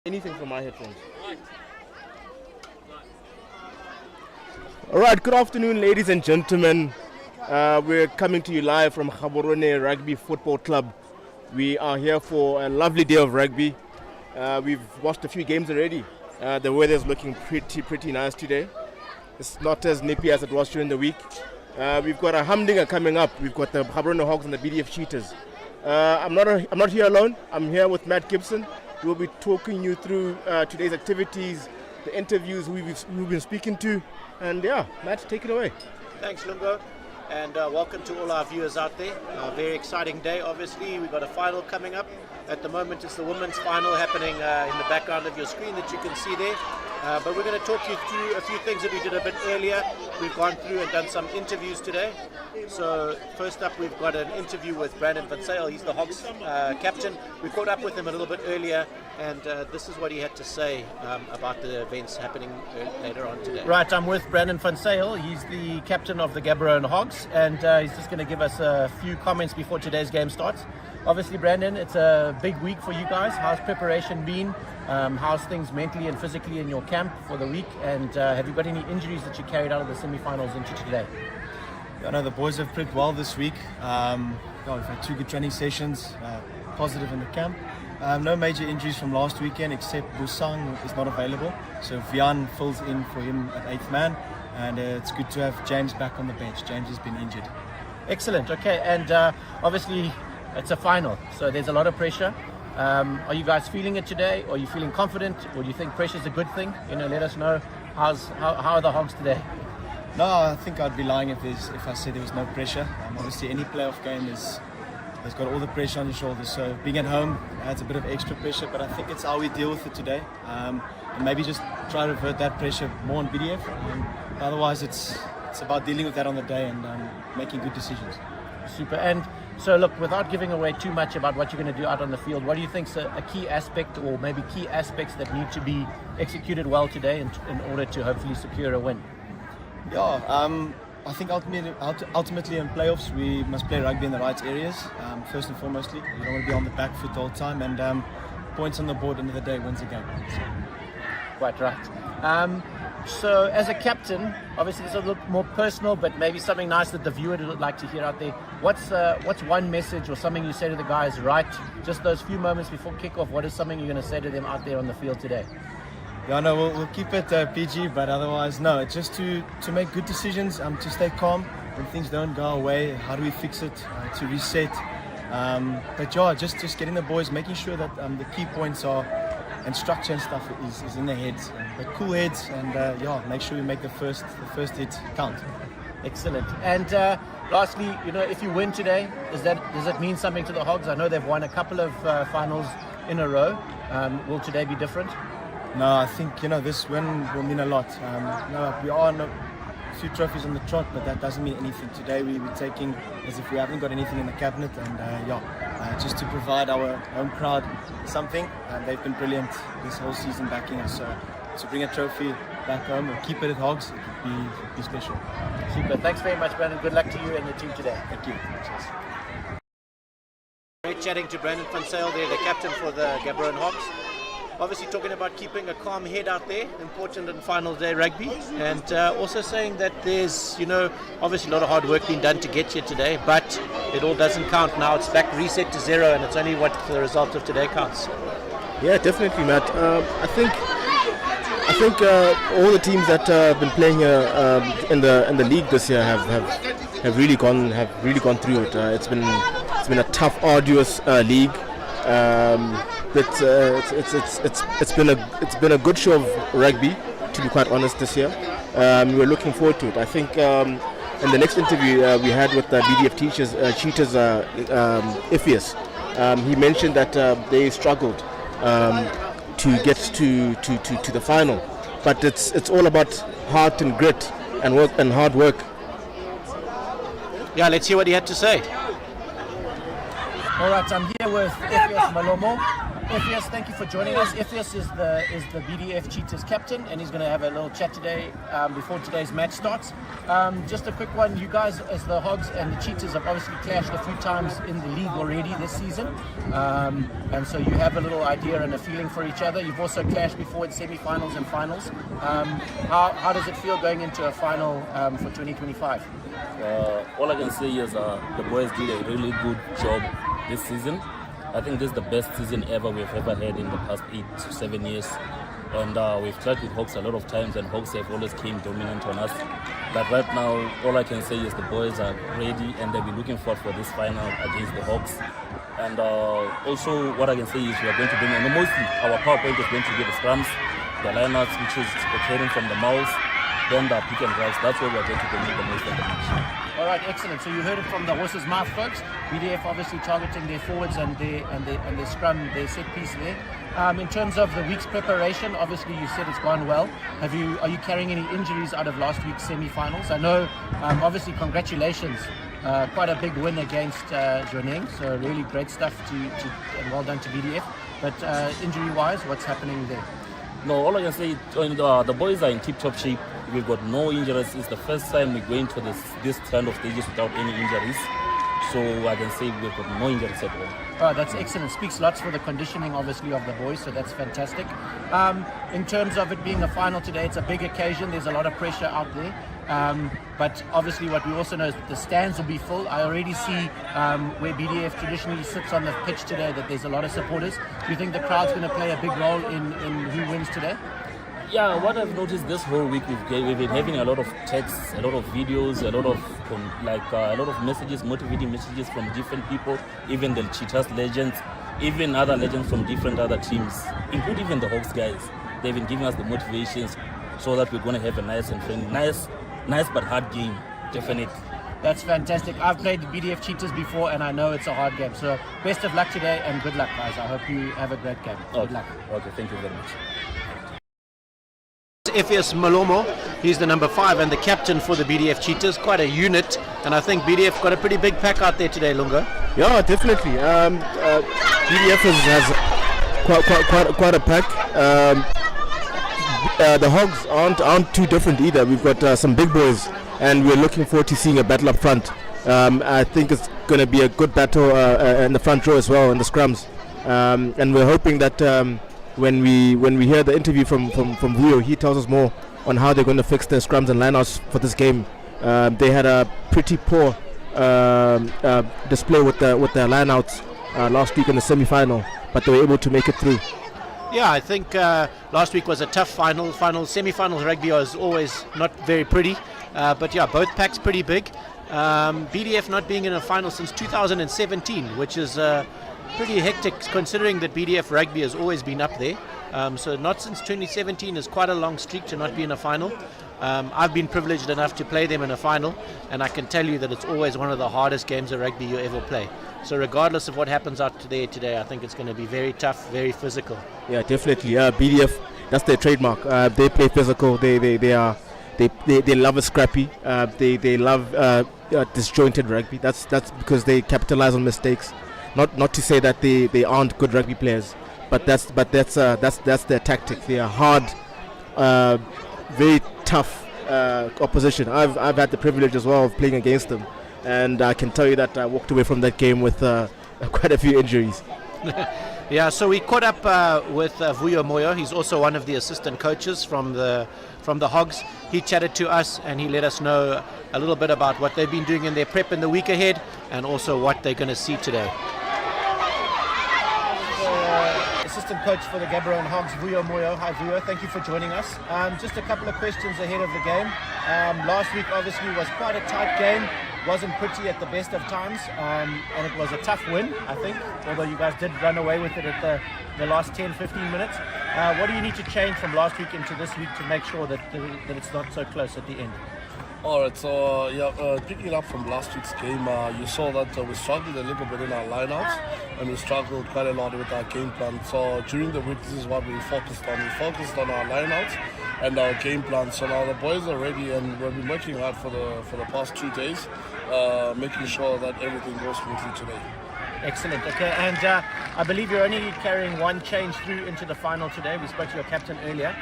Anything from my headphones. Alright, good afternoon ladies and gentlemen. We're coming to you live from Gaborone Rugby Football Club. We are here for a lovely day of rugby. We've watched a few games already. The weather's looking pretty nice today. It's not as nippy as it was during the week. We've got a humdinger coming up. We've got the Gaborone Hogs and the BDF Cheetahs. I'm not here alone. I'm here with Matt Gibson. We'll be talking you through today's activities, the interviews we've been speaking to, and yeah, Matt, take it away. Thanks, Lungo, and welcome to all our viewers out there. A very exciting day, obviously. We've got a final coming up. At the moment, it's the women's final happening in the background of your screen that you can see there. But we're going to talk you through a few things that we did a bit earlier. We've gone through and done some interviews today. So first up, we've got an interview with Brandon Van Zyl. He's the Hogs captain. We caught up with him a little bit earlier, and this is what he had to say about the events happening later on today. Right, I'm with Brandon Van Zyl. He's the captain of the Gaborone Hogs, and he's just going to give us a few comments before today's game starts. Obviously, Brandon, it's a big week for you guys. How's preparation been? How's things mentally and physically in your camp for the week? And have you got any injuries that you carried out of the semi-finals into today? I know the boys have prepped well this week. We've had 2 good training sessions, positive in the camp. No major injuries from last weekend except Busang is not available. So Vian fills in for him at 8th man. And it's good to have James back on the bench. James has been injured. Excellent. Okay. And obviously it's a final, so there's a lot of pressure. Are you guys feeling it today? Or are you feeling confident? Or do you think pressure is a good thing? Let us know. How are the Hogs today? No, I think I'd be lying if I said there was no pressure. Obviously, any playoff game has got all the pressure on your shoulders. So being at home adds a bit of extra pressure, but I think it's how we deal with it today. And maybe just try to revert that pressure more on BDF. Otherwise, it's about dealing with that on the day and making good decisions. Super. And so, look, without giving away too much about what you're going to do out on the field, what do you think is a key aspect, or maybe key aspects that need to be executed well today in order to hopefully secure a win? Yeah, I think ultimately in playoffs we must play rugby in the right areas. First and foremostly, you don't want to be on the back foot all the time, and points on the board end of the day wins the game. So. Quite right. So as a captain, obviously it's a little more personal, but maybe something nice that the viewer would like to hear out there. What's one message or something you say to the guys right just those few moments before kickoff? What is something you're going to say to them out there on the field today? Yeah, no, we'll keep it PG, but otherwise, no, it's just to make good decisions, to stay calm when things don't go our way. How do we fix it, to reset? But yeah, just getting the boys, making sure that the key points are, and structure and stuff is in their heads. But cool heads, and make sure we make the first hit count. Excellent. And lastly, if you win today, does it mean something to the Hogs? I know they've won a couple of finals in a row. Will today be different? No, I think this win will mean a lot. We are on a few trophies on the trot, but that doesn't mean anything. Today we're taking as if we haven't got anything in the cabinet, and just to provide our home crowd something. They've been brilliant this whole season backing us. So to bring a trophy back home or keep it at Hogs, it would be special. Super. Thanks very much, Brandon. Good luck to you and the team today. Thank you. Cheers. Great chatting to Brandon Van Zyl there, the captain for the Gaborone Hogs. obviously talking about keeping a calm head out there, important in final day rugby, and also saying that there's, obviously a lot of hard work being done to get here today, but it all doesn't count now. It's back reset to zero, and it's only what the result of today counts. Yeah, definitely, Matt. I think all the teams that have been playing in the league this year have really gone through it. It's been a tough, arduous league. It's been a good show of rugby, to be quite honest, this year. We're looking forward to it. I think in the next interview we had with the BDF Cheetahs, Iphias, he mentioned that they struggled to get to the final, but it's all about heart and grit and work and hard work. Yeah, let's hear what he had to say. All right, I'm here with Iphias Malomo. Iphias, thank you for joining us. Iphias is the BDF Cheetahs captain, and he's going to have a little chat today before today's match starts. Just a quick one, you guys as the Hogs and the Cheetahs have obviously clashed a few times in the league already this season, and so you have a little idea and a feeling for each other. You've also clashed before in semi-finals and finals. How does it feel going into a final for 2025? All I can say is the boys did a really good job this season. I think this is the best season ever we've ever had in the past 8 to 7 years. And we've tried with Hawks a lot of times, and Hawks have always came dominant on us. But right now, all I can say is the boys are ready, and they'll be looking forward for this final against the Hawks. And also, what I can say is we are going to bring, and mostly our power point is going to be the scrums, the lineouts, which is occurring from the mouths, then the pick and drives. That's where we are going to dominate the most of the match. All right, excellent. So you heard it from the horse's mouth, folks. BDF obviously targeting their forwards and their scrum, their set piece there. In terms of the week's preparation, obviously you said it's gone well. Are you carrying any injuries out of last week's semi-finals? I know, obviously, congratulations. Quite a big win against Joneng, so really great stuff and well done to BDF. But injury-wise, what's happening there? No, all I can say, the boys are in tip-top shape. We've got no injuries. It's the first time we're going to this kind of stages without any injuries. So I can say we've got no injuries at all. Oh, that's excellent. Speaks lots for the conditioning, obviously, of the boys, so that's fantastic. In terms of it being a final today, it's a big occasion. There's a lot of pressure out there. But obviously what we also know is that the stands will be full. I already see where BDF traditionally sits on the pitch today that there's a lot of supporters. Do you think the crowd's going to play a big role in who wins today? Yeah, what I've noticed this whole week, we've been having a lot of texts, a lot of videos, a lot of messages, motivating messages from different people, even the Cheetahs legends, even other legends from different other teams, including even the Hawks guys. They've been giving us the motivations so that we're going to have a nice and friendly, nice but hard game, definitely. That's fantastic. I've played the BDF Cheetahs before, and I know it's a hard game. So best of luck today, and good luck, guys. I hope you have a great game. Good luck. Okay, thank you very much. Iphias Malomo, he's the number 5 and the captain for the BDF Cheetahs. Quite a unit, and I think BDF got a pretty big pack out there today, Lunga. Yeah, definitely. BDF has quite a pack. The Hogs aren't too different either. We've got some big boys, and we're looking forward to seeing a battle up front. I think it's going to be a good battle in the front row as well, in the scrums. And we're hoping that when we hear the interview from Vuyo, he tells us more on how they're going to fix their scrums and lineouts for this game. They had a pretty poor display with their lineouts last week in the semi-final, but they were able to make it through. Yeah, I think last week was a tough final. Semi-finals rugby is always not very pretty, but yeah, both packs pretty big. BDF not being in a final since 2017, which is pretty hectic considering that BDF rugby has always been up there. So not since 2017 is quite a long streak to not be in a final. I've been privileged enough to play them in a final, and I can tell you that it's always one of the hardest games of rugby you ever play. So regardless of what happens out today, I think it's going to be very tough, very physical. Yeah, definitely. BDF, that's their trademark. They play physical. They love a scrappy. They love disjointed rugby. That's because they capitalize on mistakes. Not to say that they aren't good rugby players, but that's their tactic. They are hard, very tough opposition. I've had the privilege as well of playing against them, and I can tell you that I walked away from that game with quite a few injuries. Yeah, so we caught up with Vuyo Moyo. He's also one of the assistant coaches from the Hogs. He chatted to us and he let us know a little bit about what they've been doing in their prep in the week ahead and also what they're going to see today. Assistant coach for the Gaborone Hogs, Vuyo Moyo. Hi Vuyo, thank you for joining us. Just a couple of questions ahead of the game. Last week obviously was quite a tight game. Wasn't pretty at the best of times, and it was a tough win, I think, although you guys did run away with it at the last 10-15 minutes. What do you need to change from last week into this week to make sure that it's not so close at the end? Alright, so picking it up from last week's game, you saw that we struggled a little bit in our lineouts and we struggled quite a lot with our game plan. So during the week, this is what we focused on. We focused on our lineouts and our game plan. So now the boys are ready and we've been working hard for the past 2 days, making sure that everything goes smoothly today. Excellent. Okay, and I believe you're only carrying one change through into the final today. We spoke to your captain earlier.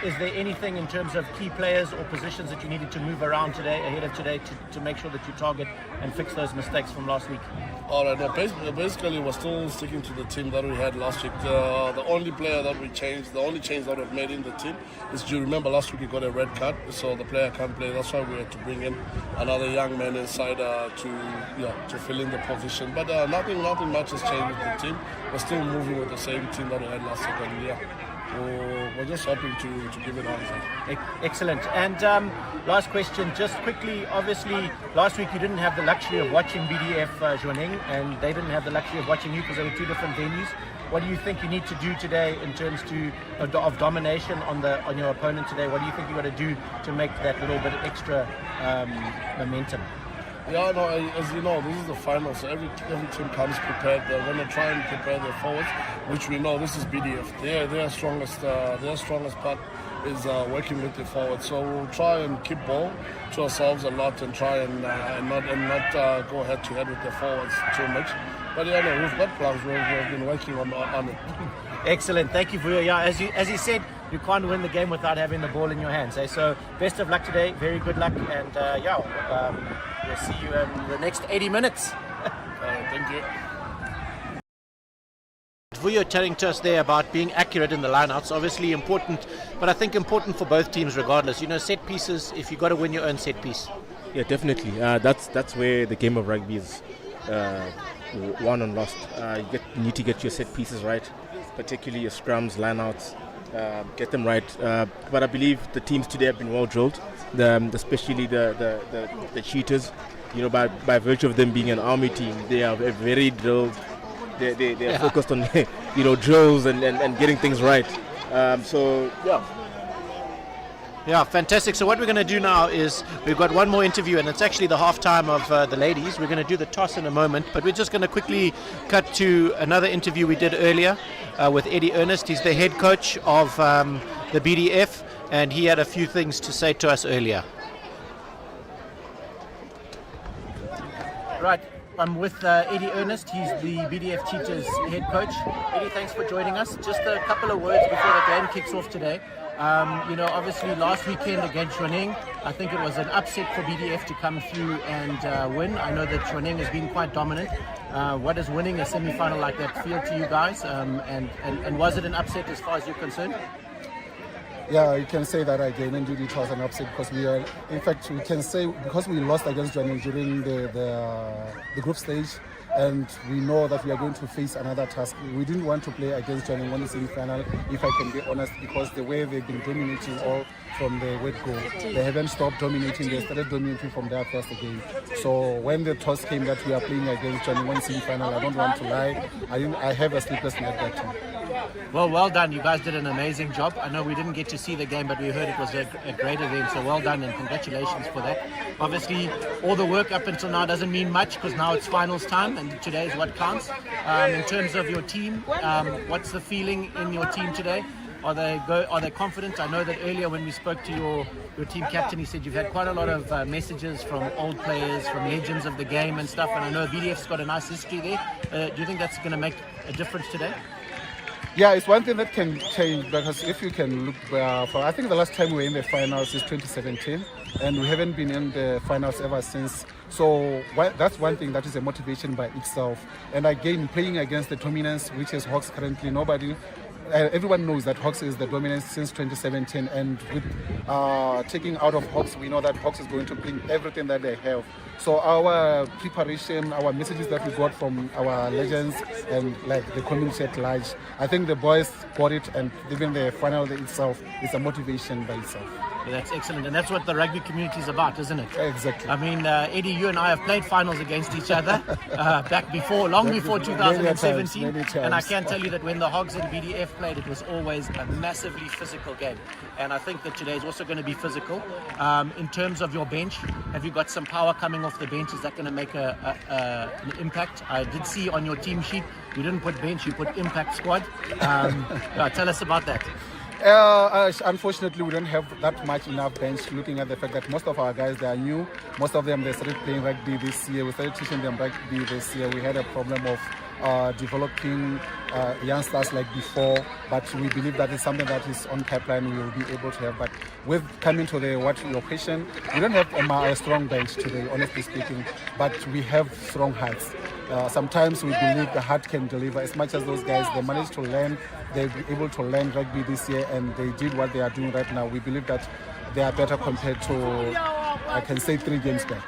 Is there anything in terms of key players or positions that you needed to move around today, ahead of today, to make sure that you target and fix those mistakes from last week? Alright, no, basically we're still sticking to the team that we had last week. The only player that we changed, the only change that we've made in the team is, do you remember last week he got a red card, so the player can't play. That's why we had to bring in another young man inside to fill in the position. But nothing much has changed with the team. We're still moving with the same team that we had last week, and we're just hoping to give it on. Excellent. And last question, just quickly, obviously last week you didn't have the luxury of watching BDF Zhuaning, and they didn't have the luxury of watching you because they were two different venues. What do you think you need to do today in terms of domination on your opponent today? What do you think you got to do to make that little bit extra momentum? Yeah, no, as you know, this is the final, so every team comes prepared. They're going to try and prepare their forwards, which we know this is BDF. Their strongest part is working with the forwards. So we'll try and keep ball to ourselves a lot and try and not go head to head with the forwards too much. But yeah, no, we've got plans. We've been working on it. Excellent, thank you, Vuyo. Yeah, as you said, you can't win the game without having the ball in your hands. So best of luck today, very good luck, and we'll see you in the next 80 minutes. Thank you. Vuyo telling to us there about being accurate in the lineouts, obviously important, but I think important for both teams regardless. You know, set pieces, if you've got to win your own set piece. Yeah, definitely. That's where the game of rugby is won and lost. You need to get your set pieces right, particularly your scrums, lineouts. Get them right, but I believe the teams today have been well drilled, especially the Cheetahs. You know, by virtue of them being an army team, they are very drilled. They are focused on drills and getting things right. Yeah, fantastic. So what we're going to do now is we've got one more interview, and it's actually the halftime of the ladies. We're going to do the toss in a moment, but we're just going to quickly cut to another interview we did earlier with Eddie Ernest. He's the head coach of the BDF, and he had a few things to say to us earlier. Right, I'm with Eddie Ernest. He's the BDF Cheetahs head coach. Eddie, thanks for joining us. Just a couple of words before the game kicks off today. Obviously last weekend against Zhuaning, I think it was an upset for BDF to come through and win. I know that Zhuaning has been quite dominant. What does winning a semi-final like that feel to you guys? And was it an upset as far as you're concerned? Yeah, you can say that again. Indeed, it was an upset because we can say because we lost against Zhuaning during the group stage. And we know that we are going to face another task. We didn't want to play against Johnny in the semi-final, if I can be honest, because the way they've been dominating all from the word go, they haven't stopped dominating. They started dominating from their first game. So when the toss came that we are playing against Johnny in the semi-final, I don't want to lie, I have a sleepless night that time. Well done. You guys did an amazing job. I know we didn't get to see the game, but we heard it was a great event. So well done and congratulations for that. Obviously, all the work up until now doesn't mean much because now it's finals time and today is what counts. In terms of your team, what's the feeling in your team today? Are they confident? I know that earlier when we spoke to your team captain, he said you've had quite a lot of messages from old players, from legends of the game and stuff. And I know BDF's got a nice history there. Do you think that's going to make a difference today? Yeah, it's one thing that can change because if you can look for, I think the last time we were in the finals is 2017, and we haven't been in the finals ever since. So that's one thing that is a motivation by itself. And again, playing against the dominance, which is Hawks currently, everyone knows that Hawks is the dominance since 2017, and with taking out of Hawks, we know that Hawks is going to bring everything that they have. So our preparation, our messages that we got from our legends and like the community at large, I think the boys got it, and even the final itself is a motivation by itself. Yeah, that's excellent, and that's what the rugby community is about, isn't it? Exactly. I mean, Eddie, you and I have played finals against each other long before 2017, many times. And I can tell you that when the Hogs and BDF played, it was always a massively physical game, and I think that today is also going to be physical. In terms of your bench, have you got some power coming off the bench? Is that going to make an impact? I did see on your team sheet you didn't put bench, you put impact squad. Tell us about that. Unfortunately, we don't have that much enough bench, looking at the fact that most of our guys, they are new. Most of them, they started playing rugby this year. We started teaching them rugby this year. We had a problem of developing youngsters like before, but we believe that is something that is on pipeline. We will be able to have. But with coming to the your question, we don't have a strong bench today, honestly speaking, but we have strong hearts. Sometimes we believe the heart can deliver. As much as those guys, they managed to learn, they've been able to learn rugby this year, and they did what they are doing right now. We believe that they are better compared to, I can say, 3 games back.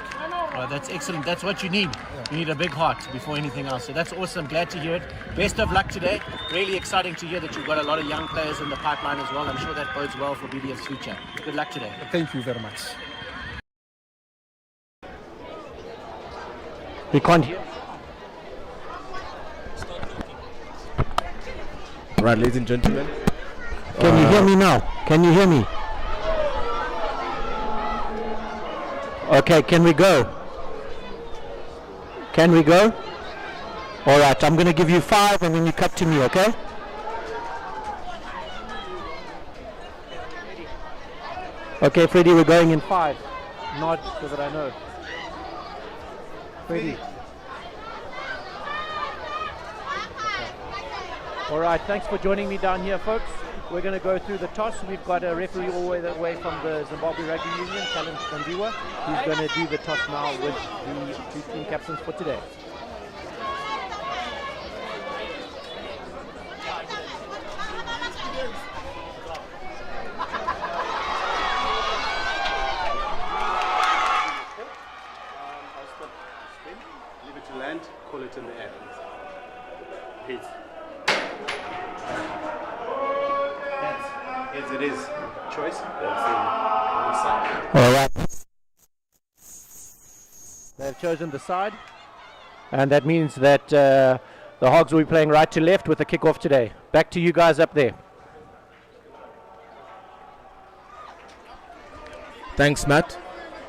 Oh, that's excellent. That's what you need. You need a big heart before anything else. So that's awesome. Glad to hear it. Best of luck today. Really exciting to hear that you've got a lot of young players in the pipeline as well. I'm sure that bodes well for BDF's future. Good luck today. Thank you very much. We can't hear. Right, ladies and gentlemen. Can you hear me now? Can you hear me? Okay, can we go? Can we go? All right, I'm going to give you 5 and then you cut to me, okay? Okay, Freddie, we're going in 5. Nod so that I know. Freddie. All right, thanks for joining me down here, folks. We're going to go through the toss. We've got a referee all the way from the Zimbabwe Rugby Union, Talent Kandiwa. He's going to do the toss now with the 2 team captains for today. Leave it to land, call it in the air. Heads. As it is, choice. That's the side. All right. They've chosen the side, and that means that the Hogs will be playing right to left with the kickoff today. Back to you guys up there. Thanks, Matt.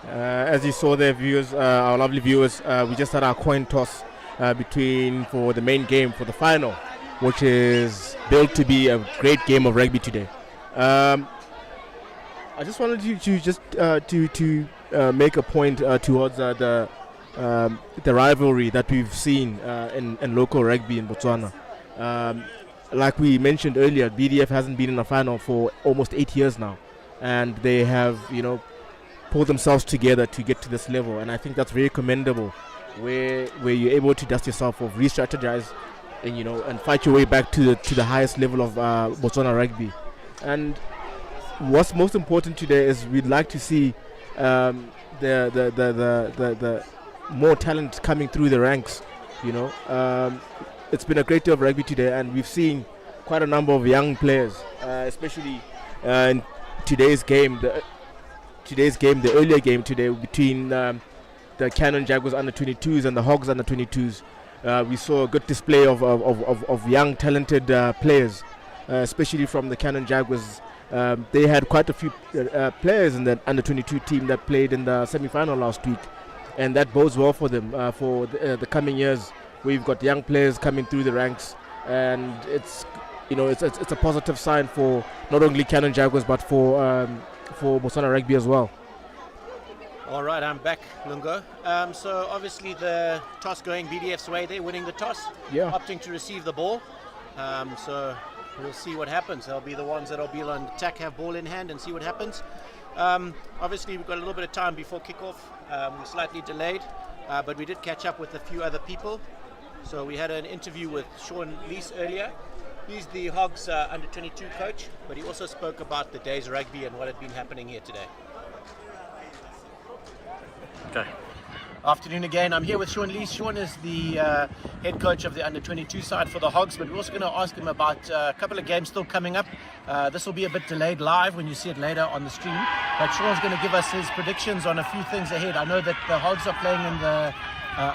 As you saw there, viewers, our lovely viewers, we just had our coin toss for the main game, for the final, which is built to be a great game of rugby today. I just wanted to make a point towards the rivalry that we've seen in local rugby in Botswana. Like we mentioned earlier, BDF hasn't been in a final for almost 8 years now, and they have, pulled themselves together to get to this level, and I think that's very commendable, where you're able to dust yourself off, re-strategize, and fight your way back to the highest level of Botswana rugby. And what's most important today is we'd like to see the more talent coming through the ranks. It's been a great day of rugby today, and we've seen quite a number of young players, especially in today's game. The earlier game today between the Cannon Jaguars under-22s and the Hogs under-22s. We saw a good display of young, talented players, especially from the Cannon Jaguars. They had quite a few players in the under-22 team that played in the semi-final last week, and that bodes well for them for the coming years. We've got young players coming through the ranks, and it's a positive sign for not only Cannon Jaguars but for Botswana Rugby as well. All right, I'm back, Lungo. So obviously the toss going BDF's way, they're winning the toss, Yeah. opting to receive the ball. So we'll see what happens. They'll be the ones that'll be on attack, have ball in hand, and see what happens. Obviously, we've got a little bit of time before kickoff. We're slightly delayed, but we did catch up with a few other people. So we had an interview with Sean Lees earlier. He's the Hogs under 22 coach, but he also spoke about the day's rugby and what had been happening here today. Okay. Afternoon again. I'm here with Sean Lees. Sean is the head coach of the under 22 side for the Hogs, but we're also going to ask him about a couple of games still coming up. This will be a bit delayed live when you see it later on the stream, but Sean's going to give us his predictions on a few things ahead. I know that the Hogs are playing in the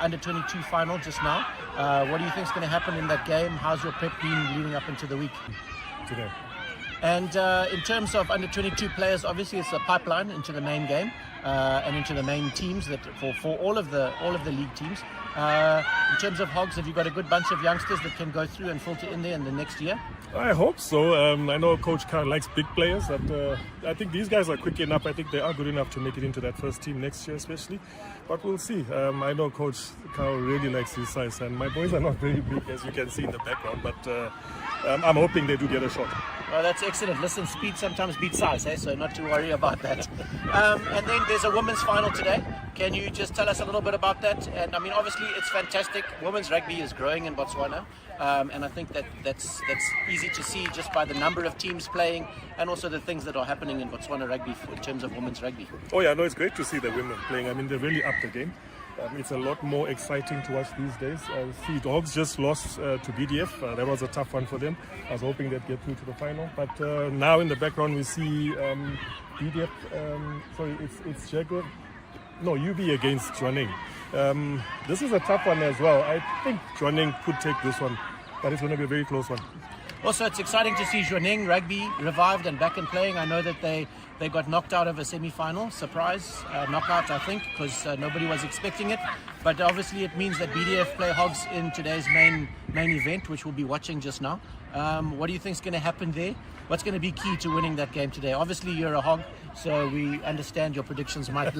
under 22 final just now. What do you think is going to happen in that game? How's your prep been leading up into the week? Today. And in terms of under 22 players, obviously it's a pipeline into the main game and into the main teams that for all of the league teams. In terms of Hogs, have you got a good bunch of youngsters that can go through and filter in there in the next year? I hope so. I know Coach Carl likes big players, but I think these guys are quick enough. I think they are good enough to make it into that first team next year, especially. But we'll see. I know Coach Carl really likes his size, and my boys are not very big, as you can see in the background. But I'm hoping they do get a shot. Well, that's excellent. Listen, speed sometimes beats size, so not to worry about that. And then there's a women's final today. Can you just tell us a little bit about that? And I mean, obviously, it's fantastic. Women's rugby is growing in Botswana, and I think that's easy to see just by the number of teams playing and also the things that are happening in Botswana rugby in terms of women's rugby. Oh yeah, no, it's great to see the women playing. I mean, they really upped the game. It's a lot more exciting to watch these days. See, the Hogs just lost to BDF. That was a tough one for them. I was hoping they'd get through to the final. But now in the background we see BDF, it's Jaguars. No, UB against Jwaneng. This is a tough one as well. I think Jwaneng could take this one, but it's going to be a very close one. Also, it's exciting to see Jwaneng rugby revived and back and playing. I know that they got knocked out of a semi-final, surprise knockout, I think, because nobody was expecting it. But obviously, it means that BDF play Hogs in today's main event, which we'll be watching just now. What do you think is going to happen there? What's going to be key to winning that game today? Obviously, you're a Hog, so we understand your predictions might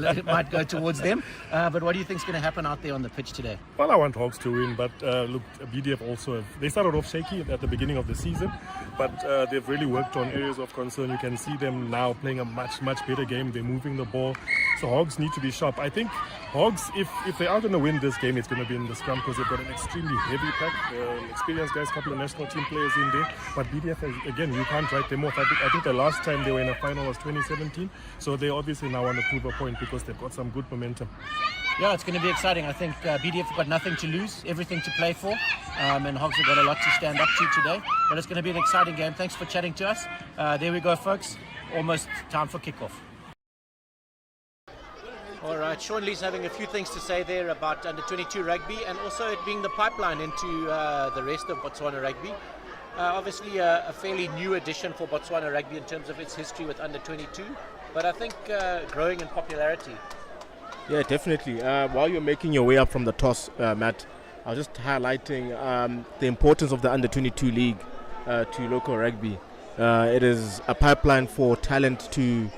go towards them. But what do you think is going to happen out there on the pitch today? Well, I want Hogs to win, but look, BDF also, they started off shaky at the beginning of the season, but they've really worked on areas of concern. You can see them now playing a much better game. They're moving the ball. So Hogs need to be sharp. I think Hogs, if they are going to win this game, it's going to be in the scrum because they've got an extremely heavy pack, experienced guys, couple of national team players in there. But BDF, again, you can't write them off. I think the last time they were in a final was 2017. So they obviously now want to prove a point because they've got some good momentum. Yeah, it's going to be exciting. I think BDF have got nothing to lose, everything to play for, and Hogs have got a lot to stand up to today. But it's going to be an exciting game. Thanks for chatting to us. There we go, folks. Almost time for kickoff. All right, Sean Lee's having a few things to say there about under 22 rugby and also it being the pipeline into the rest of Botswana rugby. Obviously a fairly new addition for Botswana rugby in terms of its history with under 22, but I think growing in popularity. Yeah, definitely. While you're making your way up from the toss, Matt, I was just highlighting the importance of the under 22 league to local rugby. It is a pipeline for talent to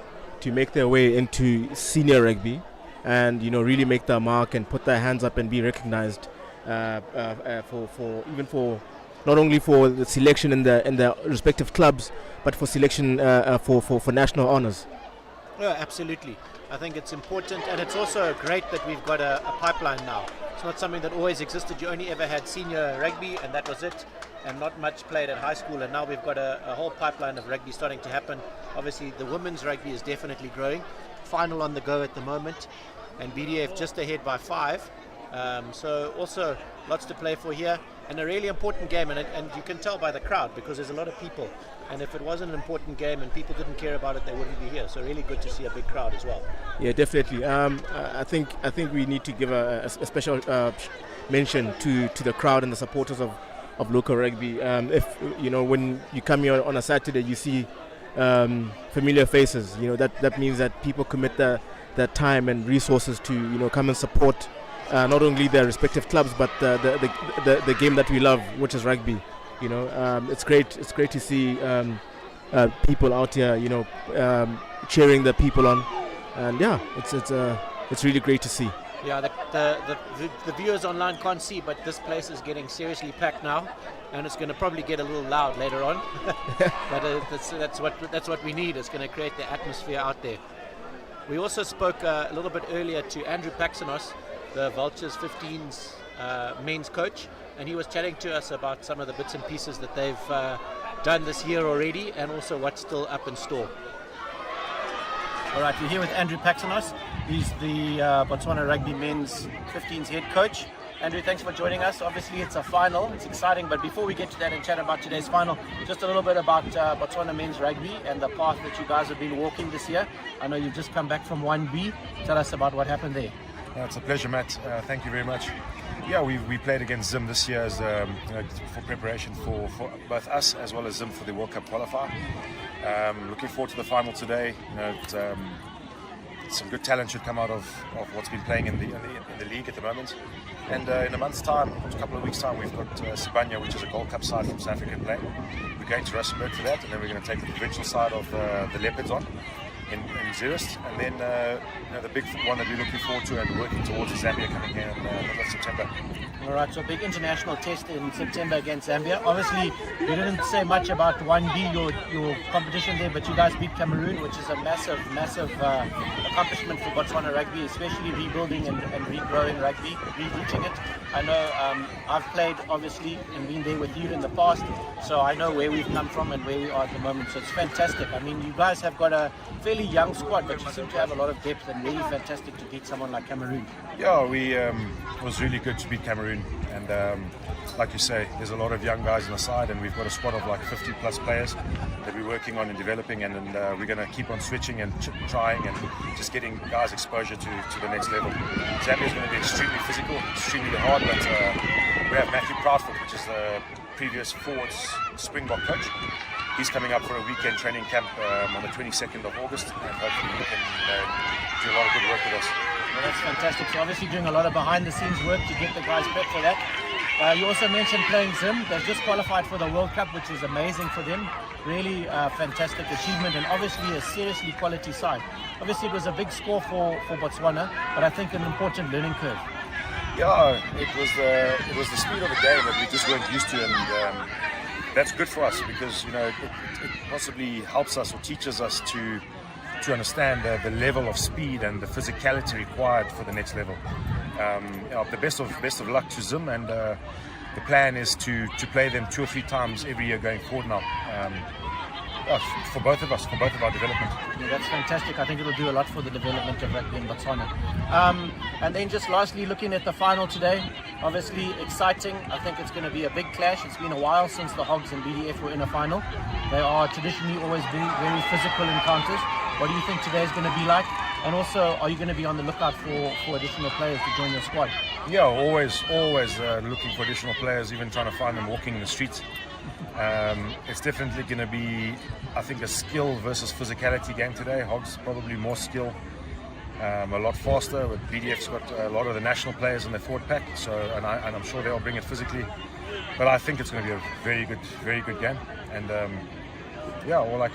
make their way into senior rugby and really make their mark and put their hands up and be recognized for not only for the selection in the respective clubs but for selection for national honors. Yeah, absolutely. I think it's important and it's also great that we've got a pipeline now. It's not something that always existed. You only ever had senior rugby and that was it, and not much played at high school, and now we've got a whole pipeline of rugby starting to happen. Obviously the women's rugby is definitely growing. Final on the go at the moment and BDF just ahead by 5. So also lots to play for here and a really important game, and you can tell by the crowd because there's a lot of people, and if it wasn't an important game and people didn't care about it, they wouldn't be here. So really good to see a big crowd as well. Yeah, definitely. I think we need to give a special mention to the crowd and the supporters of local rugby. If when you come here on a Saturday, you see familiar faces. That means that people commit their time and resources to come and support not only their respective clubs but the game that we love, which is rugby. It's great to see people out here cheering the people on, and yeah, it's really great to see. Yeah, the viewers online can't see, but this place is getting seriously packed now, and it's going to probably get a little loud later on. But that's what we need. It's going to create the atmosphere out there. We also spoke a little bit earlier to Andrew Paxanos, the Vultures 15's men's coach, and he was chatting to us about some of the bits and pieces that they've done this year already, and also what's still up in store. All right, we're here with Andrew Paxanos. He's the Botswana Rugby men's 15's head coach. Andrew, thanks for joining us. Obviously, it's a final. It's exciting. But before we get to that and chat about today's final, just a little bit about Botswana men's rugby and the path that you guys have been walking this year. I know you've just come back from 1B. Tell us about what happened there. It's a pleasure, Matt. Thank you very much. Yeah, we played against Zim this year as for preparation for both us as well as Zim for the World Cup qualifier. Looking forward to the final today. Some good talent should come out of what's been playing in the league at the moment. And in a month's time, a couple of weeks' time, we've got Sibanya, which is a Gold Cup side from South Africa playing. We're going to Rustenburg for that, and then we're going to take the provincial side of the Leopards on in Zurich, and then the big one that we're looking forward to and working towards is Zambia coming here in the middle of September. All right, so big international test in September against Zambia. Obviously, you didn't say much about 1B, your competition there, but you guys beat Cameroon, which is a massive accomplishment for Botswana Rugby, especially rebuilding and regrowing rugby, rebooting it. I know I've played, obviously, and been there with you in the past, so I know where we've come from and where we are at the moment, so it's fantastic. I mean, you guys have got a fairly young squad, but you seem to have a lot of depth and really fantastic to beat someone like Cameroon. Yeah, it was really good to beat Cameroon, and like you say, there's a lot of young guys on the side, and we've got a squad of like 50 plus players that we're working on and developing, and we're going to keep on switching and trying and just getting guys exposure to the next level. Zambia is going to be extremely physical, extremely hard, but we have Matthew Proudfoot, which is the previous forwards Springbok coach. He's coming up for a weekend training camp on the 22nd of August, and hopefully he can do a lot of good work with us. Well, that's fantastic. So obviously doing a lot of behind-the-scenes work to get the guys prepped for that. You also mentioned playing Zim. They've just qualified for the World Cup, which is amazing for them. Really fantastic achievement, and obviously a seriously quality side. Obviously it was a big score for Botswana, but I think an important learning curve. Yeah, it was the speed of the game that we just weren't used to, and that's good for us because it possibly helps us or teaches us to understand the level of speed and the physicality required for the next level. The best of luck to Zim, and the plan is to play them 2 or 3 times every year going forward now. For both of us, for both of our development. Yeah, that's fantastic. I think it'll do a lot for the development of rugby in Botswana. And then just lastly, looking at the final today, obviously exciting. I think it's going to be a big clash. It's been a while since the Hogs and BDF were in a final. They are traditionally always very physical encounters. What do you think today is going to be like? And also, are you going to be on the lookout for additional players to join your squad? Yeah, always looking for additional players, even trying to find them walking in the streets. It's definitely going to be, I think, a skill versus physicality game today. Hogs probably more skill, a lot faster. But BDF's got a lot of the national players in their forward pack, so and I'm sure they'll bring it physically. But I think it's going to be a very good game. And all I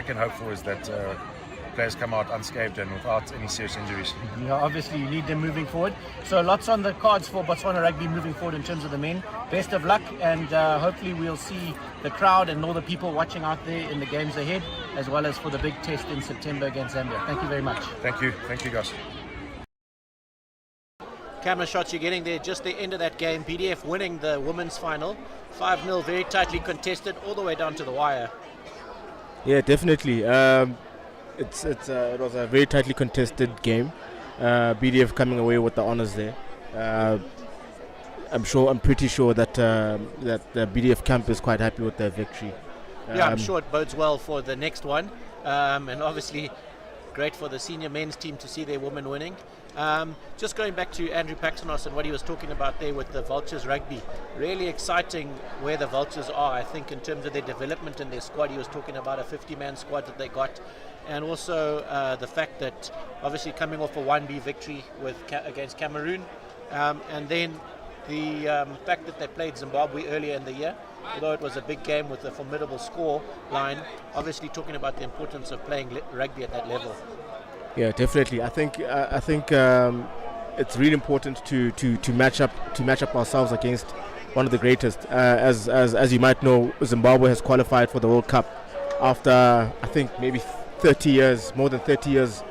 can hope for is that players come out unscathed and without any serious injuries. Yeah, obviously you need them moving forward. So lots on the cards for Botswana Rugby moving forward in terms of the men. Best of luck, and hopefully we'll see the crowd and all the people watching out there in the games ahead, as well as for the big test in September against Zambia. Thank you very much. Thank you guys. Camera shots you're getting there, just the end of that game. BDF winning the women's final, 5-0, very tightly contested, all the way down to the wire. Yeah, definitely. It was a very tightly contested game. BDF coming away with the honours there. I'm pretty sure that the BDF camp is quite happy with their victory. I'm sure it bodes well for the next one, and obviously great for the senior men's team to see their women winning. Just going back to Andrew Paxanos and what he was talking about there with the Vultures Rugby, really exciting where the Vultures are, I think, in terms of their development and their squad. He was talking about a 50-man squad that they got, and also the fact that obviously coming off a 1B victory against Cameroon, and then the fact that they played Zimbabwe earlier in the year, although it was a big game with a formidable score line, obviously talking about the importance of playing rugby at that level. Yeah, definitely. I think it's really important to match up ourselves against one of the greatest. As you might know, Zimbabwe has qualified for the World Cup after I think maybe 30 years, more than 30 years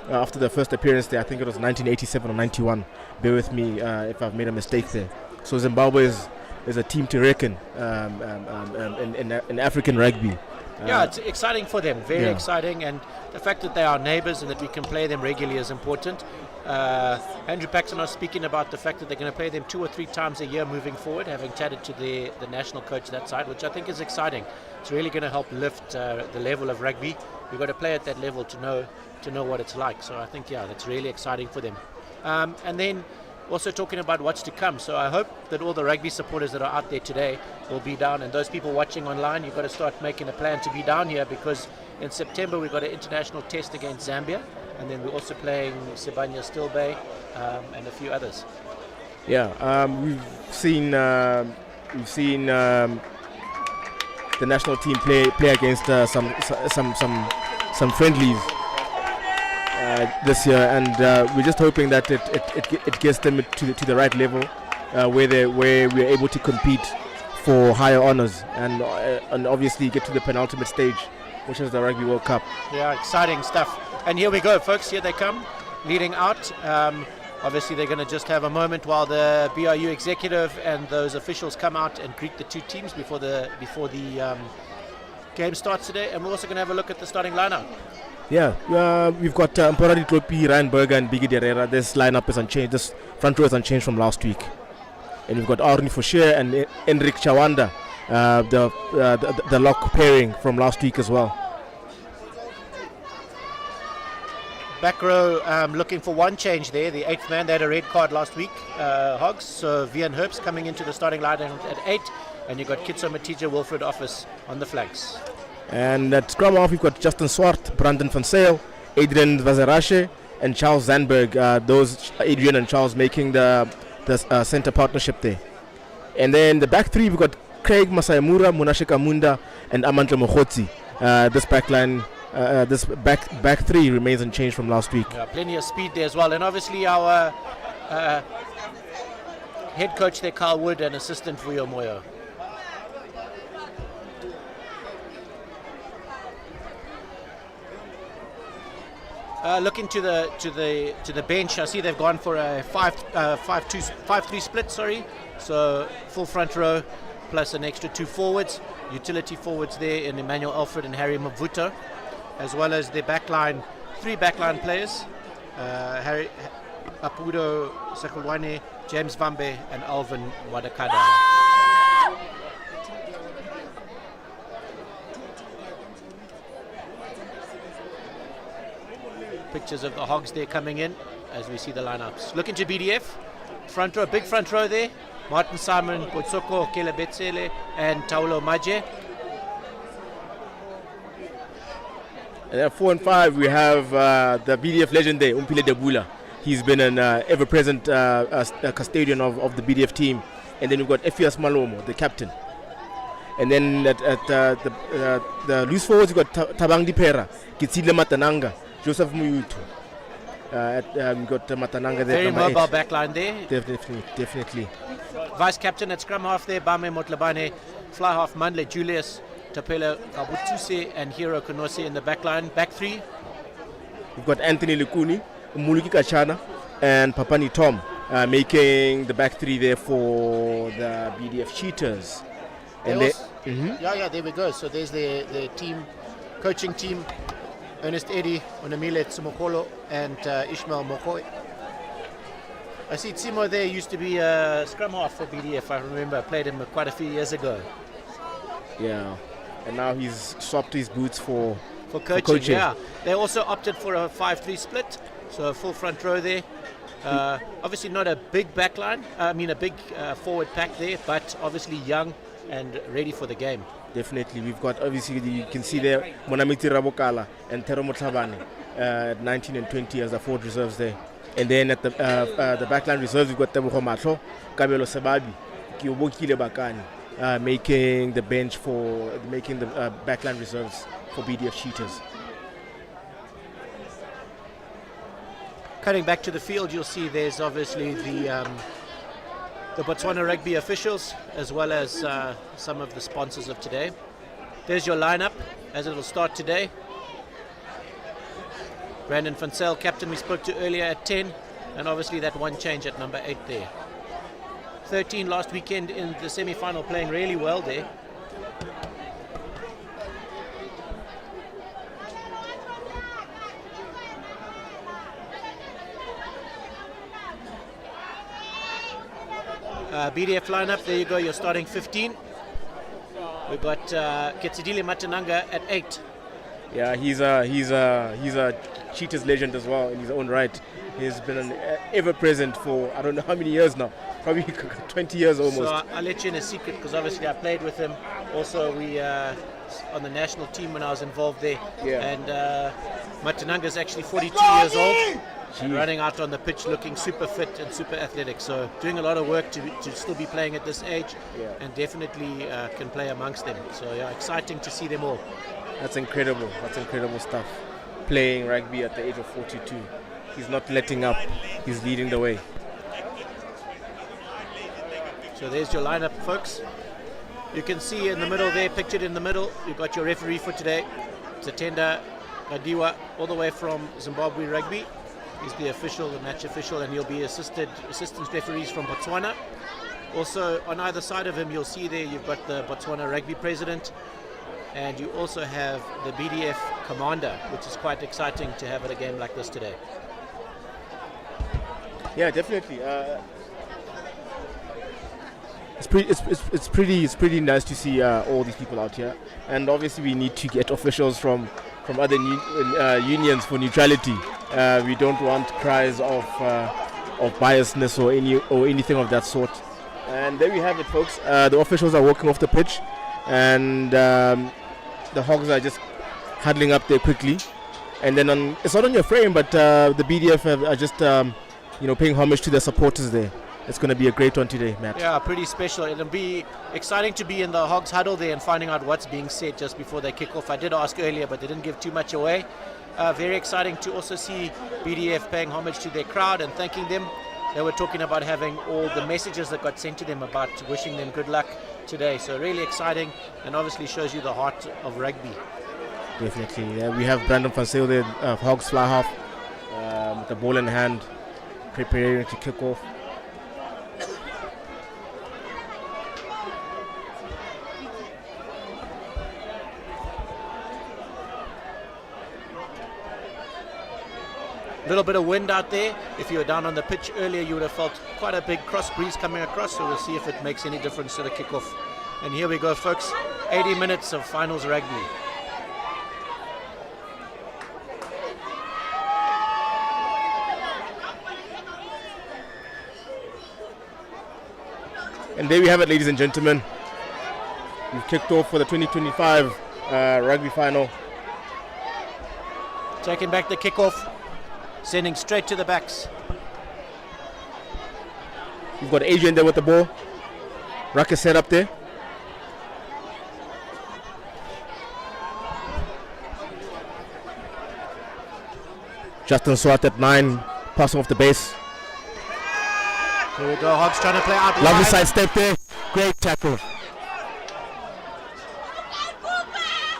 after their first appearance there. I think it was 1987 or 91. Bear with me if I've made a mistake there. So Zimbabwe is a team to reckon in African rugby. Yeah, it's exciting for them, very exciting, and the fact that they are neighbours and that we can play them regularly is important. Andrew Paxton was speaking about the fact that they're going to play them 2 or 3 times a year moving forward, having chatted to the national coach that side, which I think is exciting. It's really going to help lift the level of rugby. We've got to play at that level to know what it's like. So I think, that's really exciting for them. And then also talking about what's to come. So I hope that all the rugby supporters that are out there today will be down, and those people watching online, you've got to start making a plan to be down here, because in September we've got an international test against Zambia, and then we're also playing Sibanya Stilbay and a few others. We've seen the national team play against some friendlies this year, and we're just hoping that it gets them to the right level, where we're able to compete for higher honors and obviously get to the penultimate stage, which is the Rugby World Cup. Yeah, exciting stuff. And here we go, folks. Here they come, leading out. Obviously, they're going to just have a moment while the BRU executive and those officials come out and greet the two teams before the game starts today. And we're also going to have a look at the starting lineup. We've got Mporadi Tlopi, Ryan Berger and Biggie Derrera. This lineup is unchanged. This front row is unchanged from last week. And we've got Arnie Foucher and Enric Chawanda, the lock pairing from last week as well. Back row looking for one change there. The 8th man, they had a red card last week, Hogs. So Vian Herbst coming into the starting lineup at 8. And you've got Kitso Matija, Wilfred Office on the flanks. And at scrum off, we've got Justin Swart, Brandon van Sale, Adrian Vazerashe, and Charles Zandberg. Those Adrian and Charles making the center partnership there. And then the back 3, we've got Craig Masayamura, Munashika Kamunda, and Amantla Mokhotsi. This backline, this back 3 remains unchanged from last week. Yeah, plenty of speed there as well. And obviously our head coach there, Carl Wood, and assistant Vuyo Moyo. Looking to the bench, I see they've gone for a 5-3 split. So full front row plus an extra 2 forwards, utility forwards there in Emmanuel Alfred and Harry Mavuto, as well as their backline, 3 backline players: Harry Apudo Sekulwane, James Vambe, and Alvin Wadakada. Pictures of the Hogs there coming in as we see the lineups. Looking to BDF, front row, big front row there. Martin Simon, Botsoko, Kele Betsele, and Taulo Maje. And at 4 and 5, we have the BDF legend there, Umpile Debula. He's been an ever-present custodian of the BDF team. And then we've got Efias Malomo, the captain. And then at the loose forwards, we've got Tabang Dipera, Kitsile Matananga, Joseph Muyutu. We've got Matananga there. Very mobile backline there. Definitely. Vice captain at scrum half there, Bame Motlabane. Fly half, Mandle Julius, Tapela Kabutuse, and Hero Konose in the backline. Back 3. We've got Anthony Lukuni, Muluki Kachana, and Papani Tom making the back 3 there for the BDF Cheetahs. And there we go. So there's the team, coaching team. Ernest Eddy, Onamile Tsumokolo, and Ishmael Mokoy. I see Tsimo there used to be a scrum half for BDF. I remember I played him quite a few years ago. Yeah, and now he's swapped his boots for coaching. Yeah, they also opted for a 5-3 split, so a full front row there. Obviously not a big backline, a big forward pack there, but obviously young and ready for the game. Definitely. We've got, obviously, you can see there, Monamiti Rabokala and Tero Motlabane at 19 and 20 as the forward reserves there. And then at the backline reserves, we've got Tebogo Matlo, Kabelo Sebabi, Kiobokile Bakani, making the backline reserves for BDF Cheetahs. Cutting back to the field, you'll see there's obviously the Botswana Rugby officials, as well as some of the sponsors of today. There's your lineup as it will start today. Brandon van Zyl, captain, we spoke to earlier at 10, and obviously that one change at number 8 there. 13 last weekend in the semi-final, playing really well there. BDF lineup, there you go, you're starting 15. We've got Ketsidile Matananga at 8. Yeah, he's a Cheetahs legend as well in his own right. He's been ever present for I don't know how many years now, probably 20 years almost. So I'll let you in a secret, because obviously I played with him. Also, we on the national team when I was involved there. Yeah. And Matananga is actually 42 years old. And running out on the pitch looking super fit and super athletic, so doing a lot of work to still be playing at this age. Yeah. And definitely can play amongst them, so yeah, exciting to see them all. That's incredible stuff. Playing rugby at the age of 42. He's not letting up, he's leading the way. So there's your lineup, folks. You can see in the middle there, pictured in the middle, you've got your referee for today. Zatenda Gadiwa, all the way from Zimbabwe Rugby. He's the official, the match official, and he'll be assistant referees from Botswana. Also, on either side of him, you'll see there you've got the Botswana Rugby president, and you also have the BDF commander, which is quite exciting to have at a game like this today. Yeah, definitely. It's pretty nice to see all these people out here, and obviously we need to get officials from other unions for neutrality. We don't want cries of biasness or anything of that sort. And there we have it, folks. The officials are walking off the pitch, and the Hogs are just huddling up there quickly. And then it's not on your frame, but the BDF are just paying homage to their supporters there. It's going to be a great one today, Matt. Yeah, pretty special. It'll be exciting to be in the Hogs huddle there and finding out what's being said just before they kick off. I did ask earlier, but they didn't give too much away. Very exciting to also see BDF paying homage to their crowd and thanking them. They were talking about having all the messages that got sent to them about wishing them good luck today. So really exciting, and obviously shows you the heart of rugby. Definitely. Yeah, we have Brandon van Zyl there, Hogs fly half, with the ball in hand, preparing to kick off. A little bit of wind out there. If you were down on the pitch earlier, you would have felt quite a big cross breeze coming across, so we'll see if it makes any difference to the kickoff. And here we go, folks. 80 minutes of finals rugby. And there we have it, ladies and gentlemen. We've kicked off for the 2025 rugby final. Taking back the kickoff. Sending straight to the backs. You've got Adrian there with the ball. Ruckus set up there. Justin Swart at 9, passing off the base. Here we go, Hogs trying to play out. Lovely side step there. Great tackle.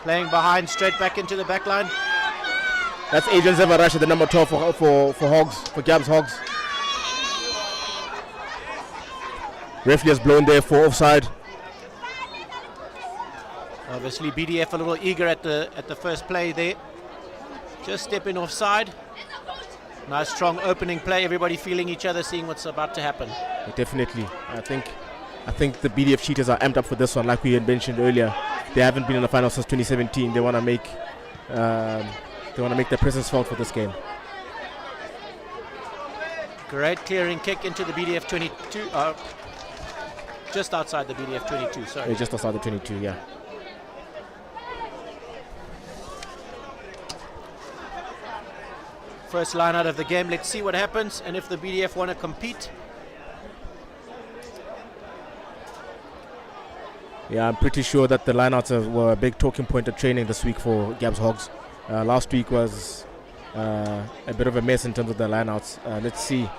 Playing behind, straight back into the back line. That's Adrian Zevarash, the number 12 for Hogs, for Gabs Hogs. Referee has blown there for offside. Obviously BDF a little eager at the first play there. Just stepping offside. Nice strong opening play, everybody feeling each other, seeing what's about to happen. Definitely. I think the BDF Cheetahs are amped up for this one, like we had mentioned earlier. They haven't been in the final since 2017. They want to make their presence felt for this game. Great clearing kick into the BDF 22. Just outside the BDF 22, sorry. Yeah, just outside the 22, yeah. First line out of the game. Let's see what happens and if the BDF want to compete. Yeah, I'm pretty sure that the lineouts were a big talking point at training this week for Gabs Hogs. Last week was a bit of a mess in terms of the lineouts. Let's see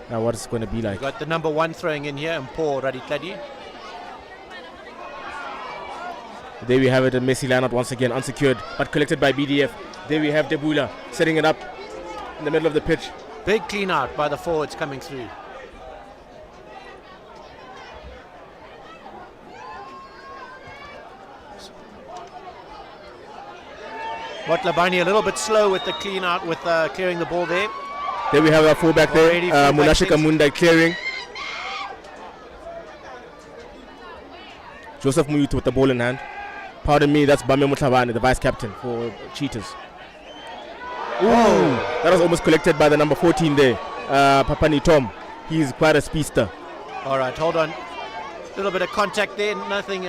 what it's going to be like. We've got the number 1 throwing in here, and Paul Radikladi. There we have it, a messy lineout once again, unsecured, but collected by BDF. There we have Debula setting it up in the middle of the pitch. Big clean out by the forwards coming through. Watlabani a little bit slow with the clean out, with clearing the ball there. There we have our fullback there, Already fullback Munashika six. Mundai clearing. Joseph Muyutu with the ball in hand. Pardon me, that's Bame Mutlabane, the vice captain for Cheetahs. Ooh, that was almost collected by the number 14 there, Papani Tom. He's quite a speedster. All right, hold on. A little bit of contact there, nothing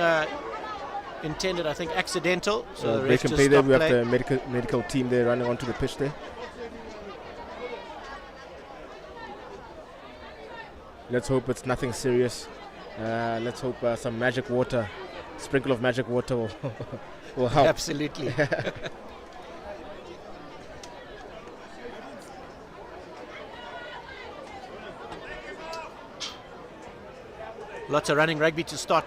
intended, I think accidental. So the Break ref and just play there. stopped We have play. the medical team there running onto the pitch there. Let's hope it's nothing serious. Let's hope some magic water, sprinkle of magic water will, will help. Absolutely. Lots of running rugby to start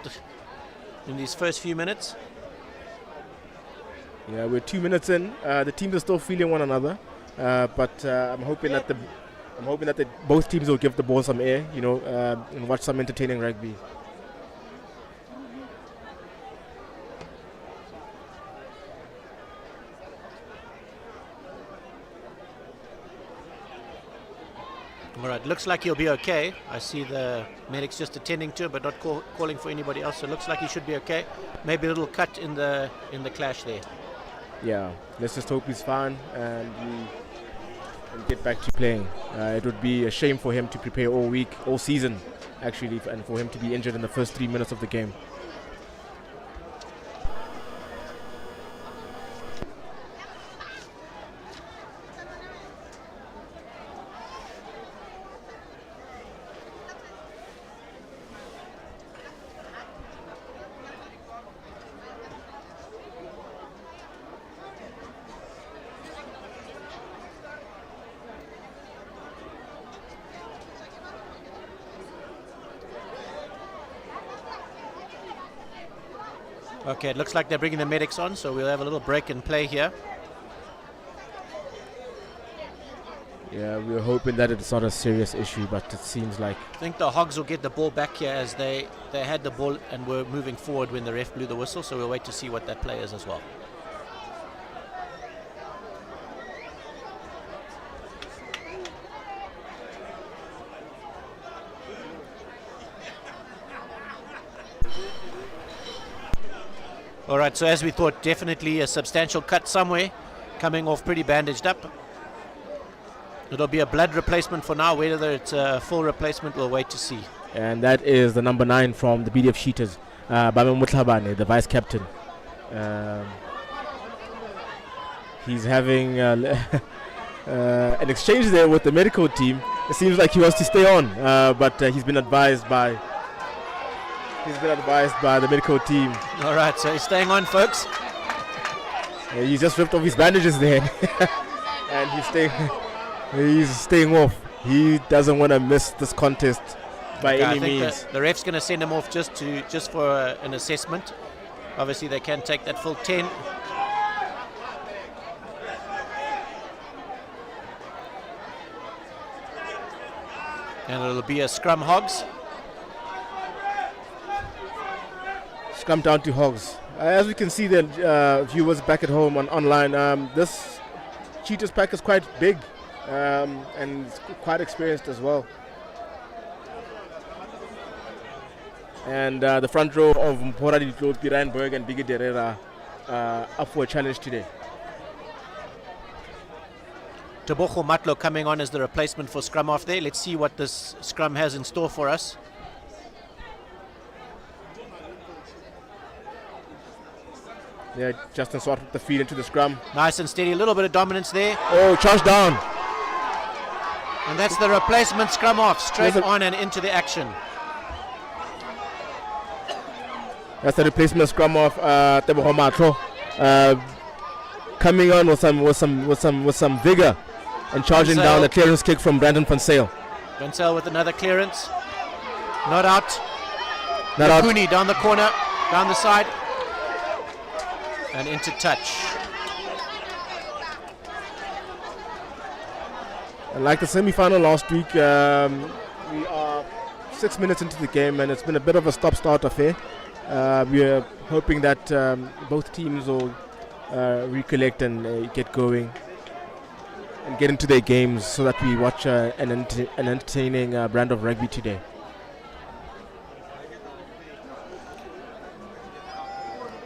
in these first few minutes. Yeah, we're 2 minutes in. The teams are still feeling one another, but I'm hoping that both teams will give the ball some air, and watch some entertaining rugby. All right, looks like he'll be okay. I see the medics just attending to him, but not calling for anybody else. So it looks like he should be okay. Maybe a little cut in the clash there. Yeah, let's just hope he's fine and get back to playing. It would be a shame for him to prepare all week, all season, actually, and for him to be injured in the first 3 minutes of the game. Okay, it looks like they're bringing the medics on, so we'll have a little break and play here. Yeah, we're hoping that it's not a serious issue, but it seems like... I think the Hogs will get the ball back here, as they had the ball and were moving forward when the ref blew the whistle, so we'll wait to see what that play is as well. All right, so as we thought, definitely a substantial cut somewhere, coming off pretty bandaged up. It'll be a blood replacement for now. Whether it's a full replacement, we'll wait to see. And that is the number 9 from the BDF Cheetahs, Bame Mutlabane, the vice captain. He's having an exchange there with the medical team. It seems like he wants to stay on, but he's been advised by the medical team. All right, so he's staying on, folks. He's just ripped off his bandages there, and he's staying off. He doesn't want to miss this contest by any means. The ref's going to send him off just for an assessment. Obviously, they can take that full 10. And it'll be a scrum Hogs. Scrum down to Hogs. As we can see, the viewers back at home online, this Cheetahs pack is quite big and quite experienced as well. And the front row of Mporadi, Piranberg and Biggie Derera up for a challenge today. Tebogo Matlo coming on as the replacement for scrum off there. Let's see what this scrum has in store for us. Yeah, Justin Swart with the feed into the scrum. Nice and steady, a little bit of dominance there. Oh, charge down. And that's the replacement scrum off, straight on and into the action. That's the replacement scrum off, Tebogo Matlo. Coming on with some vigor And charging Van down Zyl. a clearance kick from Brandon Van Zyl. Van Zyl with another clearance. Not out. Not out. Cooney down the corner, down the side. And into touch. And like the semi-final last week, we are 6 minutes into the game and it's been a bit of a stop-start affair. We are hoping that both teams will recollect and get going and get into their games so that we watch an entertaining brand of rugby today.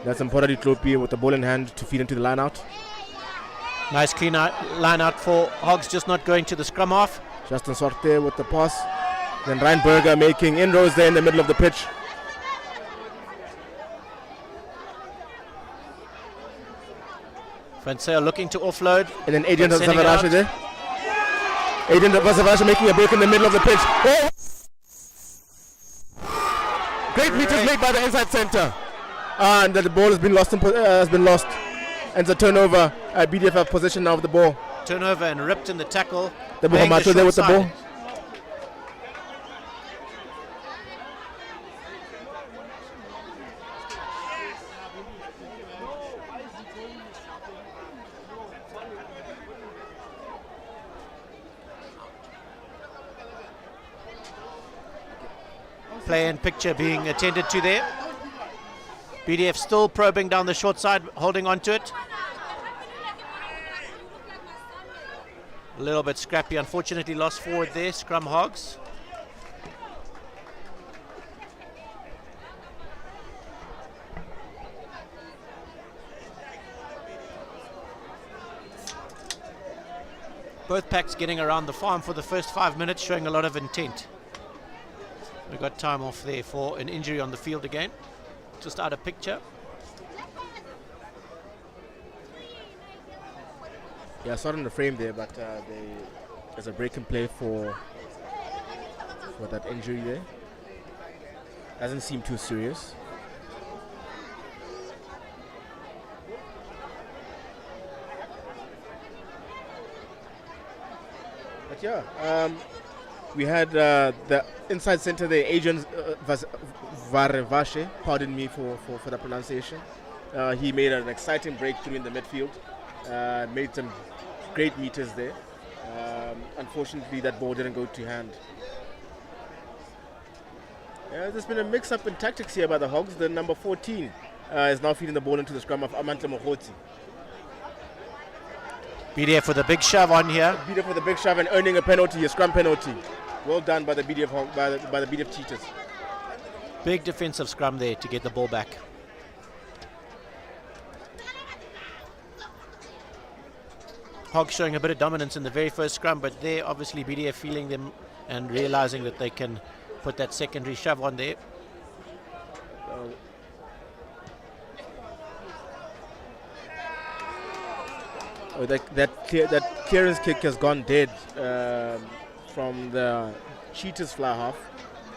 That's Mpora Tlopi with the ball in hand to feed into the line out. Nice clean line out for Hogs, just not going to the scrum half. Justin Sorte with the pass. Then Ryan Berger making inroads there in the middle of the pitch. Van Zyl looking to offload. And then Adrian but sending it Zavarasha out. there. Adrian Zavarasha making a break in the middle of the pitch. Oh! Great meters made by the inside centre. And the ball has been lost. And it's a turnover. BDF have possession now of the ball. Turnover and ripped in the tackle. The Playing Bohamato there with the short ball. side. Play and picture being attended to there. BDF still probing down the short side, holding on to it. A little bit scrappy, unfortunately lost forward there, Scrum Hogs. Both packs getting around the farm for the first 5 minutes, showing a lot of intent. We got time off there for an injury on the field again. Just out of picture. Yeah, I saw it in the frame there, but there's a break in play for that injury there. Doesn't seem too serious. But yeah, we had the inside centre there, Adrian Varevashe, pardon me for the pronunciation. He made an exciting breakthrough in the midfield, made some great meters there. Unfortunately, that ball didn't go to hand. There's been a mix-up in tactics here by the Hogs. The number 14 is now feeding the ball into the scrum of Amantle Mohoti. BDF with a big shove on here. BDF with a big shove and earning a penalty, a scrum penalty. Well done by the BDF by the BDF Cheetahs. Big defensive scrum there to get the ball back. Hogs showing a bit of dominance in the very first scrum, but there obviously BDF feeling them and realizing that they can put that secondary shove on there. That clearance kick has gone dead from the Cheetahs fly half.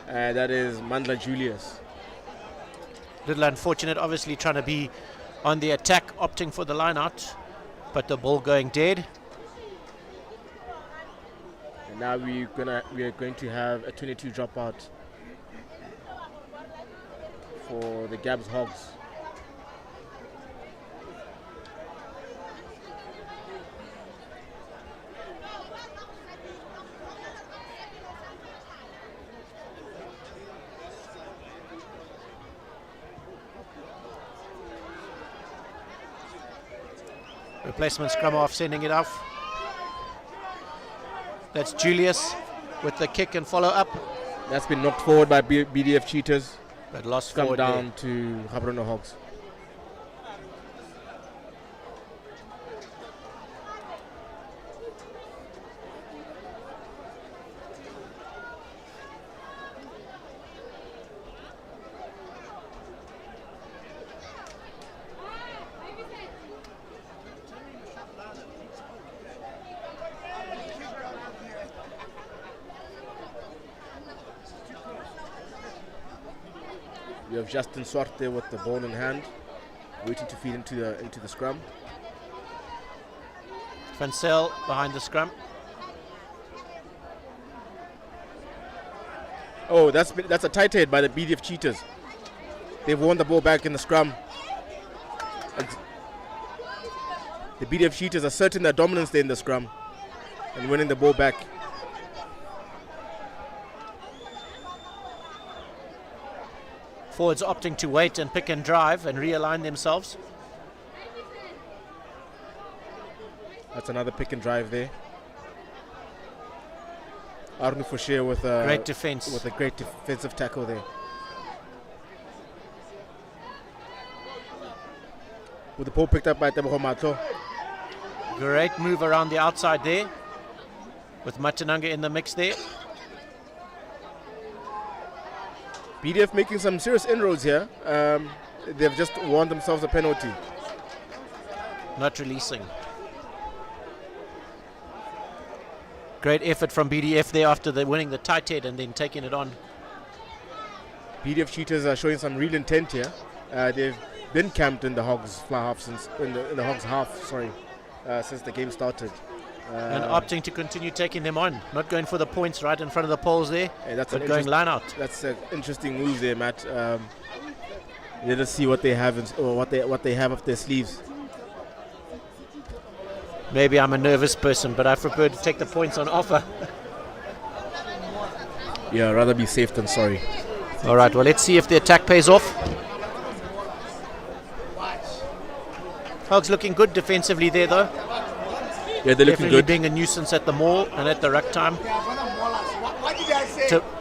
That is Mandla Julius. Little unfortunate, obviously trying to be on the attack, opting for the line out, but the ball going dead. And now we are going to have a 22 dropout for the Gabs Hogs. Replacement scrum half sending it off. That's Julius with the kick and follow up. That's been knocked forward by BDF Cheetahs. But lost Come forward down there. to Gaborone Hogs. We have Justin Swarte with the ball in hand, waiting to feed into the scrum. Van Zyl behind the scrum. Oh, that's a tight head by the BDF Cheetahs. They've won the ball back in the scrum. The BDF Cheetahs asserting their dominance there in the scrum and winning the ball back. Forwards opting to wait and pick and drive and realign themselves. That's another pick and drive there. Arno Fouché with a great defense. With a great defensive tackle there. With the ball picked up by Tebogo Matlo. Great move around the outside there. With Matananga in the mix there. BDF making some serious inroads here. They've just won themselves a penalty. Not releasing. Great effort from BDF there after they winning the tight head and then taking it on. BDF Cheetahs are showing some real intent here. They've been camped in the Hogs fly half since in the Hogs half, since the game started. And opting to continue taking them on, not going for the points right in front of the poles there, but going line out. That's an interesting move there, Matt. Let us see what they have or what they have up their sleeves. Maybe I'm a nervous person, but I prefer to take the points on offer. Yeah, rather be safe than sorry. All right, well, let's see if the attack pays off. Hogs looking good defensively there, though. Yeah, they're looking good. Being a nuisance at the maul and at the ruck time.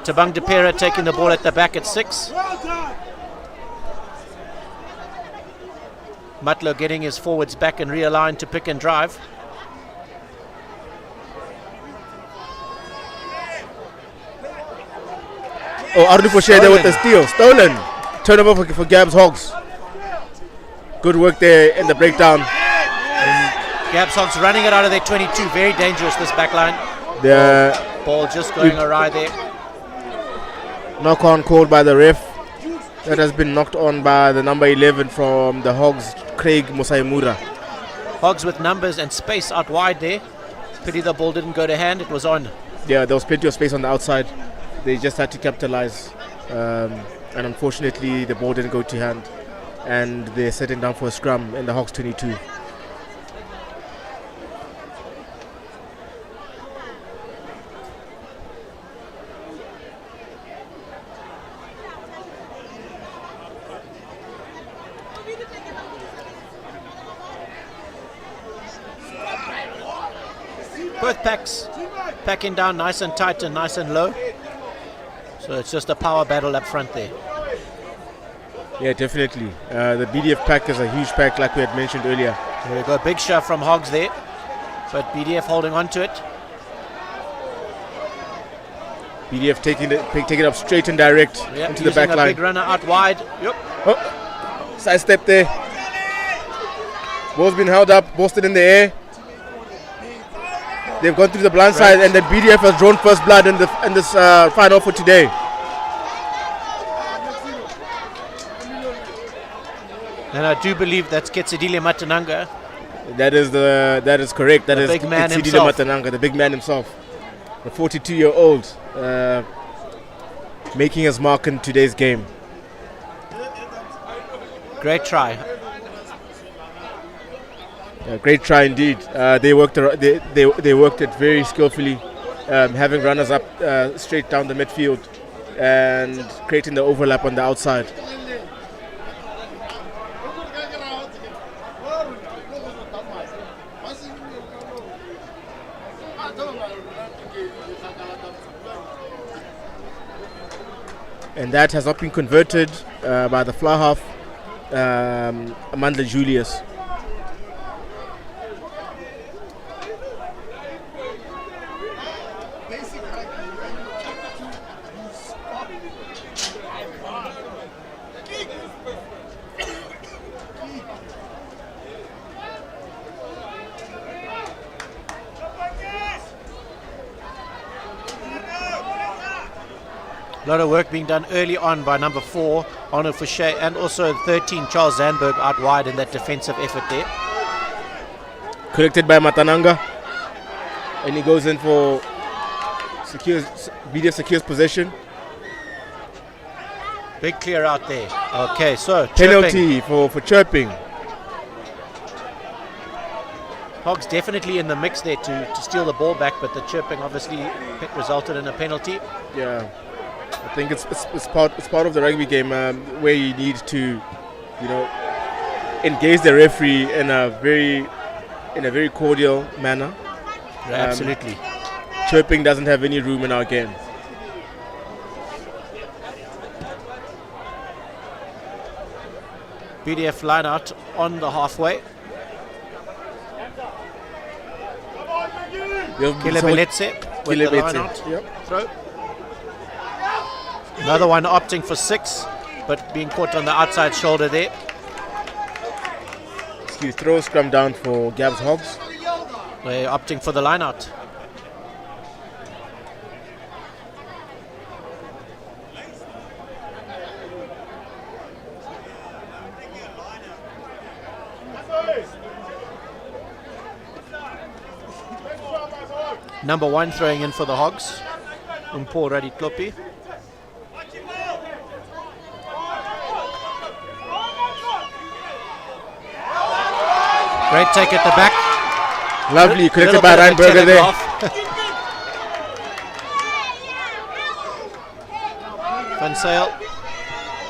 Tabang Depera taking the ball at the back at 6. Matlo getting his forwards back and realigned to pick and drive. Oh, Arno Fouché there with the steal. Stolen. Turnover for Gab's Hogs. Good work there in the breakdown. Gab's Hogs running it out of their 22. Very dangerous, this back line. The ball just going awry there. Knock on called by the ref. That has been knocked on by the number 11 from the Hogs, Craig Musaimura. Hogs with numbers and space out wide there. Pity the ball didn't go to hand. It was on. Yeah, there was plenty of space on the outside. They just had to capitalize. And unfortunately, the ball didn't go to hand. And they're setting down for a scrum in the Hogs 22. Both packs packing down nice and tight and nice and low. So it's just a power battle up front there. Yeah, definitely. The BDF pack is a huge pack, like we had mentioned earlier. There we go, big shove from Hogs there, but BDF holding on to it. BDF taking it up straight and direct into the back line. Big runner out wide. Yep. Oh, side step there. Ball's been held up, boasted in the air. They've gone through the blind side, and the BDF has drawn first blood in this final for today. And I do believe that's Ketsidile Matananga. That is correct. That is big man Ketsidile himself. Matananga, the big man himself, the 42-year-old, making his mark in today's game. Great try. Great try indeed. They worked it very skillfully, having runners up straight down the midfield and creating the overlap on the outside. And that has not been converted by the fly half, Amanda Julius. A lot of work being done early on by number 4, Arno Fouché, and also 13, Charles Zandberg, out wide in that defensive effort there. Collected by Matananga, and he goes in for BDF secures possession. Big clear out there. Okay, so Penalty for chirping. Hogs definitely in the mix there to steal the ball back, but the chirping obviously resulted in a penalty. Yeah, I think it's part of the rugby game where you need to, engage the referee in a very cordial manner. Absolutely. Chirping doesn't have any room in our game. BDF line out on the halfway. Kilebeletse with the line out. Yep. Throw. Another one opting for 6, but being caught on the outside shoulder there. Excuse, throw scrum down for Gab's Hogs. They're opting for the line out. Number 1 throwing in for the Hogs. Paul Radi Klopi. Great take at the back. Lovely, collected by Reinberger there. Van Sale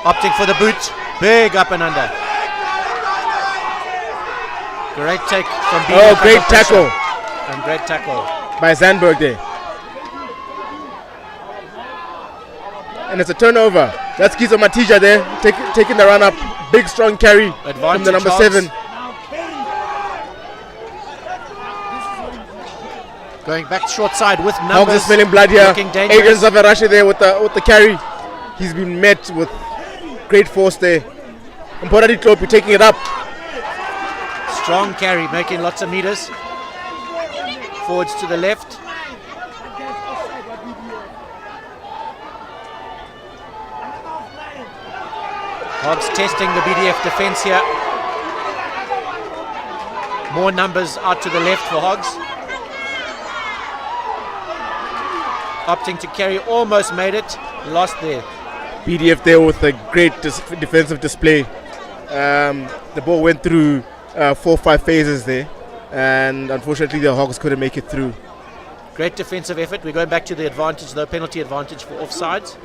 opting for the boot. Big up and under. Great take from BDF. Oh, great tackle. And great tackle by Zandberg there. And it's a turnover. That's Kizo Matija there, taking the run up. Big strong carry from the number 7. Going back short side with numbers. Hogs is smelling blood here. Adrian Zavarashi there with the carry. He's been met with great force there. Mporadi Klopi taking it up. Strong carry, making lots of meters. Forwards to the left. Hogs testing the BDF defense here. More numbers out to the left for Hogs. Opting to carry, almost made it, lost there. BDF there with a great defensive display. The ball went through 4 or 5 phases there, and unfortunately the Hogs couldn't make it through. Great defensive effort. We're going back to the advantage, though, penalty advantage for offsides.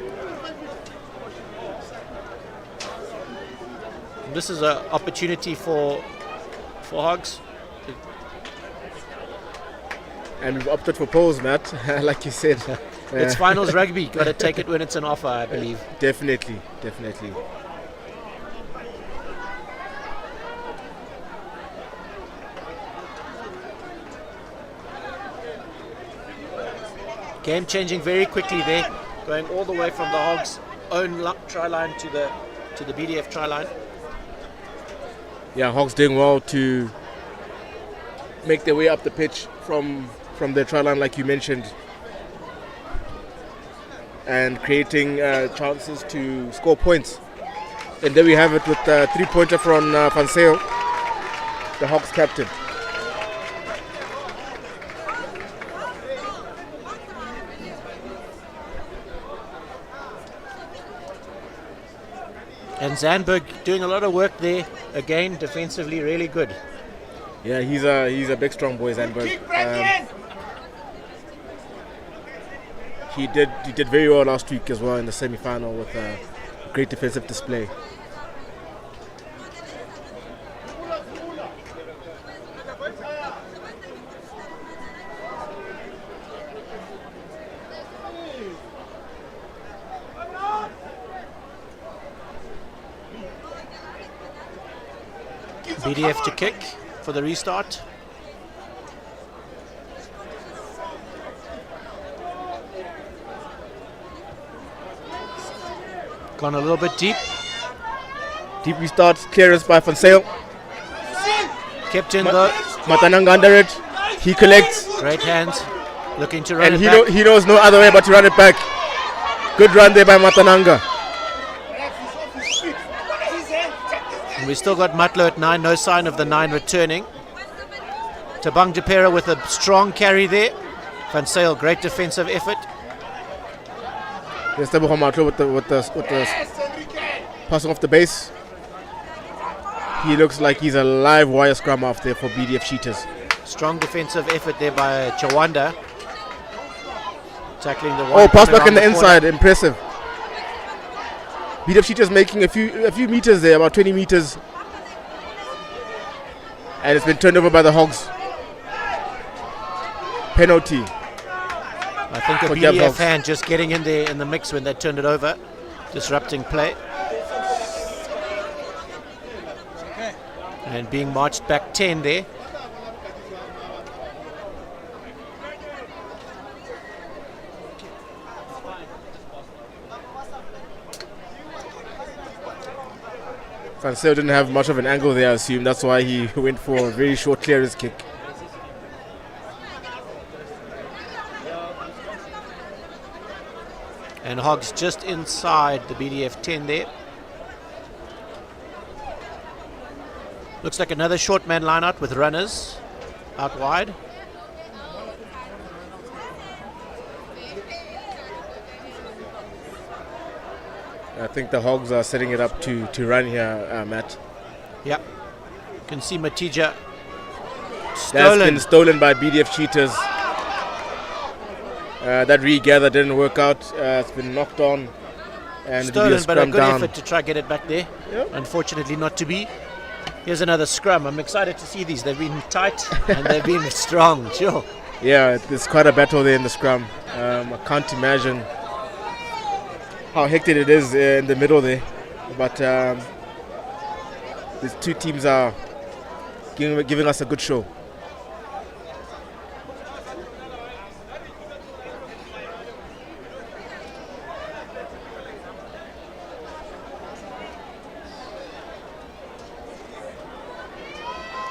And this is an opportunity for Hogs. And we've opted for pause, Matt, like you said. It's finals rugby. Got to take it when it's an offer, I believe. Definitely. Game changing very quickly there, going all the way from the Hogs' own try line to the BDF try line. Yeah, Hogs doing well to make their way up the pitch from their try line, like you mentioned, and creating chances to score points. And there we have it with a 3-pointer from Van Sale, the Hogs captain. And Zandberg doing a lot of work there, again defensively really good. Yeah, he's a big strong boy, Zandberg. He did very well last week as well in the semi-final with a great defensive display. BDF to kick for the restart. Gone a little bit deep. Deep restart, clearance by Van Sale. Kept in though. Matananga under it. He collects. Great hands. Looking to run and it back. He knows no other way but to run it back. Good run there by Matananga. And we still got Matlo at 9, no sign of the 9 returning. Tabang Depera with a strong carry there. Van Sale, great defensive effort. Yes, Matlo with the Passing off the base. He looks like he's a live wire scrum off there for BDF Cheetahs. Strong defensive effort there by Chawanda. Tackling the Oh, pass back in the inside. Impressive. BDF Cheetahs making a few meters there, about 20 meters. And it's been turned over by the Hogs. Penalty. I think a BDF hand just getting in there in the mix when they turned it over. Disrupting play. And being marched back 10 there. Fansel didn't have much of an angle there, I assume. That's why he went for a very short clearance kick. And Hogs just inside the BDF 10 there. Looks like another short man line out with runners out wide. I think the Hogs are setting it up to run here, Matt. Yep. You can see Matija stolen. That's been stolen by BDF Cheetahs. That regather didn't work out. It's been knocked on. And stolen, but a good down. effort to try get it back there. Yep. Unfortunately not to be. Here's another scrum. I'm excited to see these. They've been tight and they've been strong. Sure. Yeah, there's quite a battle there in the scrum. I can't imagine how hectic it is in the middle there. But these two teams are giving us a good show.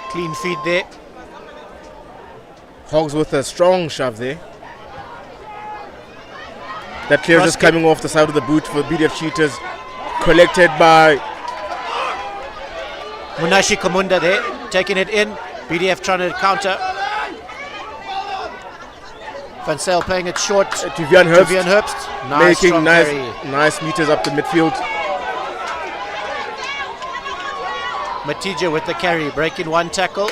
Clean feed there. Hogs with a strong shove there. That clear is coming off the side of the boot for BDF Cheetahs. Collected by Munashi Kamunda there, taking it in. BDF trying to counter. Vansel playing it short to Vian Herbst. Nice, making carry. nice meters up the midfield. Matija with the carry, breaking one tackle.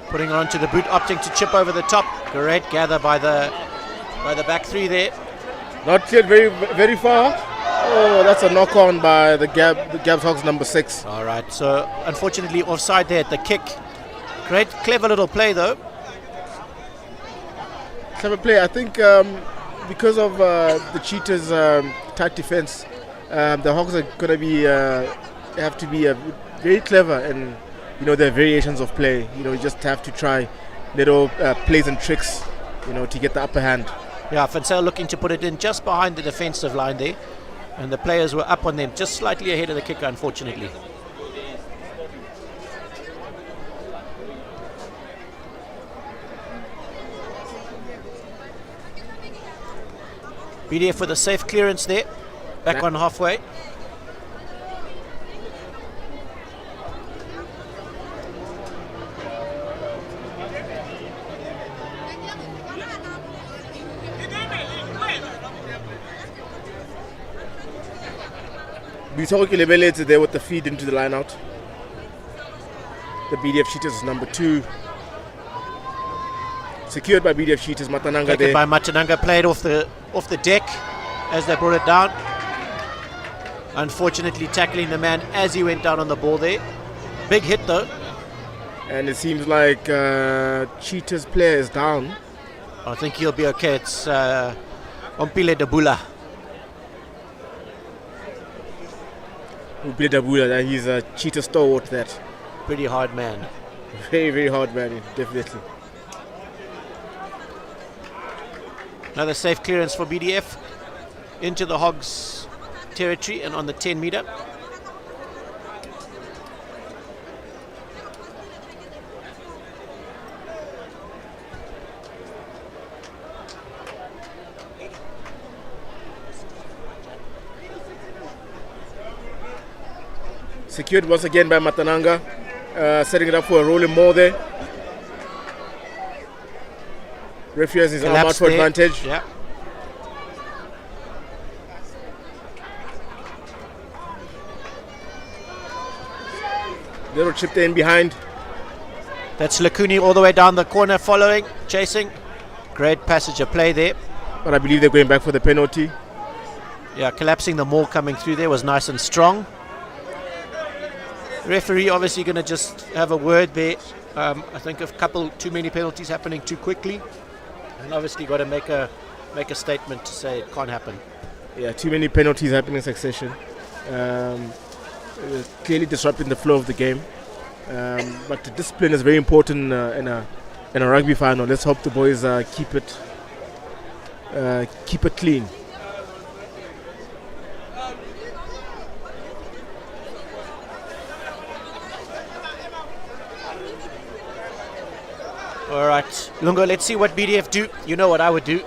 Putting it onto the boot, opting to chip over the top. Great gather by the back three there. Not cleared very far. Oh, that's a knock on by the Gabs Hogs number 6. All right, so unfortunately offside there at the kick. Great, clever little play though. Clever play. I think because of the Cheetahs' tight defense, the Hogs are going to be have to be very clever and their variations of play. You just have to try little plays and tricks, to get the upper hand. Yeah, Fansel looking to put it in just behind the defensive line there, and the players were up on them just slightly ahead of the kicker, unfortunately. BDF with a safe clearance there, back on halfway. Bitoki Lebelete there with the feed into the line out. The BDF Cheetahs is number 2. Secured by BDF Cheetahs, Matananga Taken there. by Matananga, played off the deck as they brought it down. Unfortunately tackling the man as he went down on the ball there. Big hit though. And it seems like Cheetahs player is down. I think he'll be okay. It's Ompile Dabula. Ompile Dabula, he's a Cheetah stalwart that. Pretty hard man. Very, very hard man, definitely. Another safe clearance for BDF into the Hogs territory and on the 10 meter. Secured once again by Matananga, setting it up for a rolling more there. Referee has his arm out for advantage. Yeah. Little chipped in behind. That's Lakuni all the way down the corner, following, chasing. Great passage of play there. But I believe they're going back for the penalty. Yeah, collapsing the maul coming through there was nice and strong. Referee obviously going to just have a word there. I think a couple too many penalties happening too quickly, and obviously got to make a statement to say it can't happen. Yeah, too many penalties happening in succession. Clearly disrupting the flow of the game. But the discipline is very important in a rugby final. Let's hope the boys keep it clean. All right, Lungo, let's see what BDF do. You know what I would do.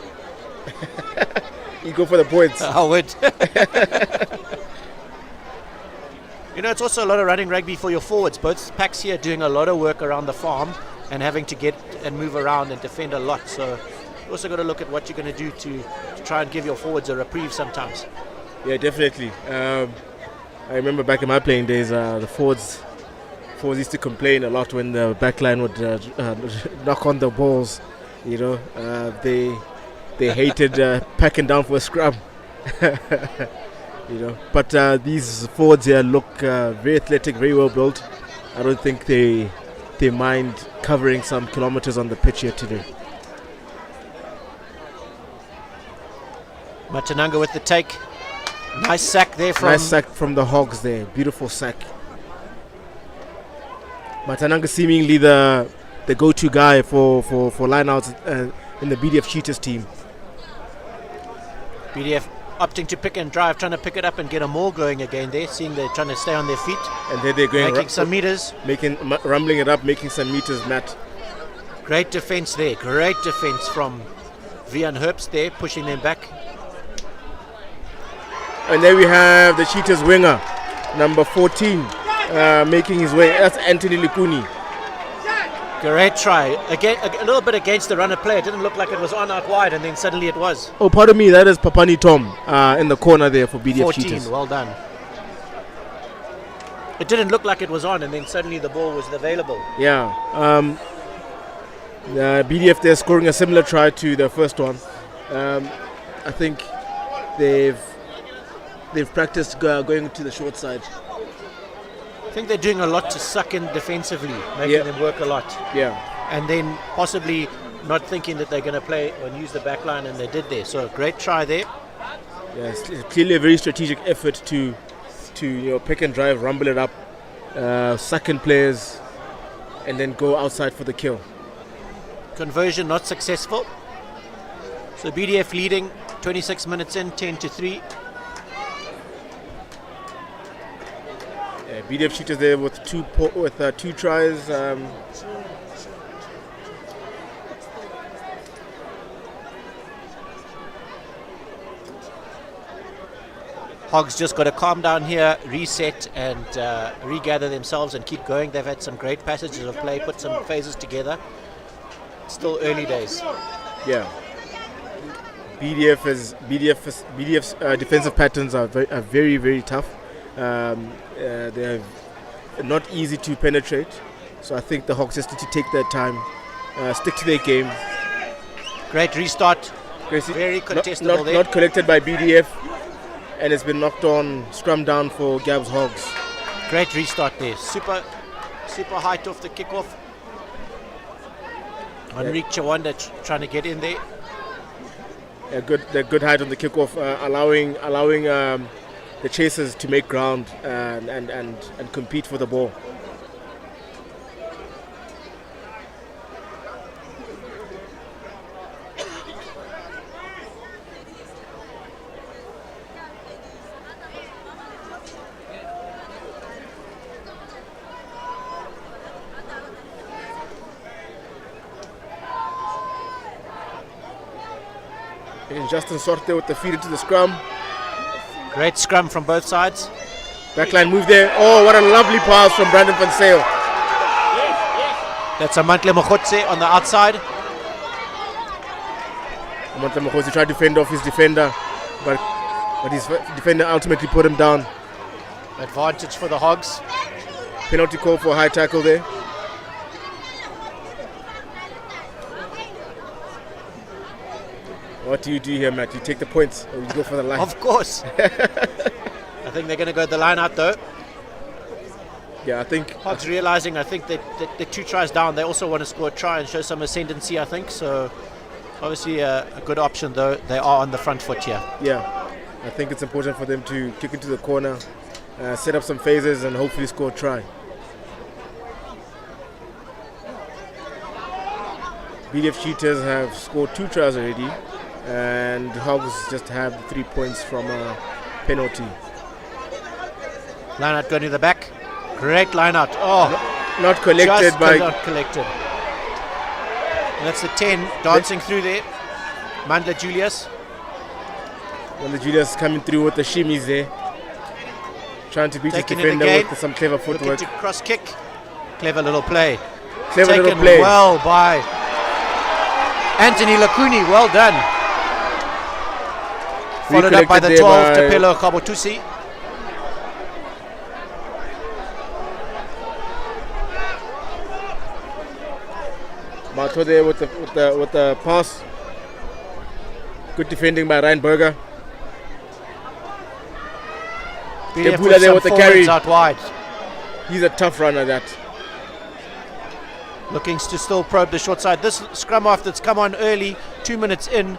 You go for the points. I would. You know, it's also a lot of running rugby for your forwards. Both packs here doing a lot of work around the farm and having to get and move around and defend a lot. So you also got to look at what you're going to do to try and give your forwards a reprieve sometimes. Yeah, definitely. I remember back in my playing days, the forwards used to complain a lot when the backline would knock on the balls. You know, they hated packing down for a scrum. You know, but these forwards here look very athletic, very well built. I don't think they mind covering some kilometers on the pitch here today. Matananga with the take. Nice sack there from... Nice sack from the Hogs there. Beautiful sack. Matananga seemingly the go-to guy for line-outs in the BDF Cheetahs team. BDF opting to pick and drive, trying to pick it up and get a maul going again there, seeing they're trying to stay on their feet. And then they're going making some meters. Rumbling it up, making some meters, Matt. Great defense there. Great defense from Vian Herbst there, pushing them back. And there we have the Cheetahs winger, number 14, making his way. That's Anthony Likuni. Great try. Again, a little bit against the runner play. It didn't look like it was on out wide, and then suddenly it was. Oh, pardon me, that is Papani Tom in the corner there for BDF 14, Cheetahs. well done. It didn't look like it was on, and then suddenly the ball was available. Yeah. BDF, they're scoring a similar try to the first one. I think they've practiced going to the short side. I think they're doing a lot to suck in defensively, making them work a lot. Yeah. And then possibly not thinking that they're going to play and use the back line, and they did there. So great try there. Yes, clearly a very strategic effort to pick and drive, rumble it up, suck in players, and then go outside for the kill. Conversion not successful. So BDF leading 26 minutes in, 10-3. BDF Cheetahs there with two tries. Hogs just got to calm down here, reset, and regather themselves and keep going. They've had some great passages of play, put some phases together. Still early days. Yeah. BDF's defensive patterns are very, very tough. They're not easy to penetrate, so I think the Hawks just need to take their time, stick to their game. Great restart. Gracie, very contestable there. Not collected by BDF, and it's been knocked on, scrum down for Gab's Hogs. Great restart there. Super height off the kickoff. Enrique Chawanda trying to get in there. They're good height on the kickoff, allowing the chasers to make ground and compete for the ball. And Justin Sorte with the feed into the scrum. Great scrum from both sides. Backline move there. Oh, what a lovely pass from Brandon van Sale. That's a Mantle Mokhotse on the outside. He tried to fend off his defender, but his defender ultimately put him down. Advantage for the Hogs. Penalty call for a high tackle there. What do you do here, Matt? You take the points or you go for the line? Of course. I think they're going to go the line out though. Yeah, I think Hogs realizing, I think that they're 2 tries down. They also want to score a try and show some ascendancy, I think. So obviously a good option though. They are on the front foot here. Yeah, I think it's important for them to kick into the corner, set up some phases and hopefully score a try. BDF Cheetahs have scored 2 tries already, and Hogs just have 3 points from a penalty. Line out going to the back. Great line out. Oh, not collected by. Not collected. And that's the 10 dancing through there. Mandla Julius. Mandla Julius coming through with the shimmies there, trying to beat his Taking defender with some clever footwork. Looking to cross kick. Clever little play. Clever little play. Well by Anthony Lakuni. Well done. Followed up by the 12, Tapelo Kabotusi. Mato there with the pass. Good defending by Ryan Berger. Debula there with the carry out wide. He's a tough runner, that. Looking to still probe the short side. This scrum half that's come on early, 2 minutes in,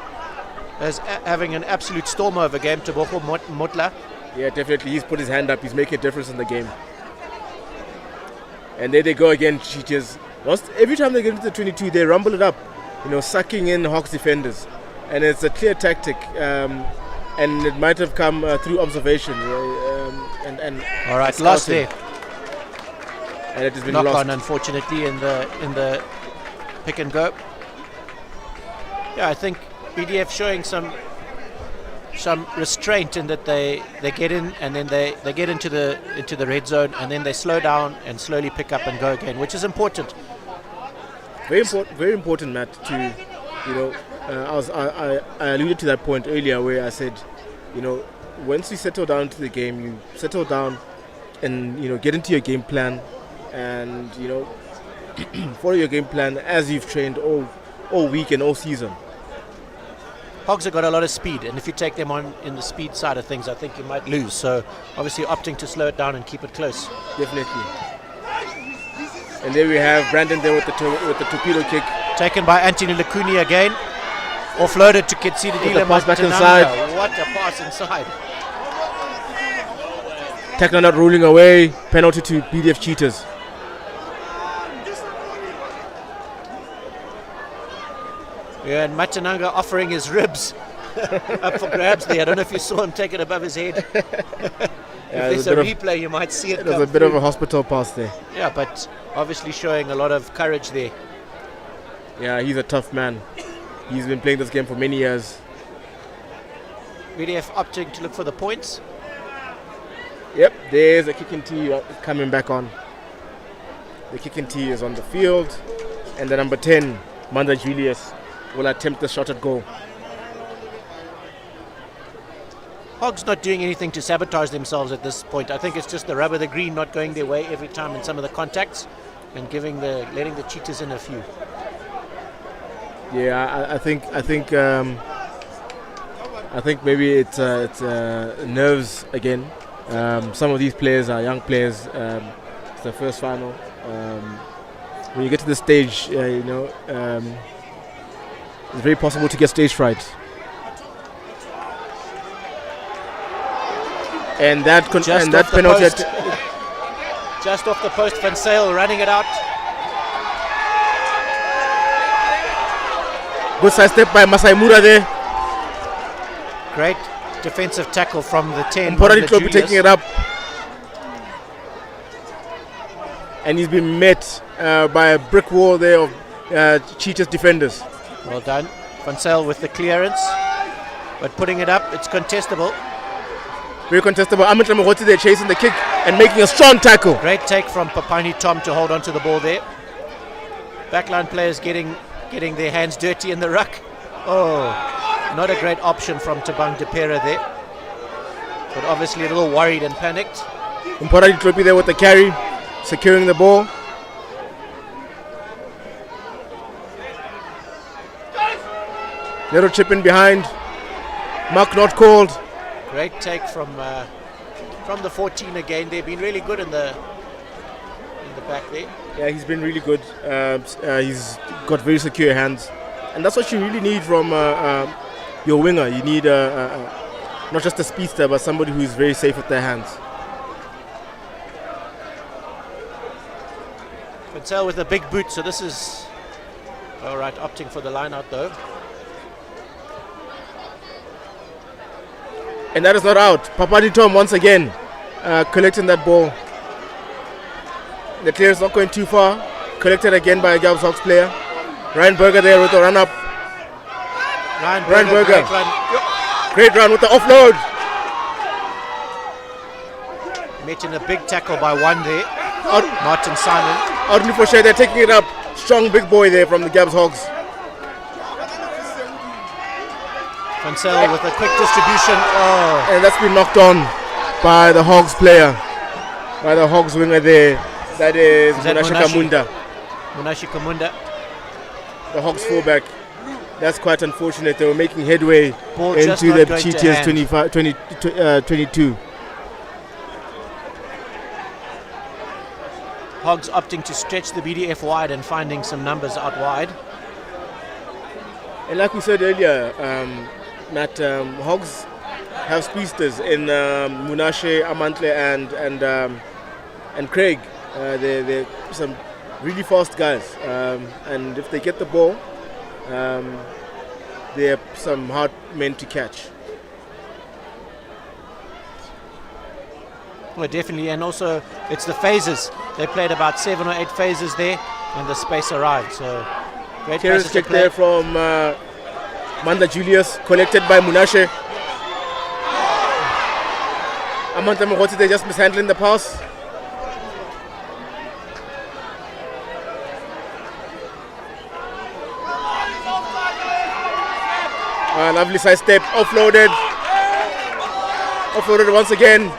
is having an absolute storm over game. Tebogo Motla. Yeah, definitely. He's put his hand up. He's making a difference in the game. And there they go again, Cheetahs. Every time they get into the 22, they rumble it up, sucking in Hawks defenders. And it's a clear tactic, and it might have come through observation. And all right, lost there. And it has been knock lost. On, unfortunately, in the pick and go. Yeah, I think BDF showing some restraint in that they get in and then they get into the red zone and then they slow down and slowly pick up and go again, which is important. Very important, Matt. I alluded to that point earlier where I said, once you settle down to the game, you settle down and get into your game plan and follow your game plan as you've trained all week and all season. Hogs have got a lot of speed, and if you take them on in the speed side of things, I think you might lose. So obviously opting to slow it down and keep it close. Definitely. And there we have Brandon there with the torpedo kick. Taken by Anthony Lakuni again. Offloaded to Kitsida Dila. Pass back inside. What a pass inside. Tackler not ruling away. Penalty to BDF Cheetahs. Yeah, and Matananga offering his ribs up for grabs there. I don't know if you saw him take it above his head. If there's a replay, you might see it. There's a bit of a hospital pass there. Yeah, but obviously showing a lot of courage there. Yeah, he's a tough man. He's been playing this game for many years. BDF opting to look for the points. Yep, there's a kicking tee coming back on. The kicking tee is on the field. And the number 10, Manda Julius, will attempt the shot at goal. Hogs not doing anything to sabotage themselves at this point. I think it's just the rubber, the green not going their way every time in some of the contacts and letting the Cheetahs in a few. Yeah, I think maybe it's nerves again. Some of these players are young players. It's the first final. When you get to this stage, it's very possible to get stage fright. And that penalty. Just off the post, Van Sale running it out. Good side step by Masai Mura there. Great defensive tackle from the 10. Mporari taking it up. And he's been met by a brick wall there of Cheetahs defenders. Well done. Van Sale with the clearance. But putting it up, it's contestable. Very contestable. Amit Ramagoti there chasing the kick and making a strong tackle. Great take from Papani Tom to hold on to the ball there. Backline players getting their hands dirty in the ruck. Oh, Not a great option from Tabang Depera there. But obviously a little worried and panicked. Mporadi Tlopi there with the carry, securing the ball. Little chip in behind. Mark not called. Great take from the 14 again. They've been really good in the back there. Yeah, he's been really good. He's got very secure hands, and that's what you really need from your winger. You need not just a speedster, but somebody who is very safe with their hands. Patel with a big boot, so this is all right. Opting for the line out though. And that is not out. Papadi Tom once again collecting that ball. The clear is not going too far. Collected again by a Gaborone Hogs player. Ryan Berger there with the run up. Ryan Berger. Great run with the offload. Met in a big tackle by one there. Martin Simon. Audley Foshay, they're taking it up. Strong big boy there from the Gaborone Hogs. Fansel with a quick distribution. Oh. And that's been knocked on by the Hogs player. By the Hogs winger there. That is Munashi Kamunda. Munashi Kamunda. The Hogs fullback. That's quite unfortunate. They were making headway Ball into the Cheetahs 22. Hogs opting to stretch the BDF wide and finding some numbers out wide. And like we said earlier, Matt, Hogs have speedsters in Munashe, Amantle and Craig. They're some really fast guys, and if they get the ball, they're some hard men to catch. Well, definitely, and also it's the phases. They played about 7 or 8 phases there, and the space arrived. So great Terrence kick there from Manda Julius, collected by Munashe. Amanta Mohoti, they're just mishandling the pass. Lovely side step, offloaded once again.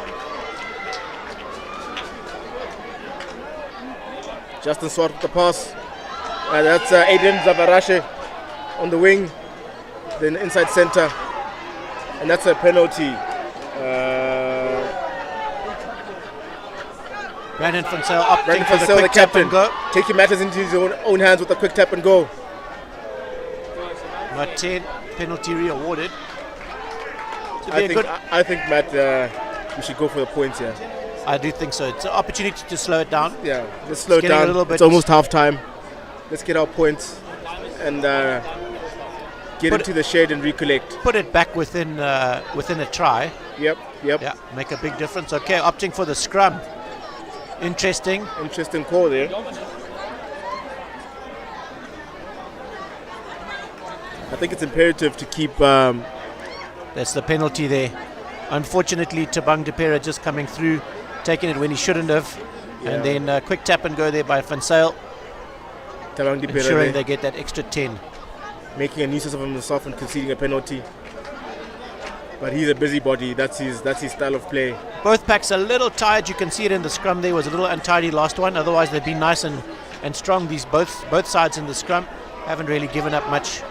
Justin Swart with the pass. That's Aiden Zavarashe on the wing, then inside center, and that's a penalty. Brandon Fansel opting for the quick tap and go. Taking matters into his own hands with a quick tap and go. But 10 penalty re-awarded. I think Matt, we should go for the points here. I do think so. It's an opportunity to slow it down. Yeah, let's slow it down. A little bit. It's almost half time. Let's get our points and get into the shade and recollect. Put it back within a try. Yep. Yeah, make a big difference. Okay, opting for the scrum. Interesting call there. I think it's imperative to keep. That's the penalty there. Unfortunately, Tabang Depera just coming through, taking it when he shouldn't have, and then quick tap and go there by Fansel. Tabang Depera ensuring they get that extra 10. Making a nuisance of himself and conceding a penalty. But he's a busybody. That's his style of play. Both packs a little tired. You can see it in the scrum. There was a little untidy last one. Otherwise, they've been nice and strong. These both sides in the scrum haven't really given up much.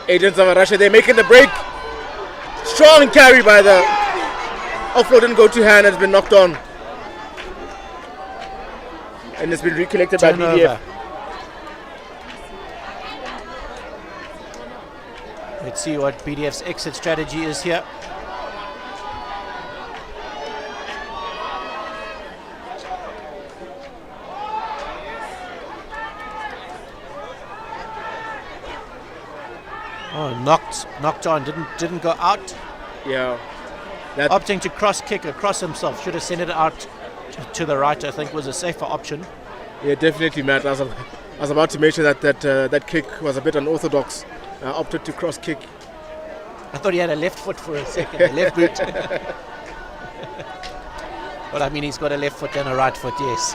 Agents of Russia, they're making the break. Strong carry by the offload, didn't go to hand, has been knocked on. And it's been recollected by BDF. Let's see what BDF's exit strategy is here. Oh, knocked on, didn't go out. Yeah. Opting to cross kick across himself. Should have sent it out to the right, I think was a safer option. Yeah, definitely, Matt. I was about to mention that kick was a bit unorthodox. Opted to cross kick. I thought he had a left foot for a second, a left boot. Well, I mean, he's got a left foot and a right foot, yes.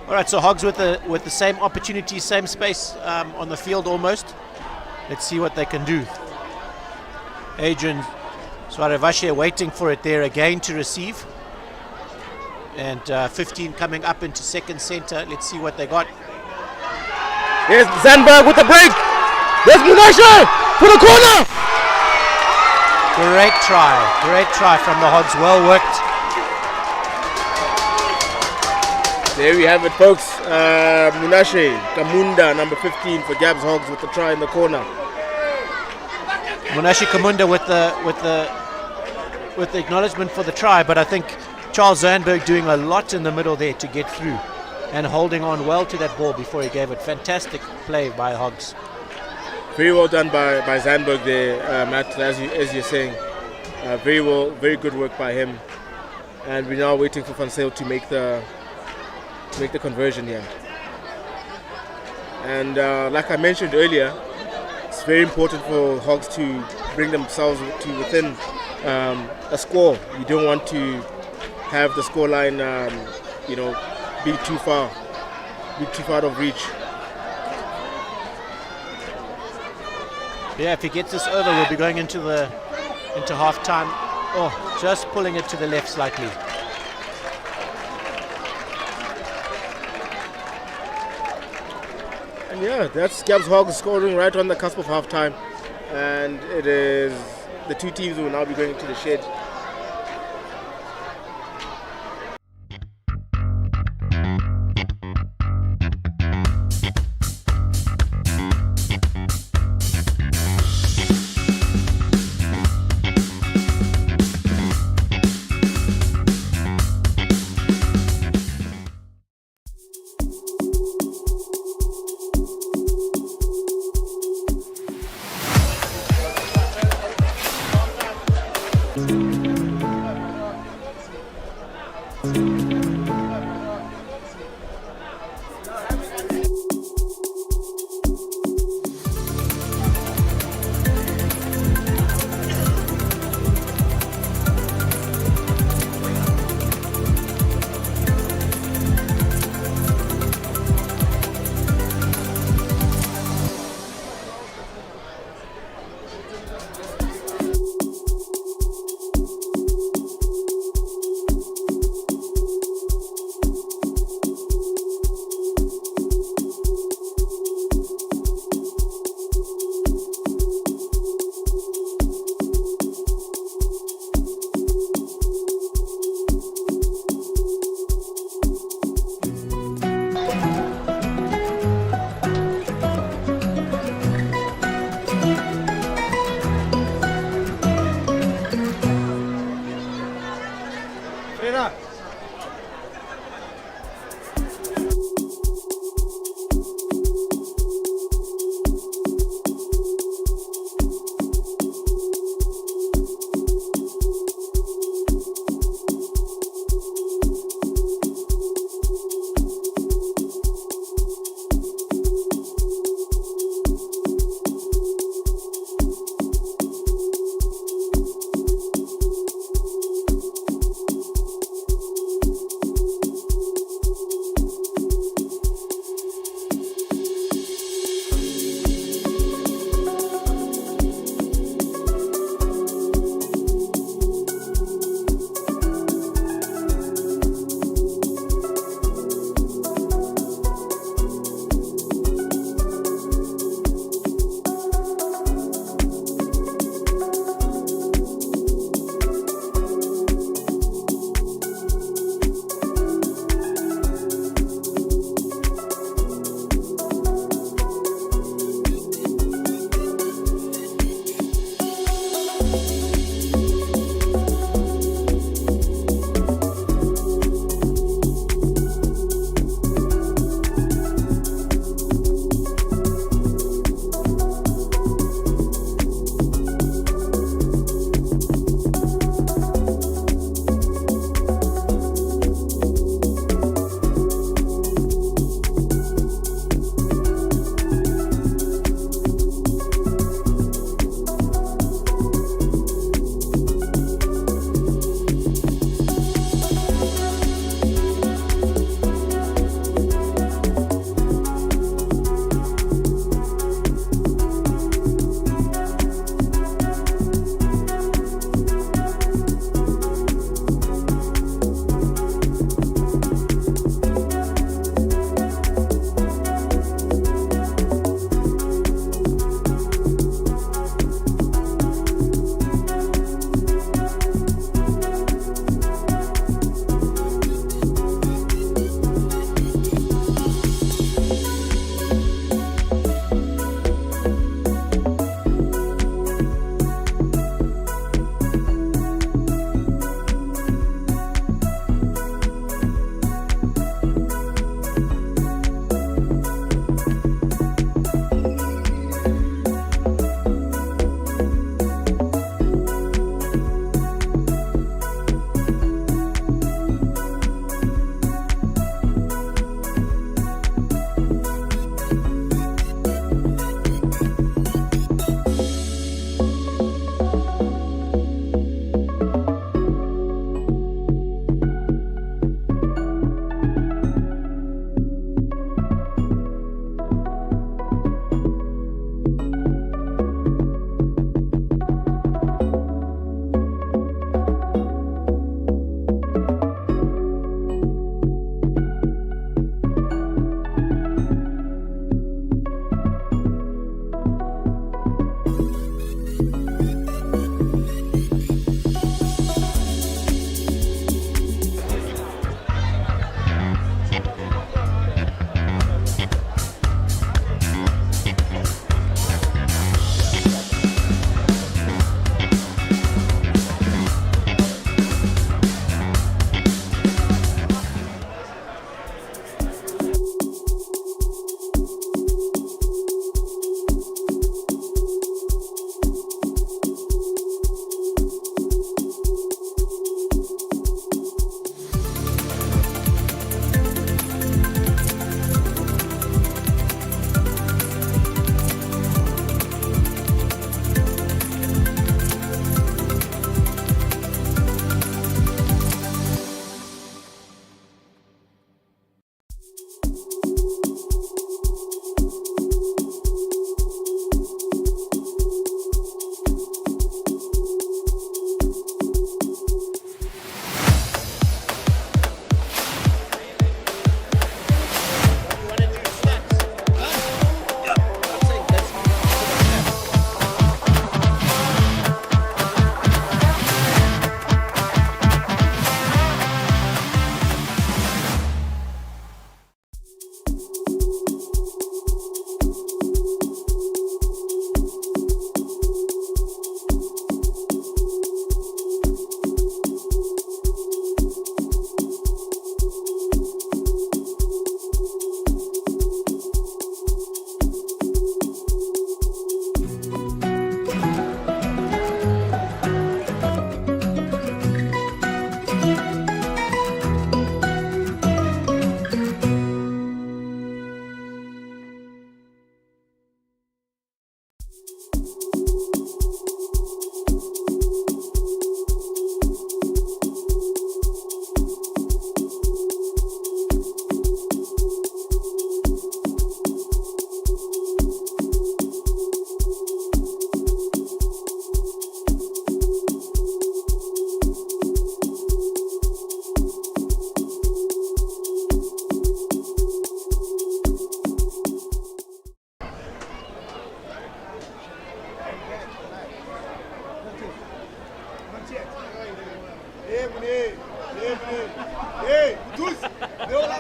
All right, so Hogs with the same opportunity, same space on the field almost. Let's see what they can do. Adrian Suarevashe waiting for it there again to receive. And 15 coming up into second center. Let's see what they got. Here's Zandberg with the break. There's Munashe for the corner. Great try from the Hogs. Well worked. There we have it, folks. Munashe Kamunda, number 15 for Gabs Hogs with the try in the corner. Munashe Kamunda with the acknowledgement for the try, but I think Charles Zandberg doing a lot in the middle there to get through and holding on well to that ball before he gave it. Fantastic play by Hogs. Very well done by Zandberg there, Matt, as you're saying. Very good work by him. And we're now waiting for Van Zyl to make the conversion here. And like I mentioned earlier, it's very important for Hogs to bring themselves to within a score. You don't want to have the scoreline, be too far out of reach. Yeah, if he gets this over, we'll be going into half time. Oh, just pulling it to the left slightly. And yeah, that's Gabs Hogs scoring right on the cusp of half time. And it is the two teams will now be going into the shed.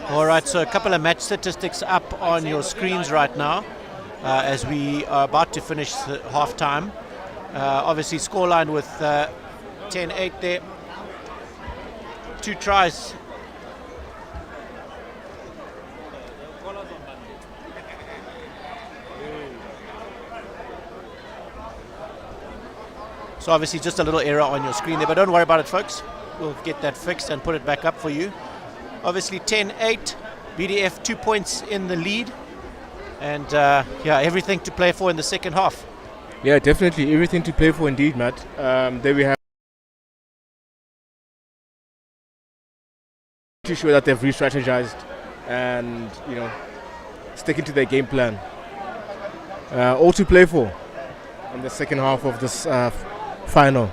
All right, so a couple of match statistics up on your screens right now as we are about to finish the half time. Obviously scoreline with 10-8 there. 2 tries. So obviously just a little error on your screen there, but don't worry about it, folks. We'll get that fixed and put it back up for you. Obviously 10-8, BDF 2 points in the lead, and yeah, everything to play for in the second half. Yeah, definitely everything to play for indeed, Matt. There we have to show that they've re-strategized and, you know, sticking to their game plan. All to play for in the second half of this final.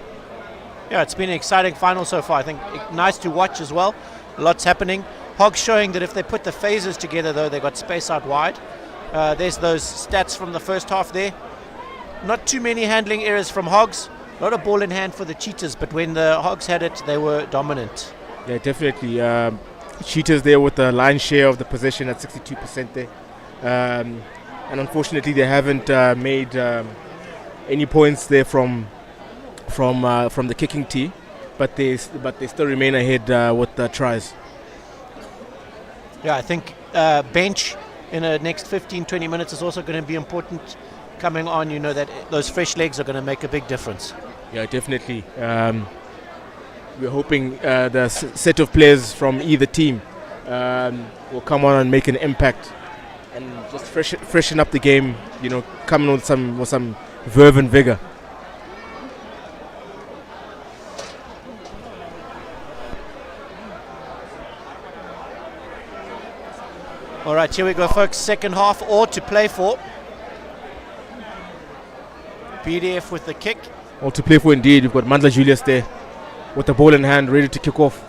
Yeah, it's been an exciting final so far. I think nice to watch as well. Lots happening. Hogs showing that if they put the phases together, though, they got space out wide. There's those stats from the first half there. Not too many handling errors from Hogs. A lot of ball in hand for the Cheetahs, but when the Hogs had it, they were dominant. Yeah, definitely. Cheetahs there with the lion's share of the possession at 62% there. And unfortunately, they haven't made any points there from the kicking tee, but they still remain ahead with the tries. Yeah, I think bench in the next 15-20 minutes is also going to be important coming on. You know that those fresh legs are going to make a big difference. Yeah, definitely. We're hoping the set of players from either team will come on and make an impact and just freshen up the game. You know, coming with some verve and vigor. All right, here we go, folks. Second half, all to play for. BDF with the kick. All to play for indeed. We've got Mandla Julius there with the ball in hand, ready to kick off.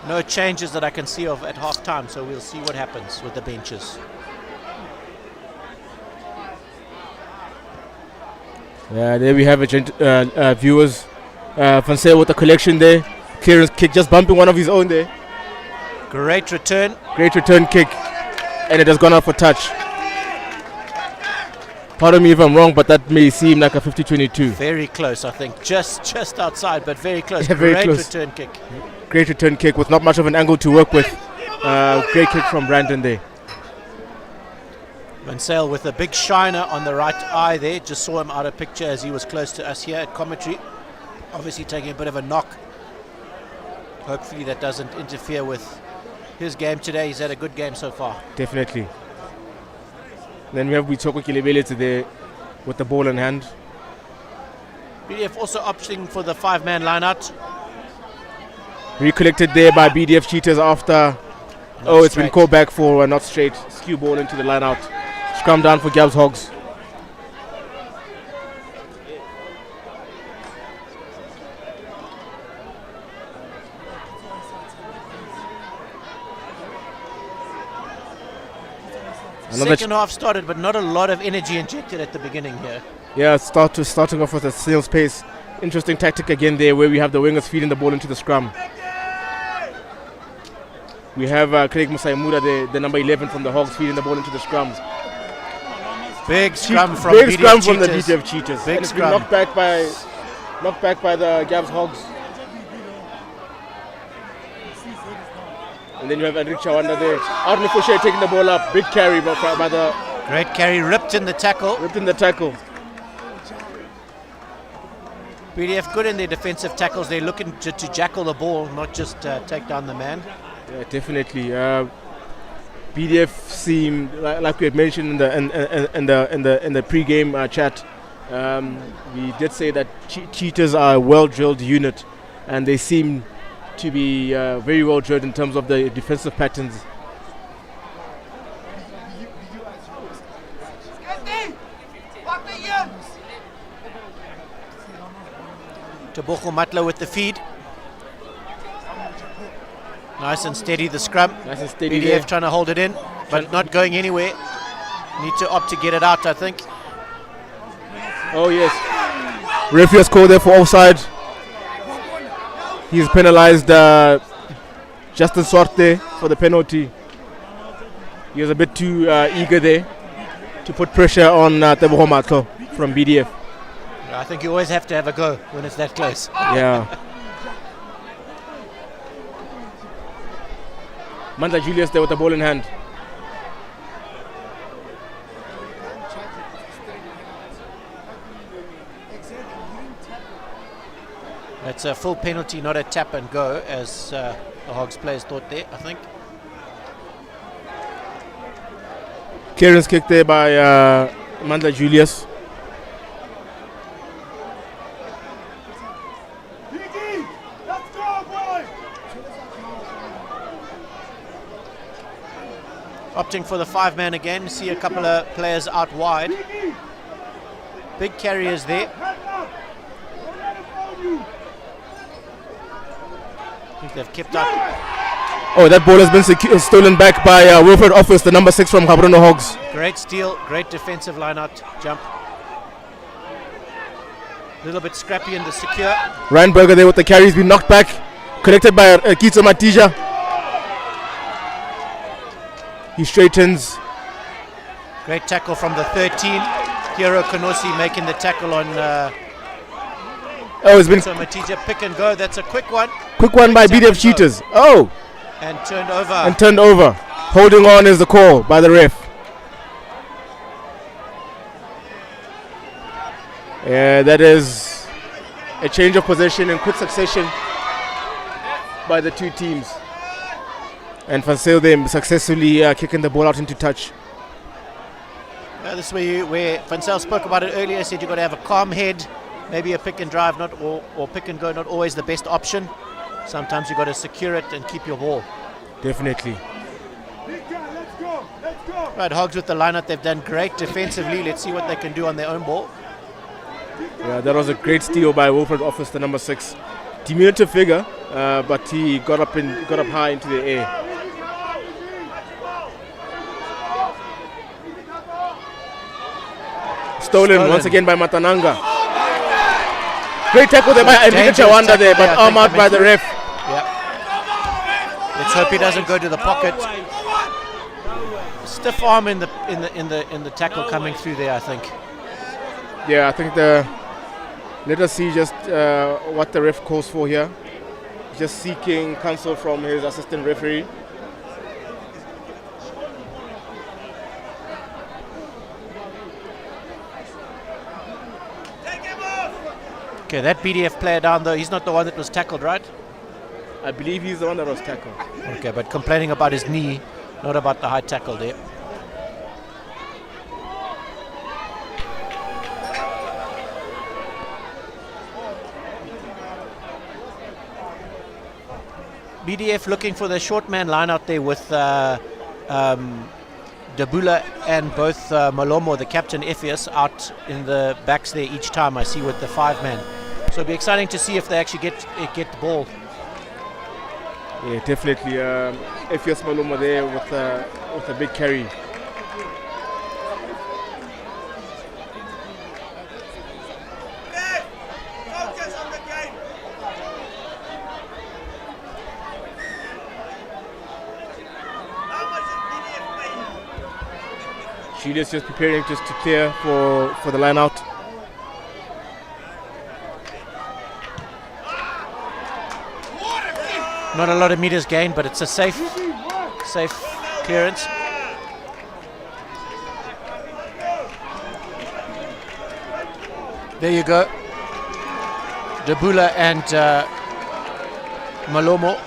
No changes that I can see of at half time, so we'll see what happens with the benches. Yeah, there we have it, viewers. Van Sale with the collection there. Clearance kick, just bumping one of his own there. Great return. Great return kick. And it has gone out for touch. Pardon me if I'm wrong, but that may seem like a 50-22. Very close, I think. Just outside, but very close. Yeah, very Great close. return kick. Great return kick with not much of an angle to work with. Great kick from Brandon there. Mansell with a big shiner on the right eye there. Just saw him out of picture as he was close to us here at commentary. Obviously taking a bit of a knock. Hopefully that doesn't interfere with his game today. He's had a good game so far. Definitely. Then we have Witoko Kilebele there with the ball in hand. BDF also opting for the 5-man line-out. Recollected there by BDF Cheetahs after. It's been called back for not straight. Skew ball into the line-out. Scrum down for Gabs Hogs. Second half started, but not a lot of energy injected at the beginning here. Yeah, starting off with a snail's pace. Interesting tactic again there, where we have the wingers feeding the ball into the scrum. We have Craig Musaimuda, the number 11 from the Hogs, feeding the ball into the scrums. Big scrum from big BDF scrum Cheetahs. From the BDF Cheetahs. Big and it's scrum. been knocked back by the Gabs Hogs. And then you have Enrique Chawanda there. Arne Fouché taking the ball up. Big carry by the... Great carry, ripped in the tackle. BDF good in their defensive tackles. They're looking to jackal the ball, not just take down the man. Yeah, definitely. BDF seem like we had mentioned in the pre-game chat. We did say that Cheetahs are a well-drilled unit, and they seem to be very well drilled in terms of the defensive patterns. Tebogo Matla with the feed. Nice and steady the scrum. Nice and steady BDF there. trying to hold it in, but not going anywhere. Need to opt to get it out, I think. Oh yes. Referee has called there for offside. He's penalized Justin Sorte for the penalty. He was a bit too eager there to put pressure on Tebogo Matlo from BDF. I think you always have to have a go when it's that close. Yeah. Mandla Julius there with the ball in hand. It's a full penalty, not a tap and go, as the Hogs players thought there, I think. Clearance kick there by Mandla Julius. Opting for the 5-man again. See a couple of players out wide. Big carriers there. I think they've kept up. Oh, that ball has been stolen back by Wilfred Office, the number 6 from Gaborone Hogs. Great steal, great defensive line-out jump. A little bit scrappy in the secure. Ryan Berger there with the carry. He's been knocked back. Collected by Kitso Matija. He straightens. Great tackle from the 13. Hero Konosi making the tackle on Oh, it's been so Matija. Pick and go. That's a quick one. Quick one by BDF Cheetahs. Oh! And turned over. And turned over. Holding on is the call by the ref. Yeah, that is a change of possession in quick succession by the two teams. And Van Sale them successfully kicking the ball out into touch. This is where Van Sale spoke about it earlier. Said you've got to have a calm head. Maybe a pick and drive, or pick and go, not always the best option. Sometimes you've got to secure it and keep your ball. Definitely. Right, Hogs with the lineup. They've done great defensively. Let's see what they can do on their own ball. Yeah, that was a great steal by Wilfred Office, the number 6. Diminutive figure, but he got up high into the air. Stolen once again by Matananga. Great tackle there by Enrique Chawanda there, but arm out by the ref. Yep. Let's hope he doesn't go to the pocket. Stiff arm in the tackle coming through there, I think. Yeah, I think let us see just what the ref calls for here. Just seeking counsel from his assistant referee. Okay, that BDF player down there, he's not the one that was tackled, right? I believe he's the one that was tackled. Okay, but complaining about his knee, not about the high tackle there. BDF looking for the short man line out there with Dabula and both Malomo, the captain, Ephius, out in the backs there each time I see with the 5-man. So it'll be exciting to see if they actually get the ball. Yeah, definitely. Ephius Malomo there with a big carry. Julius just preparing just to clear for the line out. Not a lot of meters gained, but it's a safe clearance. There you go. Dabula and Malomo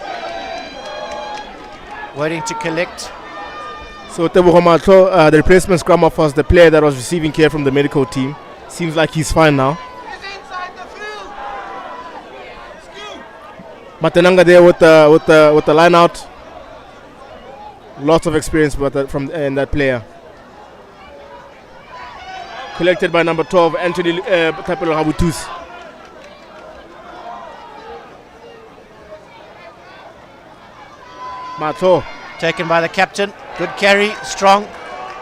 waiting to collect. So Tebogo Matlo, the replacement scrum half, was the player that was receiving care from the medical team. Seems like he's fine now. Matananga there with the line out. Lots of experience in that player. Collected by number 12, Anthony Tapelo Habutus. Matlo. Taken by the captain. Good carry, strong.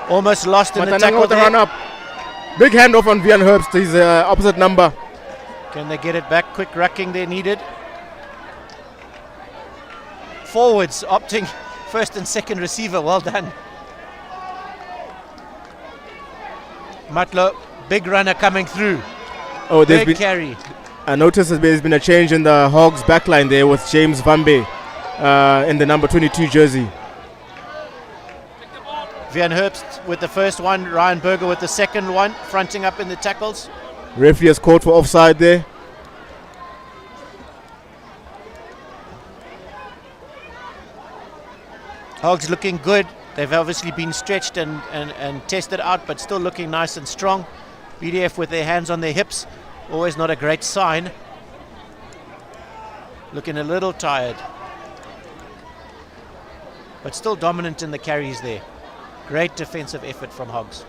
Almost lost in the tackle with the there. run up. Big handoff on Vian Herbst, his opposite number. Can they get it back? Quick rucking there needed. Forwards opting first and second receiver. Well done. Matlo, big runner coming through. Oh, there's big been carry. I noticed there's been a change in the Hogs backline there with James Vambe in the number 22 jersey. Vian Herbst with the first one, Ryan Berger with the second one, fronting up in the tackles. Referee has called for offside there. Hogs looking good. They've obviously been stretched and tested out, but still looking nice and strong. BDF with their hands on their hips, always not a great sign. Looking a little tired, but still dominant in the carries there. Great defensive effort from Hogs.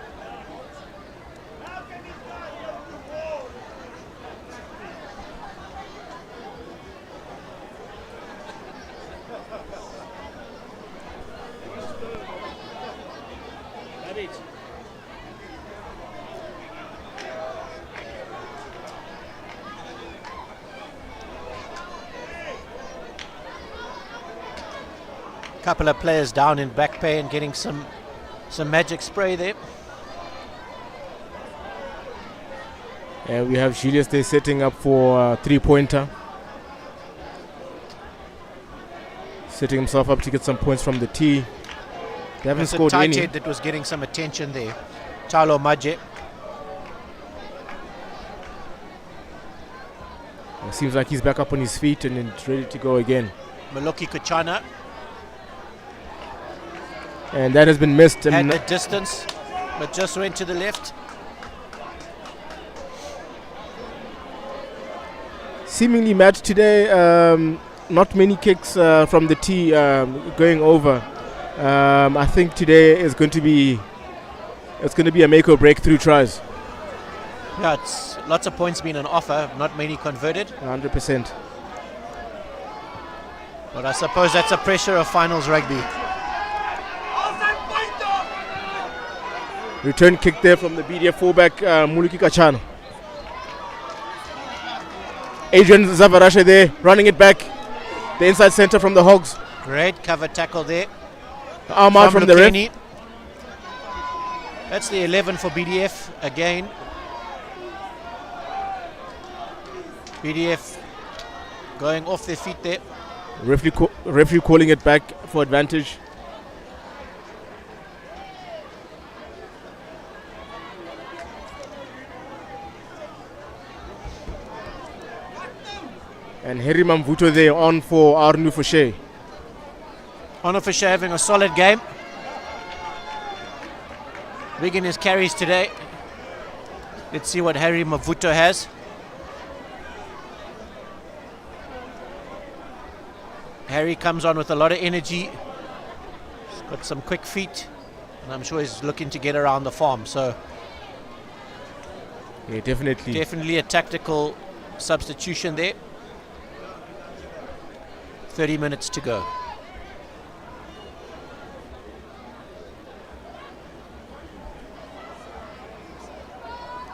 Couple of players down in back pay and getting some magic spray there. And we have Julius there setting up for a three-pointer. Setting himself up to get some points from the tee. They haven't scored tight any. head that was getting some attention there. Talo Maje. It seems like he's back up on his feet and ready to go again. Maloki Kuchana And that has been missed. had the distance, but just went to the left. Seemingly matched today. Not many kicks from the tee going over. I think today is going to be a make or break through tries. Yeah, it's lots of points being an offer, not many converted. 100%. But I suppose that's the pressure of finals rugby. Return kick there from the BDF fullback Muluki Kachano. Adrian Zavarashe there running it back. The inside center from the Hogs. Great cover tackle there. Arm out from the ref. Lukeni. That's the 11 for BDF again. BDF going off their feet there. Referee calling it back for advantage. And Harry Mamvuto there on for Arnu Fouché. Arnu Fouché having a solid game. Big in his carries today. Let's see what Harry Mavuto has. Harry comes on with a lot of energy. He's got some quick feet, and I'm sure he's looking to get around the farm. So, yeah, definitely a tactical substitution there. 30 minutes to go.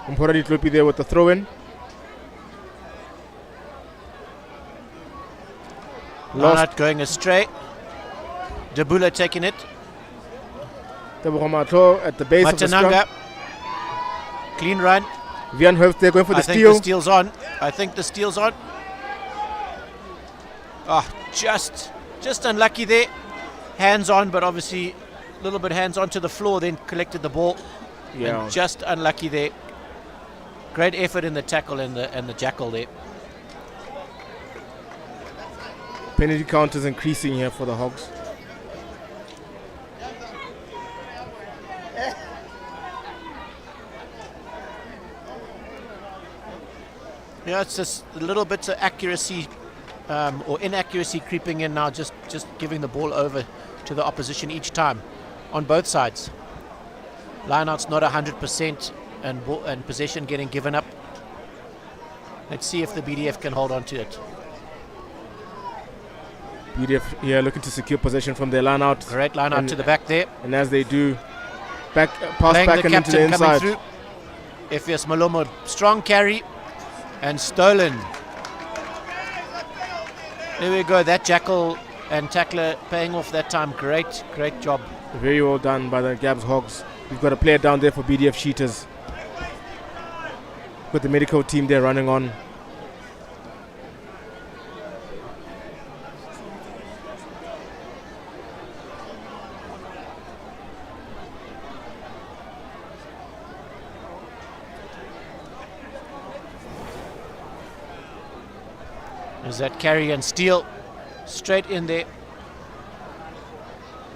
Mpora Ditlopi there with the throw-in. Lost going astray. Dabula taking it. Tabukomato at the base of the scrum. Clean run. Vian Herbst there going for the steal. I think the steal's on. I think the steal's on. Ah, just unlucky there. Hands on, but obviously a little bit hands on to the floor, then collected the ball. Yeah. And just unlucky there. Great effort in the tackle and the jackal there. Penalty count is increasing here for the Hogs. Yeah, it's just a little bit of accuracy or inaccuracy creeping in now, just giving the ball over to the opposition each time on both sides. Lineout's not 100% and possession getting given up. Let's see if the BDF can hold on to it. BDF here looking to secure possession from their line out. Great line out to the back there. And as they do, pass Playing back the and into the captain coming inside. through. Effias Malomo, strong carry. and stolen. There we go, that jackal and tackler paying off that time. Great job. Very well done by the Gabs Hogs. We've got a player down there for BDF Cheetahs. Got the medical team there running on. There's that carry and steal straight in there.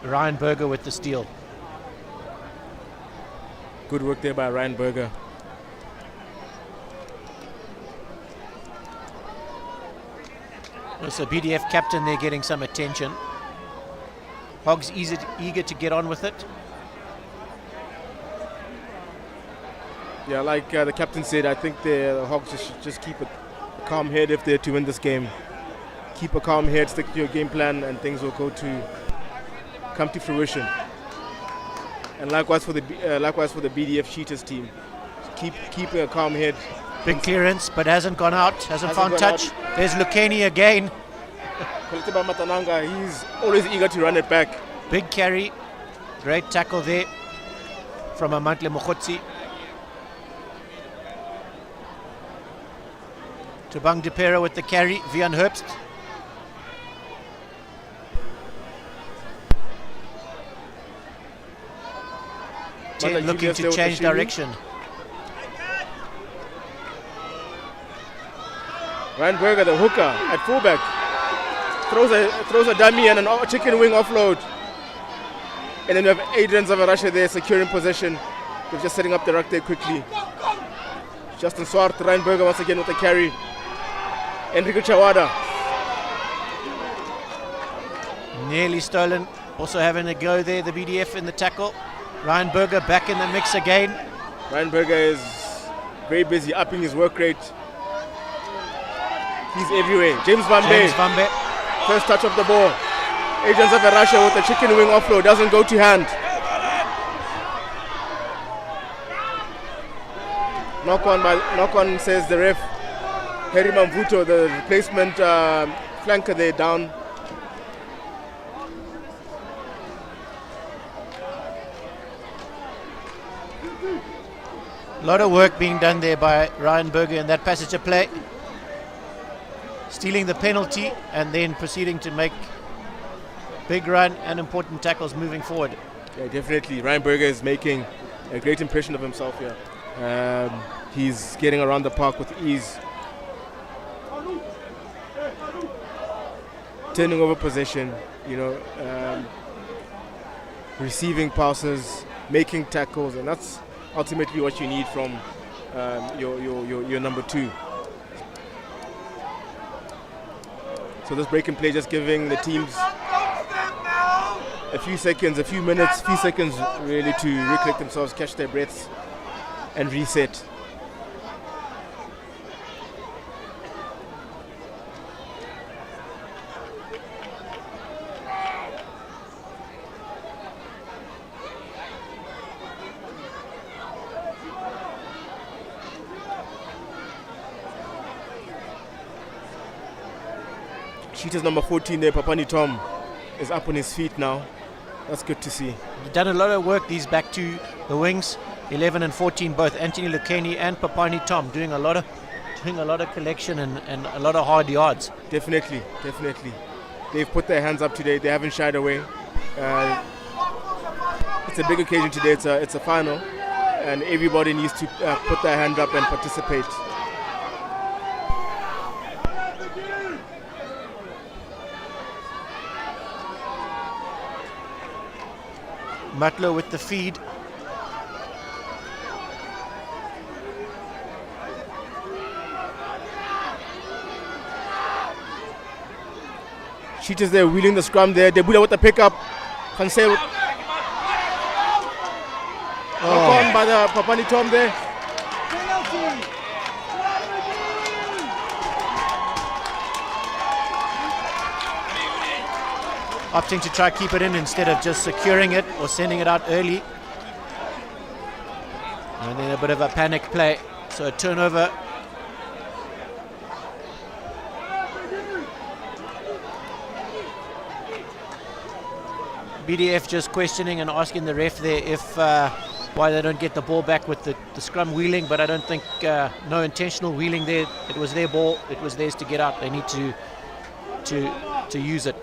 Ryan Berger with the steal. Good work there by Ryan Berger. Also BDF captain there getting some attention. Hogs eager to get on with it. Yeah, like the captain said, I think the Hogs should just keep a calm head if they're to win this game. Keep a calm head, stick to your game plan, and things will come to fruition. And likewise for the BDF Cheetahs team, keep a calm head. Big clearance, but hasn't gone out, hasn't found touch. There's Lukeni again. Collected by Matananga, he's always eager to run it back. Big carry, great tackle there from Amantle Mokhotsi. Tabang Depera with the carry, Vian Herbst. Looking to change direction. Ryan Berger, the hooker at fullback, throws a dummy and a chicken wing offload. And then we have Adrian Zavarasha there securing possession. They're just setting up the ruck there quickly. Justin Swart, Ryan Berger once again with the carry. Enrico Chawada. Nearly stolen. Also having a go there, the BDF in the tackle. Ryan Berger back in the mix again. Ryan Berger is very busy, upping his work rate. He's everywhere. James Vambe. First touch of the ball. Adrian Zavarasha with the chicken wing offload. Doesn't go to hand. Knock on, says the ref. Harry Mamvuto, the replacement flanker there, down. A lot of work being done there by Ryan Berger in that passage of play. Stealing the penalty and then proceeding to make big run and important tackles moving forward. Yeah, definitely. Ryan Berger is making a great impression of himself here. He's getting around the park with ease. Turning over possession, receiving passes, making tackles, and that's ultimately what you need from your number two. So this break and play just giving the teams a few seconds really to recollect themselves, catch their breaths, and reset. Cheetahs number 14 there, Papani Tom, is up on his feet now. That's good to see. They've done a lot of work, these back to the wings, 11 and 14, both Anthony Lukeni and Papani Tom, doing a lot of collection and a lot of hard yards. Definitely. They've put their hands up today. They haven't shied away. It's a big occasion today. It's a final, and everybody needs to put their hand up and participate. Matlo with the feed. Cheetahs there wheeling the scrum there. Debula with the pickup. Cancel. On by the Papani Tom there. Opting to try keep it in instead of just securing it or sending it out early. And then a bit of a panic play. So a turnover BDF just questioning and asking the ref there if why they don't get the ball back with the scrum wheeling, but I don't think no intentional wheeling there. It was their ball. It was theirs to get out. They need to use it.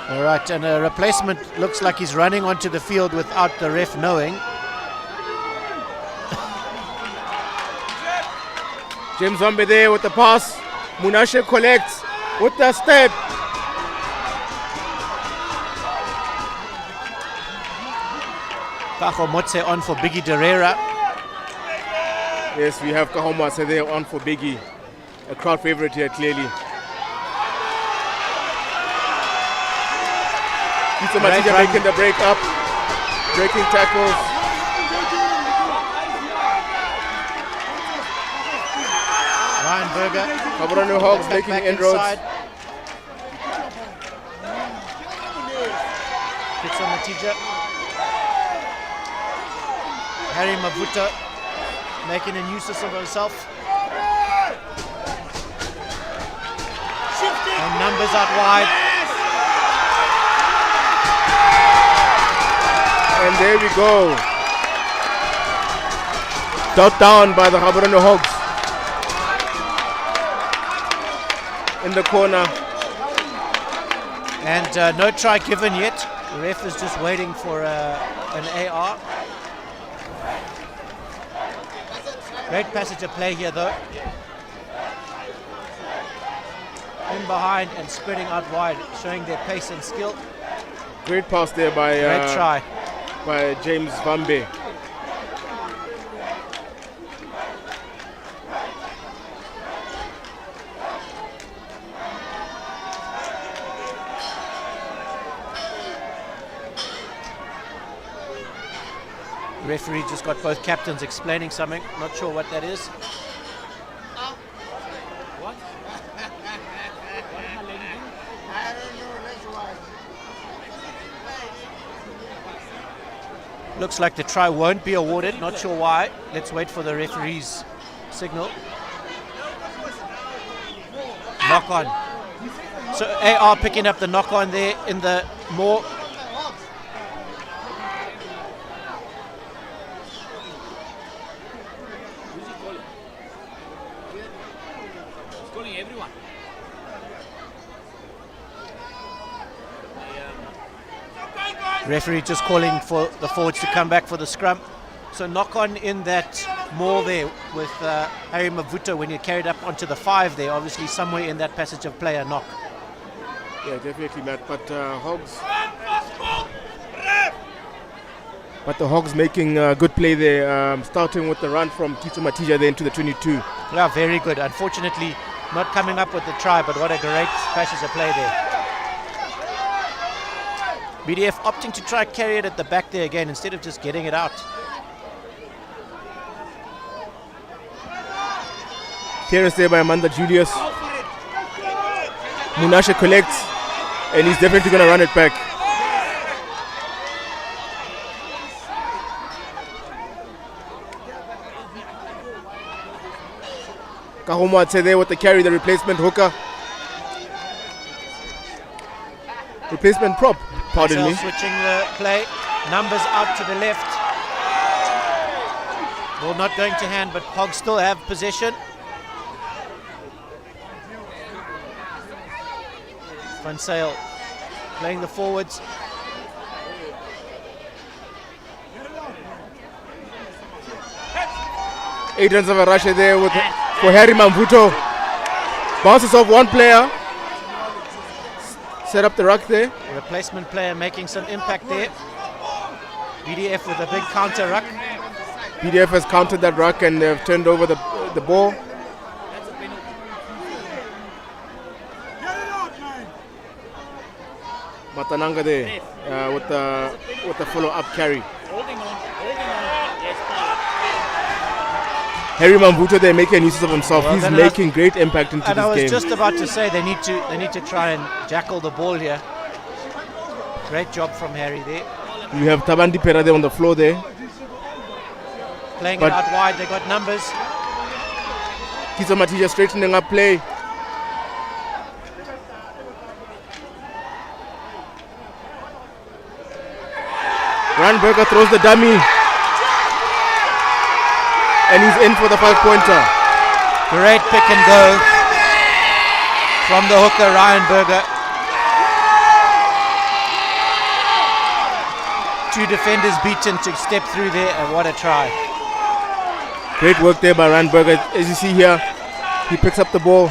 All right, and a replacement looks like he's running onto the field without the ref knowing. James Wambe there with the pass. Munashe collects with the step. Kaho Motse on for Biggie Derera. Yes, we have Kaho Motse there on for Biggie. A crowd favorite here, clearly. Peter Matija making the break up. Breaking tackles. Ryan Berger. Gaborone Hogs making inroads. Picks on Matija. Harry Mavuta making a nuisance of himself. And numbers out wide. And there we go. Shot down by the Gaborone Hogs. In the corner. And no try given yet. The ref is just waiting for an AR. Great passage of play here though. In behind and spreading out wide, showing their pace and skill. Great pass there by Great try by James Wambe. Referee just got both captains explaining something. Not sure what that is. What? I don't know, that's why. Looks like the try won't be awarded. Not sure why. Let's wait for the referee's signal. Knock on. So AR picking up the knock on there in the more. Referee just calling for the forwards to come back for the scrum. So knock on in that more there with Harry Mavuto when you carried up onto the 5 there. Obviously somewhere in that passage of play a knock. Yeah, definitely, Matt. But Hogs. But the Hogs making good play there, starting with the run from Kito Matija there into the 22. Yeah, very good. Unfortunately, not coming up with the try, but what a great passage of play there. BDF opting to try carry it at the back there again instead of just getting it out. Clearance there by Amanda Julius. Munashe collects, and he's definitely going to run it back. Kahomwatse there with the carry, the replacement hooker. Replacement prop, pardon me. Switching the play, numbers out to the left. Ball not going to hand, but Hogs still have possession. Van Sale playing the forwards. Adrian Zavarashe there with for Harry Mamvuto. Bounces off one player. Set up the ruck there. Replacement player making some impact there. BDF with a big counter ruck. BDF has countered that ruck and they've turned over the ball. Matananga there with the follow-up carry. Harry Mamvuto there making use of himself. Well, he's making great impact into this game. And I was just about to say they need to try and jackal the ball here. Great job from Harry there. You have Tabandi Pera there on the floor there. Playing But- it out wide, they got numbers. Kiza Matija straightening up play. Randberger throws the dummy. And he's in for the 5-pointer. Great pick and go from the hooker, Ryan Berger. 2 defenders beaten to step through there, and what a try. Great work there by Randberger. As you see here, he picks up the ball,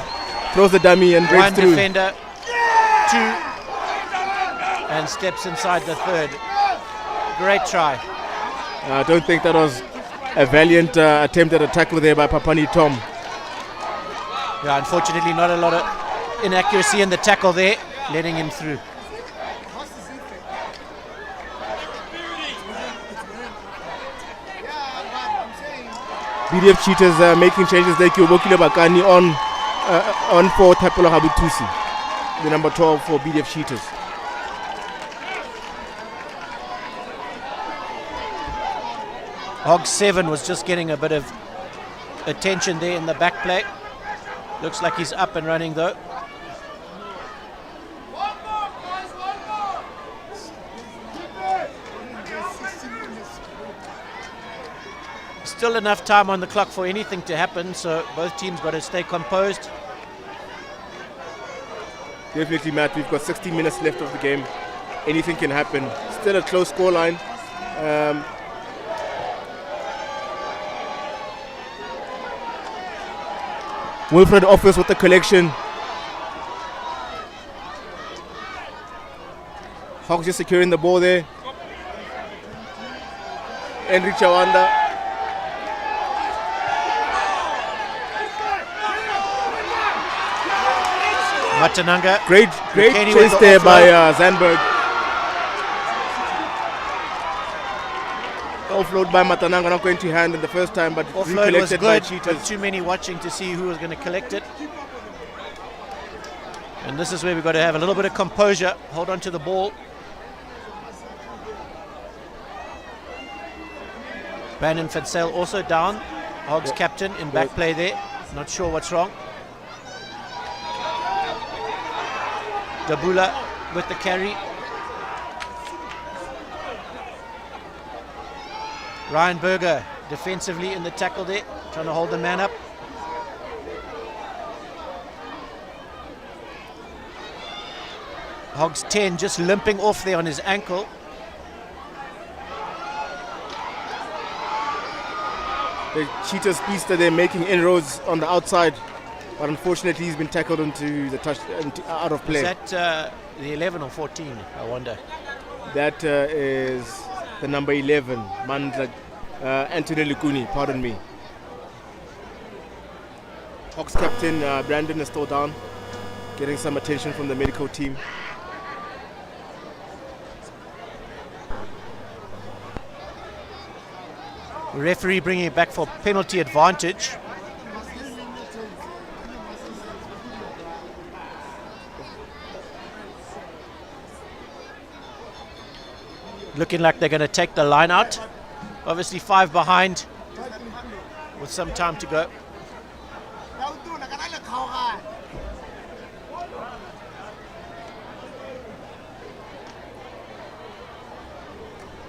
throws the dummy and breaks One through. defender, 2, and steps inside the 3rd. Great try. I don't think that was a valiant attempt at a tackle there by Papani Tom. Yeah, unfortunately not a lot of inaccuracy in the tackle there, letting him through. BDF Cheetahs making changes there. Kyobokile Bakani on for Tapolo Habutusi, the number 12 for BDF Cheetahs. Hogs 7 was just getting a bit of attention there in the back play. Looks like he's up and running though. Still enough time on the clock for anything to happen, so both teams got to stay composed. Definitely, Matt. We've got 60 minutes left of the game. Anything can happen. Still a close scoreline. Wilfred offers with the collection. Hogs just securing the ball there. Henry Chawanda. Matananga. Great Kenny with chase the there by offload. Zandberg. Offload by Matananga, not going to hand in the first time, but Offload was recollected by good, Cheetahs. but too many watching to see who was going to collect it. And this is where we've got to have a little bit of composure, hold on to the ball. Brandon Fansale also down, Hogs captain in back play there, not sure what's wrong. Dabula with the carry. Ryan Berger defensively in the tackle there, trying to hold the man up. Hogs 10 just limping off there on his ankle. The Cheetah speedster, they're making inroads on the outside, but unfortunately he's been tackled into the out of play. Is that the 11 or 14, I wonder? That is the number 11, Anthony Lukuni, pardon me. Hawks captain Brandon is still down, getting some attention from the medical team. The referee bringing it back for penalty advantage. Looking like they're going to take the line out. Obviously 5 behind with some time to go.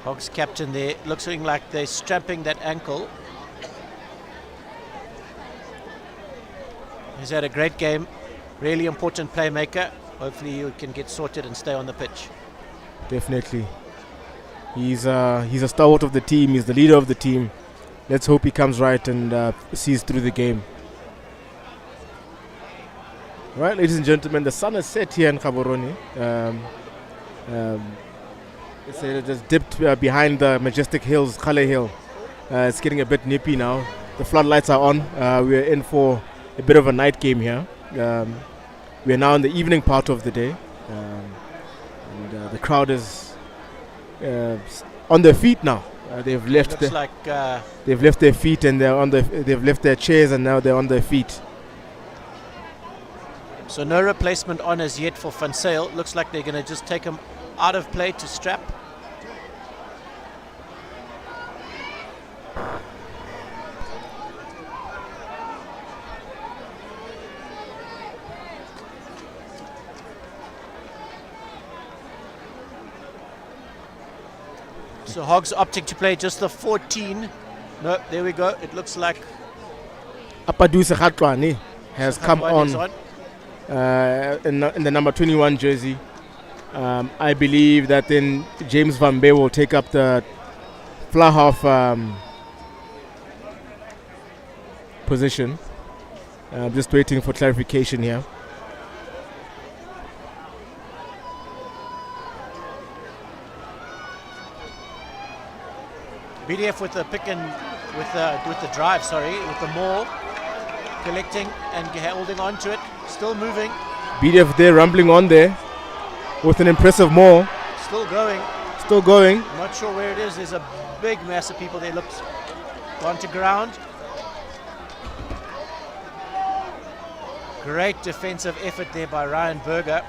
Hogs captain there, looking like they're strapping that ankle. He's had a great game, really important playmaker. Hopefully you can get sorted and stay on the pitch. Definitely. He's a stalwart of the team, he's the leader of the team. Let's hope he comes right and sees through the game. Right, ladies and gentlemen, the sun has set here in Gaborone. It just dipped behind the majestic hills, Kale Hill. It's getting a bit nippy now. The floodlights are on. We're in for a bit of a night game here. We're now in the evening part of the day. And the crowd is on their feet now. They've left. They've left their feet and they're on they've left their chairs and now they're on their feet. So no replacement on as yet for Van Sale. Looks like they're going to just take him out of play to strap. So Hogs opting to play just the 14. No, there we go. It looks like Apaduse Khatwane has come Khatwane is on in the number 21 jersey. I believe that then James Van Bay will take up the fly half position. I'm just waiting for clarification here. BDF with the pick and with the drive, with the maul, collecting and holding on to it, still moving. BDF there rumbling on there with an impressive maul. Still going. Still going. Not sure where it is. There's a big mass of people there. Looks gone to ground. Great defensive effort there by Ryan Berger.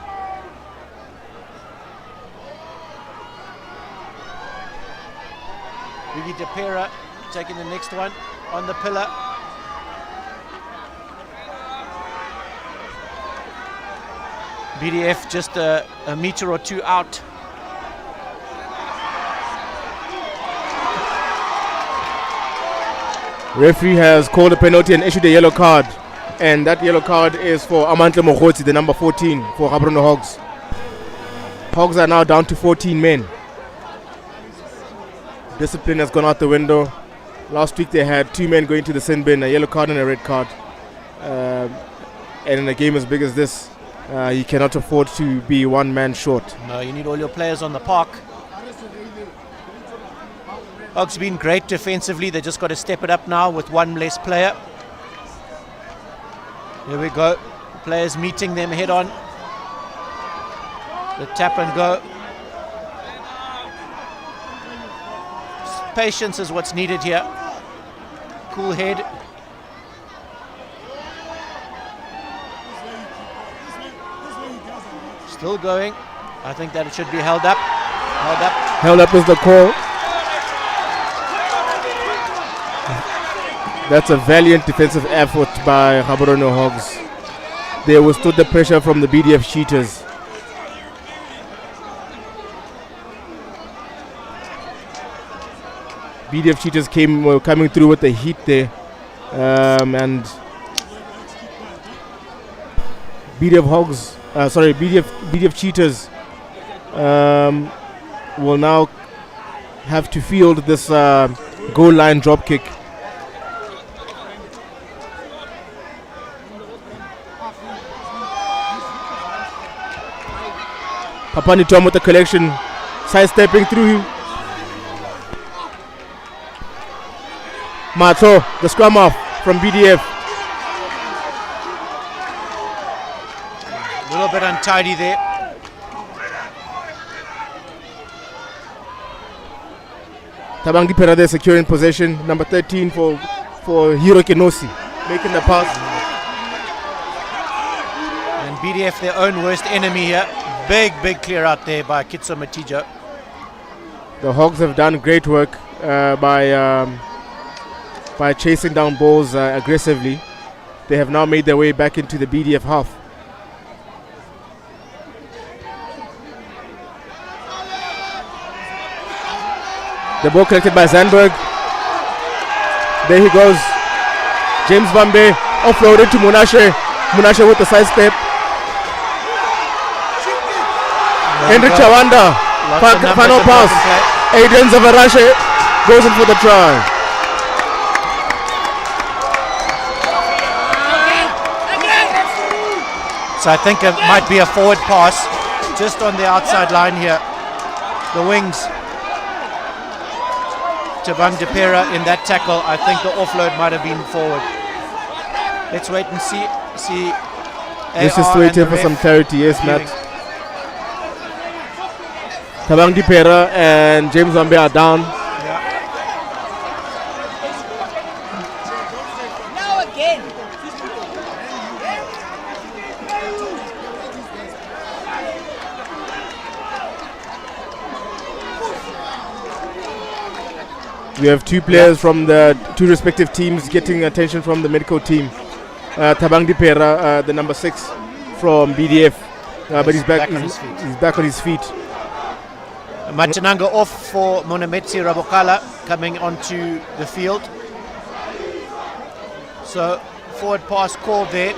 Vivi De Pera taking the next one on the pillar. BDF just a meter or two out. Referee has called a penalty and issued a yellow card. And that yellow card is for Amantle Mogotsi, the number 14 for Gaborone Hogs. Hogs are now down to 14 men. Discipline has gone out the window. Last week they had 2 men going to the sin bin, a yellow card and a red card. And in a game as big as this, you cannot afford to be 1 man short. No, you need all your players on the park. Hogs been great defensively. They just got to step it up now with 1 less player. Here we go. Players meeting them head on. The tap and go. Patience is what's needed here. Cool head. Still going. I think that it should be held up. Held up. Held up is the call. That's a valiant defensive effort by Gaborone Hogs. They withstood the pressure from the BDF Cheetahs. BDF Cheetahs were coming through with the heat there, and BDF Cheetahs will now have to field this goal line drop kick. Papani Tom with the collection, sidestepping through. Mato, the scrum off from BDF. A little bit untidy there. Tabang Dipera there securing possession. Number 13 for Hiro Kenosi, making the pass. And BDF their own worst enemy here. Big clear out there by Kitso Matijo. The Hogs have done great work by chasing down balls aggressively. They have now made their way back into the BDF half. The ball collected by Zandberg. There he goes. James Van Bay offloaded to Munashe. Munashe with the side step. Henry Chawanda, final pass. Adrian Zavarashe goes in for the try. So I think it might be a forward pass just on the outside line here. The wings. Tabang De Pera in that tackle. I think the offload might have been forward. Let's wait and see. Let's just wait here for some clarity. Yes, Matt. Tabang De Pera and James Wambe are down. Now again. We have 2 players from the 2 respective teams getting attention from the medical team. Tabang De Pera, the number 6 from BDF, but he's back on his feet. Machananga off for Monemetsi Rabokala coming onto the field. So forward pass called there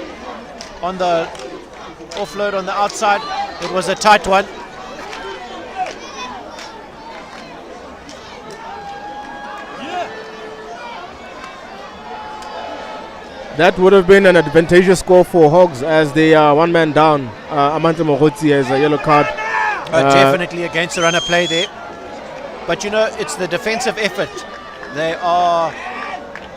on the offload on the outside. It was a tight one. That would have been an advantageous score for Hogs as they are one man down. Amante Mogotsi has a yellow card. Definitely against the runner play there. But you know, it's the defensive effort. They are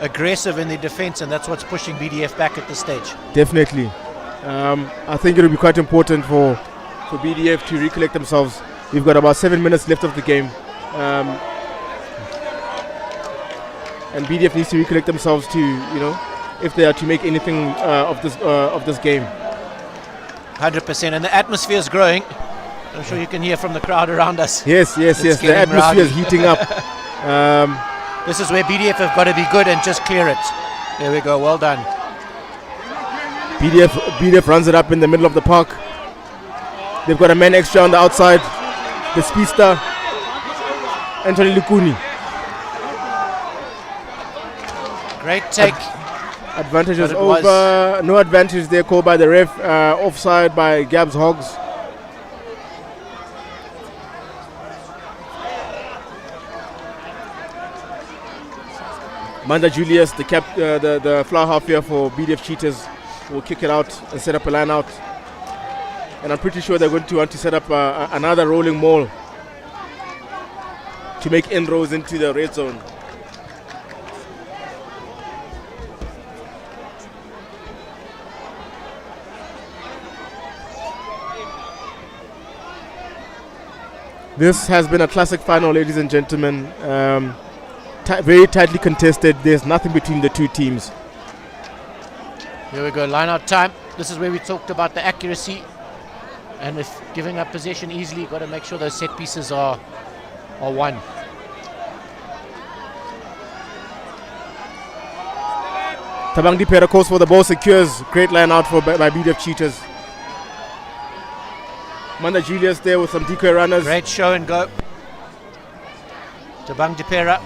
aggressive in the defense, and that's what's pushing BDF back at this stage. Definitely. I think it will be quite important for BDF to recollect themselves. We've got about 7 minutes left of the game. And BDF needs to recollect themselves to, you know, if they are to make anything of this game. 100%, and the atmosphere is growing. I'm sure you can hear from the crowd around us. Yes. The atmosphere is heating up. This is where BDF have got to be good and just clear it. There we go, well done. BDF runs it up in the middle of the park. They've got a man extra on the outside. The speedster, Anthony Lukuni. Great take. Advantage is over. No advantage there called by the ref. Offside by Gabs Hogs. Manda Julius, the flower half here for BDF Cheetahs, will kick it out and set up a line out. And I'm pretty sure they're going to want to set up another rolling maul to make inroads into the red zone. This has been a classic final, ladies and gentlemen. Very tightly contested. There's nothing between the two teams. Here we go, line out time. This is where we talked about the accuracy, and with giving up possession easily, you've got to make sure those set pieces are won. Tabang Dipera calls for the ball, secures. Great line out by BDF Cheetahs. Manda Julius there with some decoy runners. Great show and go. Tabang Dipera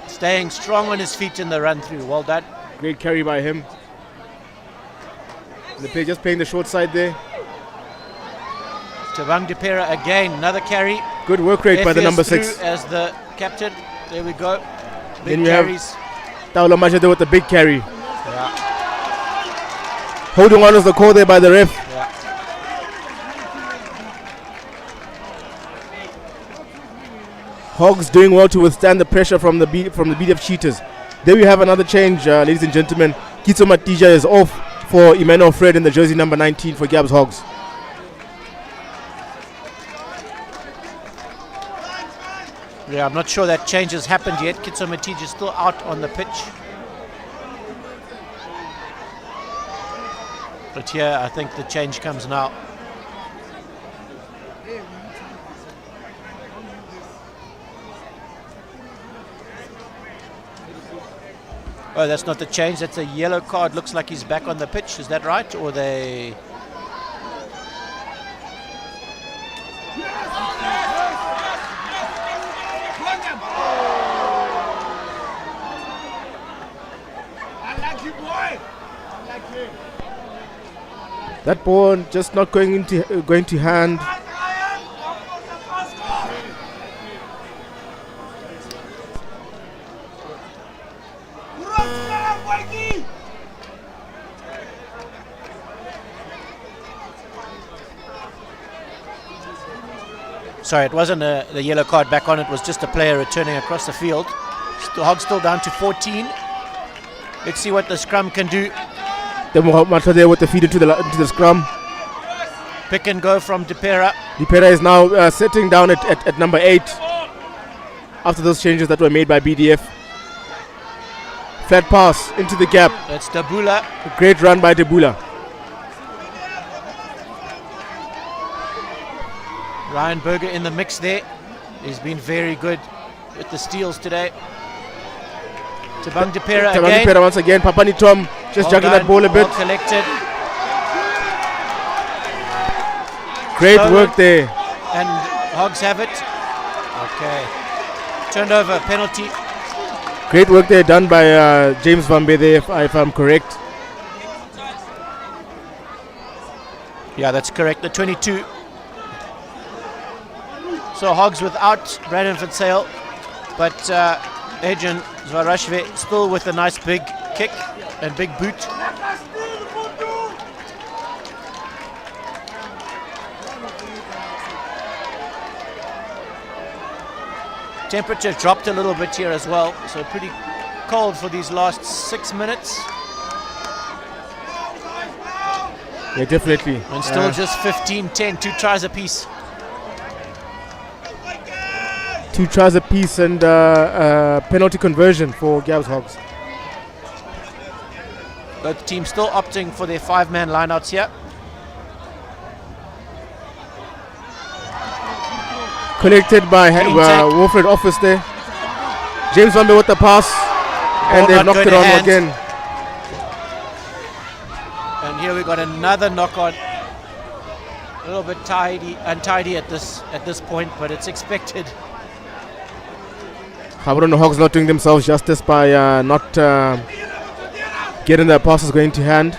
staying strong on his feet in the run through. Well done. Great carry by him. The player just playing the short side there. Tabang Dipera again, another carry. Good work rate by the number 6. As the captain. There we go. Big then you carries. have Taula Maja there with the big carry. Yeah. Holding on is the call there by the ref. Yeah. Hogs doing well to withstand the pressure from the BDF Cheetahs. There we have another change, ladies and gentlemen. Kitso Matija is off for Emmanuel Fred in the jersey number 19 for Gabs Hogs. Yeah, I'm not sure that change has happened yet. Kitso Matija is still out on the pitch. But here, I think the change comes now. Oh, that's not the change. That's a yellow card. Looks like he's back on the pitch. Is that right? Or they... That ball just not going to hand. Sorry, it wasn't the yellow card back on. It was just a player returning across the field. Hogs still down to 14. Let's see what the scrum can do. The Mata there with the feed into the scrum. Pick and go from Dipera. Dipera is now sitting down at number 8 after those changes that were made by BDF. Flat pass into the gap. That's Dabula. A great run by Dabula. Ryan Berger in the mix there. He's been very good with the steals today. Tabang Dipera again. Tabang Dipera once again. Papani Tom just juggling that ball a bit. Well collected. Great work there. And Hogs have it. Okay. Turned over, penalty. Great work there done by James Vambe there, if I'm correct. Yeah, that's correct. The 22. So Hogs without Brandon Fitzale, but Adrian Zvarashve still with a nice big kick and big boot. Temperature dropped a little bit here as well, so pretty cold for these last 6 minutes. Yeah, definitely. And still just 15-10, 2 tries apiece. 2 tries apiece and penalty conversion for Gabs Hogs. Both teams still opting for their 5-man lineouts here. Collected by Wilfred Office there. James Wambe with the pass, and they've knocked it on again. And here we got another knock on. A little bit untidy at this point, but it's expected. Gaborone Hogs not doing themselves justice by not getting their passes going to hand.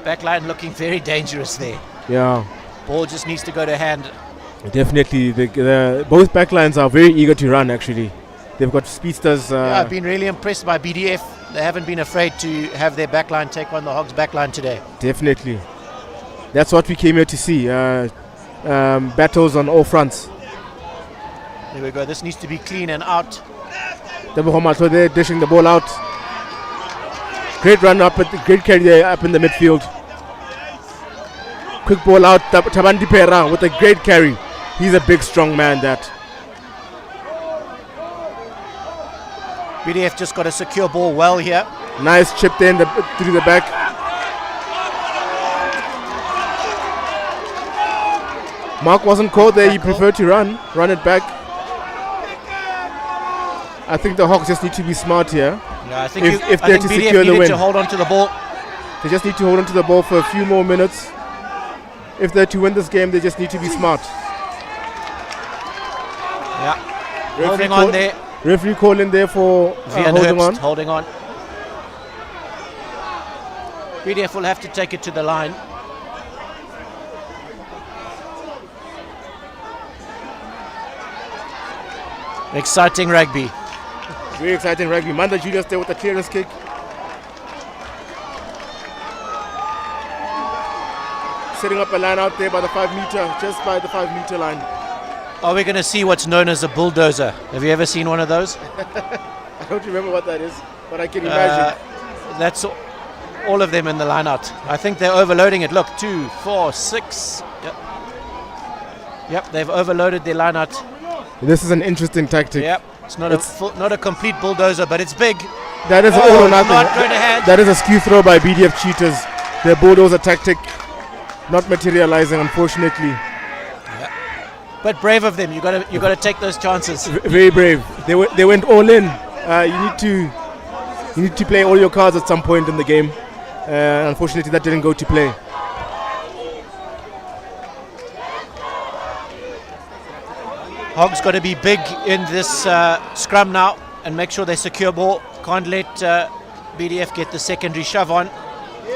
Backline looking very dangerous there. Yeah. Ball just needs to go to hand. Definitely, both backlines are very eager to run. Actually, they've got speedsters. Yeah, I've been really impressed by BDF. They haven't been afraid to have their backline take on the Hogs backline today. Definitely, that's what we came here to see. Battles on all fronts. There we go. This needs to be clean and out. Tebohomato there dishing the ball out. Great run up, great carry there up in the midfield. Quick ball out. Tabandi Pera with a great carry. He's a big, strong man. That BDF just got a secure ball well here. Nice chip there through the back. Mark wasn't caught there. He preferred to run it back. I think the Hawks just need to be smart here. Yeah, I think if they're to secure the win, to hold on to the ball. They just need to hold on to the ball for a few more minutes. If they're to win this game, they just need to be smart. Yeah, holding on there. Referee call in there for holding on. BDF will have to take it to the line. Exciting rugby. Very exciting rugby. Manda Julius there with a clearance kick. Setting up a line out there by the 5 meter, just by the 5 meter line. Are we going to see what's known as a bulldozer? Have you ever seen one of those? I don't remember what that is, but I can imagine. That's all of them in the line out. I think they're overloading it. Look, 2, 4, 6. Yep, they've overloaded their line out. This is an interesting tactic. Yep, it's not a complete bulldozer, but it's big. That is all or nothing. Not going to hand. That is a skew throw by BDF Cheetahs. Their bulldozer tactic not materializing, unfortunately. Yeah. But brave of them. You got to take those chances. Very brave. They went all in. You need to play all your cards at some point in the game. Unfortunately, that didn't go to play. Hogs got to be big in this scrum now and make sure they secure ball. Can't let BDF get the secondary shove on,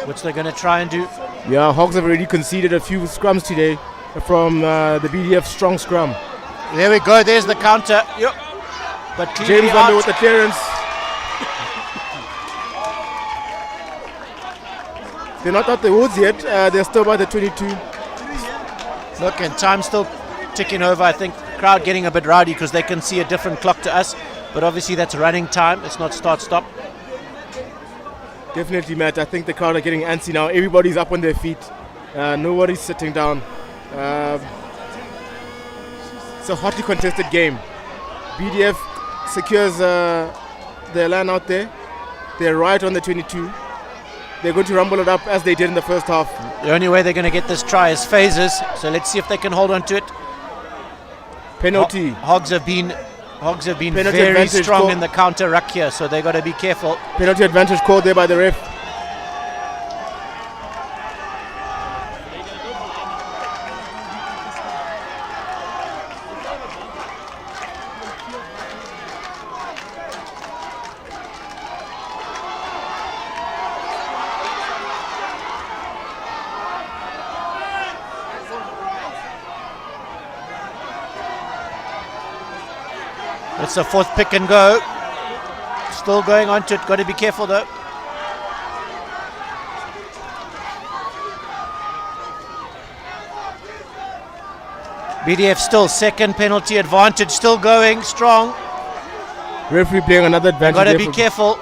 which they're going to try and do. Yeah, Hogs have already conceded a few scrums today from the BDF strong scrum. There we go. There's the counter. Yep. But James Wambe with the clearance. They're not out the woods yet. They're still by the 22. Look, and time's still ticking over. I think crowd getting a bit rowdy because they can see a different clock to us. But obviously that's running time. It's not start-stop. Definitely, Matt. I think the crowd are getting antsy now. Everybody's up on their feet. Nobody's sitting down. It's a hotly contested game. BDF secures their line out there. They're right on the 22. They're going to rumble it up as they did in the first half. The only way they're going to get this try is phases. So let's see if they can hold on to it. Penalty. Hogs have been very strong in the counter ruck here, so they got to be careful. Penalty advantage called there by the ref. It's a fourth pick and go. Still going on to it. Got to be careful though. BDF still second, penalty advantage, still going strong. Referee playing another advantage. Got to be careful.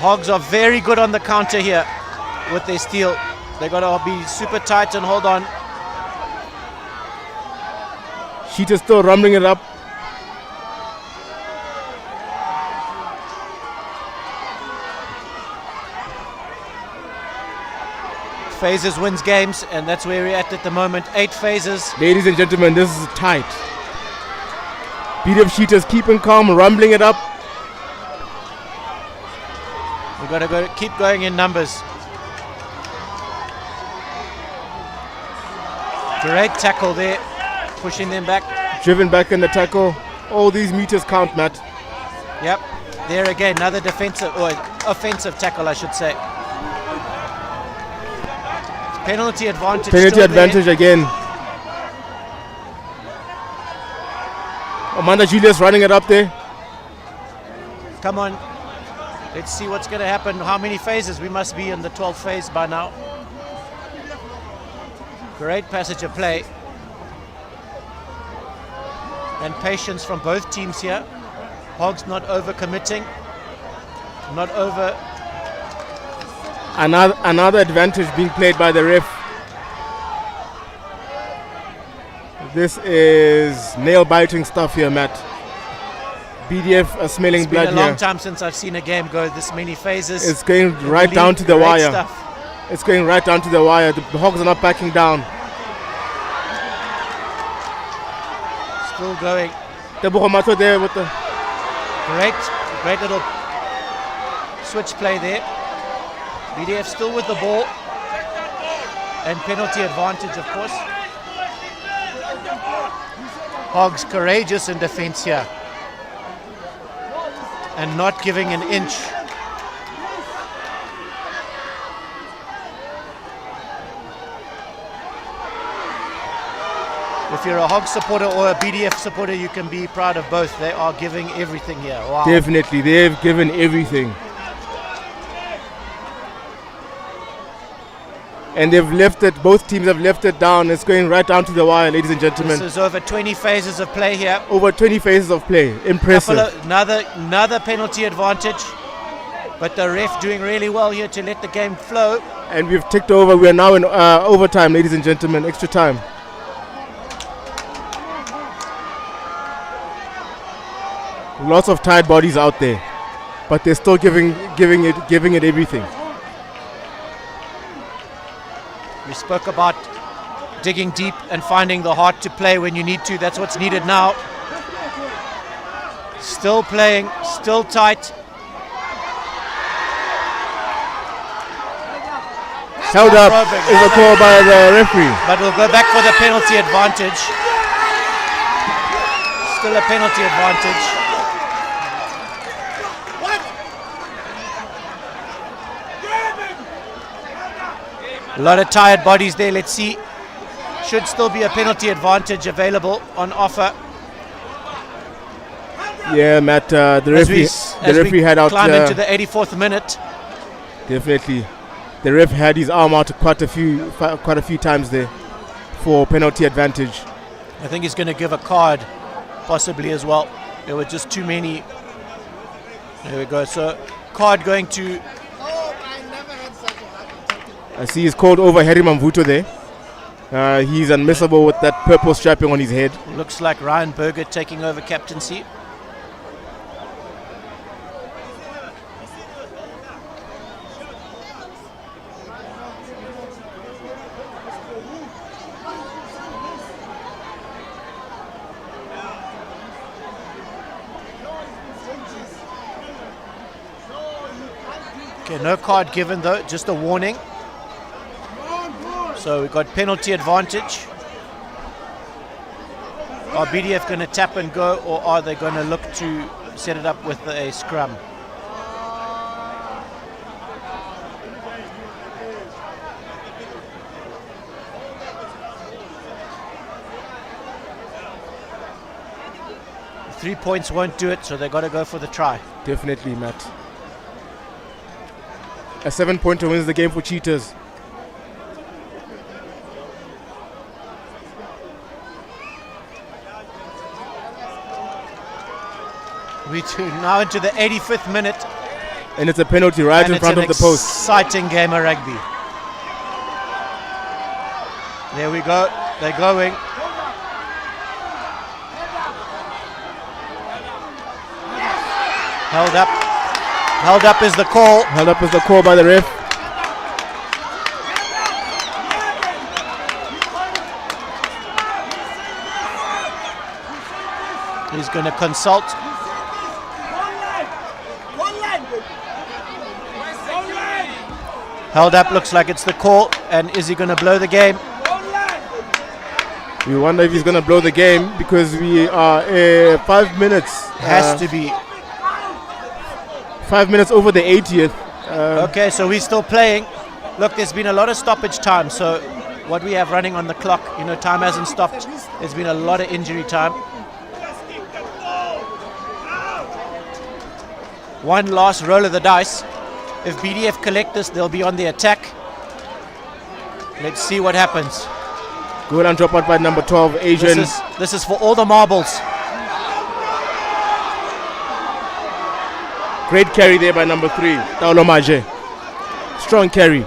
Hogs are very good on the counter here with their steal. They got to be super tight and hold on. Cheetahs still rumbling it up. Phases wins games, and that's where we're at the moment. 8 phases. Ladies and gentlemen, this is tight. BDF Cheetahs keeping calm, rumbling it up. We've got to keep going in numbers. Great tackle there, pushing them back. Driven back in the tackle. All these meters count, Matt. Yep, there again, another defensive or offensive tackle, I should say. Penalty advantage. Penalty advantage again. Amanda Julius running it up there. Come on. Let's see what's going to happen. How many phases? We must be in the 12th phase by now. Great passage of play. And patience from both teams here. Hogs not over-committing. Not over... Another advantage being played by the ref. This is nail-biting stuff here, Matt. BDF are smelling blood here. It's been a long time since I've seen a game go this many phases. It's going right down to the wire. It's going right down to the wire. The Hogs are not backing down. Still going. Tebogo there with the... Great little switch play there. BDF still with the ball. And penalty advantage, of course. Hogs courageous in defense here. And not giving an inch. If you're a Hog supporter or a BDF supporter, you can be proud of both. They are giving everything here. Wow. Definitely, they've given everything. And they've left it, both teams have left it down. It's going right down to the wire, ladies and gentlemen. This is over 20 phases of play here. Over 20 phases of play. Impressive. Another penalty advantage. But the ref doing really well here to let the game flow. And we've ticked over. We are now in overtime, ladies and gentlemen. Extra time. Lots of tired bodies out there. But they're still giving it everything. We spoke about digging deep and finding the heart to play when you need to. That's what's needed now. Still playing, still tight. Held up is a call by the referee. But we'll go back for the penalty advantage. Still a penalty advantage. A lot of tired bodies there. Let's see. Should still be a penalty advantage available on offer. Yeah, Matt. The referee had out. Climb into the 84th minute. Definitely, the ref had his arm out quite a few times there for penalty advantage. I think he's going to give a card, possibly as well. There were just too many. There we go. So, card going to. I see he's called over Harry Mamvuto there. He's unmissable with that purple strapping on his head. Looks like Ryan Berger taking over captaincy. Okay, no card given though, just a warning. So we've got penalty advantage. Are BDF going to tap and go, or are they going to look to set it up with a scrum? 3 points won't do it, so they've got to go for the try. Definitely, Matt. A 7-pointer wins the game for Cheetahs. We now into the 85th minute. And it's a penalty right in front of the post. Exciting game of rugby. There we go. They're going. Held up. Held up is the call. Held up is the call by the ref. He's going to consult. Held up, looks like it's the call. And is he going to blow the game? We wonder if he's going to blow the game because we are 5 minutes. Has to be. 5 minutes over the 80th. Okay, so we're still playing. Look, there's been a lot of stoppage time. So what we have running on the clock, time hasn't stopped. There's been a lot of injury time. One last roll of the dice. If BDF collect this, they'll be on the attack. Let's see what happens. Good and drop out by number 12, Asian. This is for all the marbles. Great carry there by number 3, Taolo Maje. Strong carry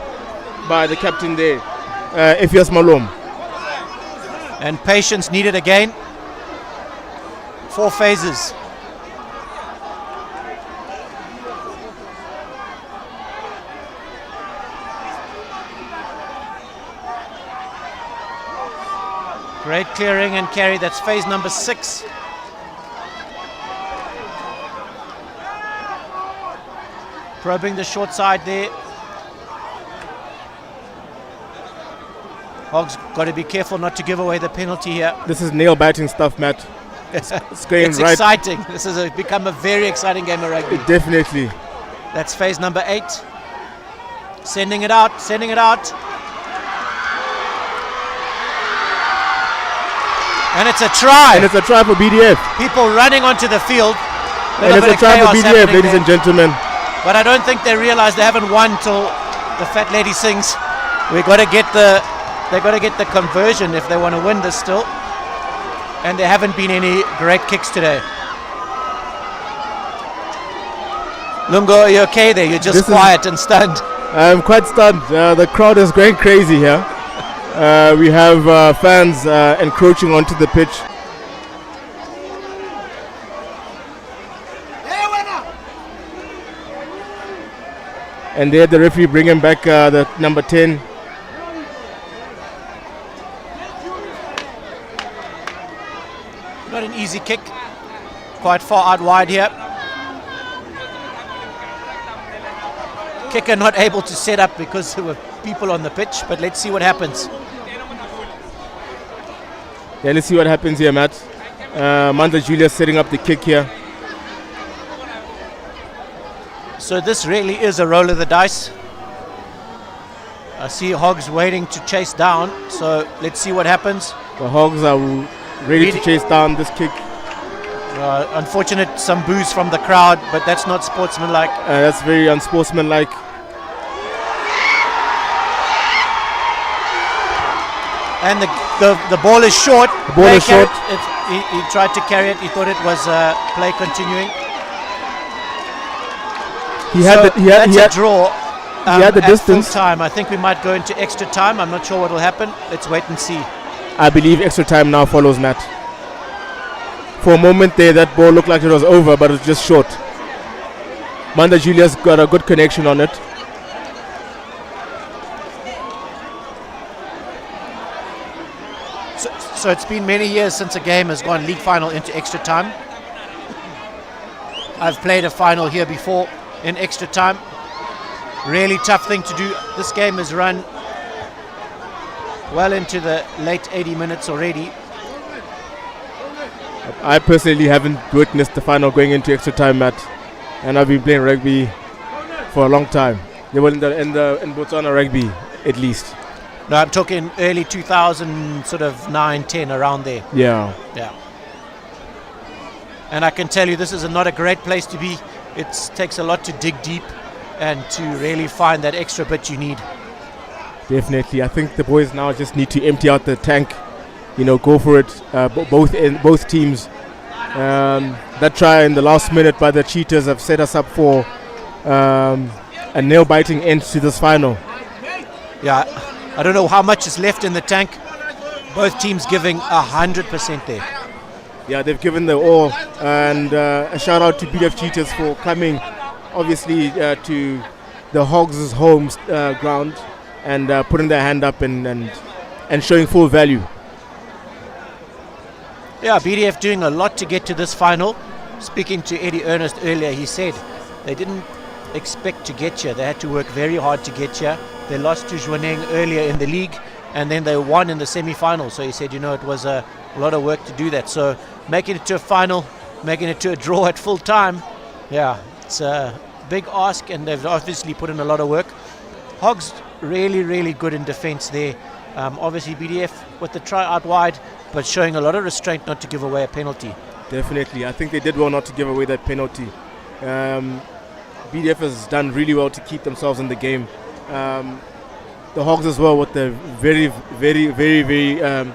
by the captain there, Efias Malom. And patience needed again. 4 phases. Great clearing and carry. That's phase number 6. Probing the short side there. Hogs got to be careful not to give away the penalty here. This is nail-biting stuff, Matt. It's going it's right. Exciting. This has become a very exciting game of rugby. Definitely. That's phase number 8. Sending it out, sending it out. And it's a try. And it's a try for BDF. People running onto the field. And it's a try for BDF, ladies and gentlemen. But I don't think they realize they haven't won till the fat lady sings. They got to get the conversion if they want to win this still. And there haven't been any great kicks today. Lungo, are you okay there? You're just quiet and stunned. I'm quite stunned. The crowd is going crazy here. We have fans encroaching onto the pitch. And there the referee bringing back the number 10. Not an easy kick. Quite far out wide here. Kicker not able to set up because there were people on the pitch, but let's see what happens. Yeah, let's see what happens here, Matt. Manda Julius setting up the kick here. So this really is a roll of the dice. I see Hogs waiting to chase down, so let's see what happens. The Hogs are ready to chase down this kick. Unfortunate, some boos from the crowd, but that's not sportsmanlike. That's very unsportsmanlike. And the ball is short. The ball is short. He tried to carry it. He thought it was play continuing. He had a draw. He had the distance. Full time. I think we might go into extra time. I'm not sure what will happen. Let's wait and see. I believe extra time now follows, Matt. For a moment there, that ball looked like it was over, but it was just short. Manda Julius got a good connection on it. So it's been many years since a game has gone league final into extra time. I've played a final here before in extra time. Really tough thing to do. This game is run well into the late 80 minutes already. I personally haven't witnessed the final going into extra time, Matt, and I've been playing rugby for a long time. They were in Botswana rugby, at least. No, I'm talking early 2000, sort of 9, 10, around there. Yeah. Yeah. And I can tell you this is not a great place to be. It takes a lot to dig deep and to really find that extra bit you need. Definitely. I think the boys now just need to empty out the tank, go for it, both teams. That try in the last minute by the Cheetahs have set us up for a nail-biting end to this final. Yeah, I don't know how much is left in the tank. Both teams giving 100% there. Yeah, they've given their all, and a shout out to BDF Cheetahs for coming, obviously, to the Hogs' home ground and putting their hand up and showing full value. Yeah, BDF doing a lot to get to this final. Speaking to Eddie Ernest earlier, he said they didn't expect to get here. They had to work very hard to get here. They lost to Zhuaneng earlier in the league, and then they won in the semi-final. So he said, it was a lot of work to do that. So making it to a final, making it to a draw at full time, yeah, it's a big ask, and they've obviously put in a lot of work. Hogs really, really good in defense there. Obviously BDF with the try out wide, but showing a lot of restraint not to give away a penalty. Definitely. I think they did well not to give away that penalty. BDF has done really well to keep themselves in the game. The Hogs as well with the very, very, very, very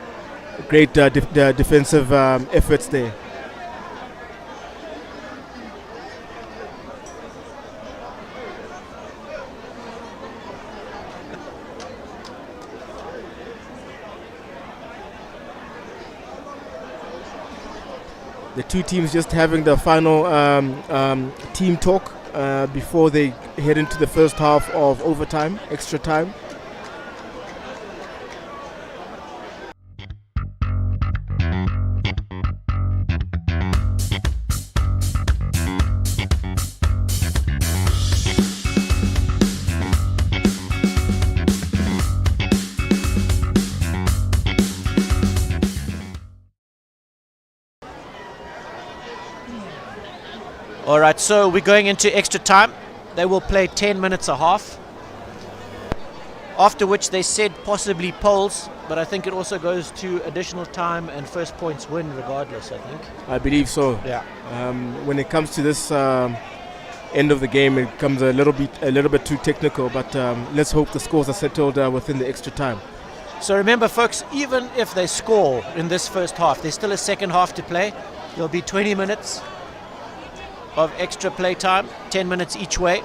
great defensive efforts there. The two teams just having the final team talk before they head into the first half of overtime, extra time. All right, so we're going into extra time. They will play 10 minutes a half, after which they said possibly polls, but I think it also goes to additional time and first points win regardless, I think. I believe so. Yeah. When it comes to this end of the game, it becomes a little bit too technical, but let's hope the scores are settled within the extra time. So remember, folks, even if they score in this first half, there's still a second half to play. There'll be 20 minutes of extra play time, 10 minutes each way.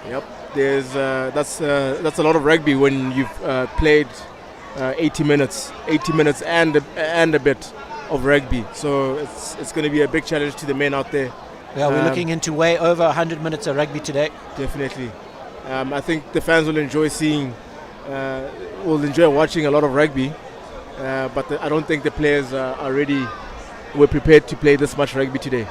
Yep, that's a lot of rugby when you've played 80 minutes and a bit of rugby. So it's going to be a big challenge to the men out there. Yeah, we're looking into way over 100 minutes of rugby today. Definitely. I think the fans will enjoy watching a lot of rugby, but I don't think the players were prepared to play this much rugby today.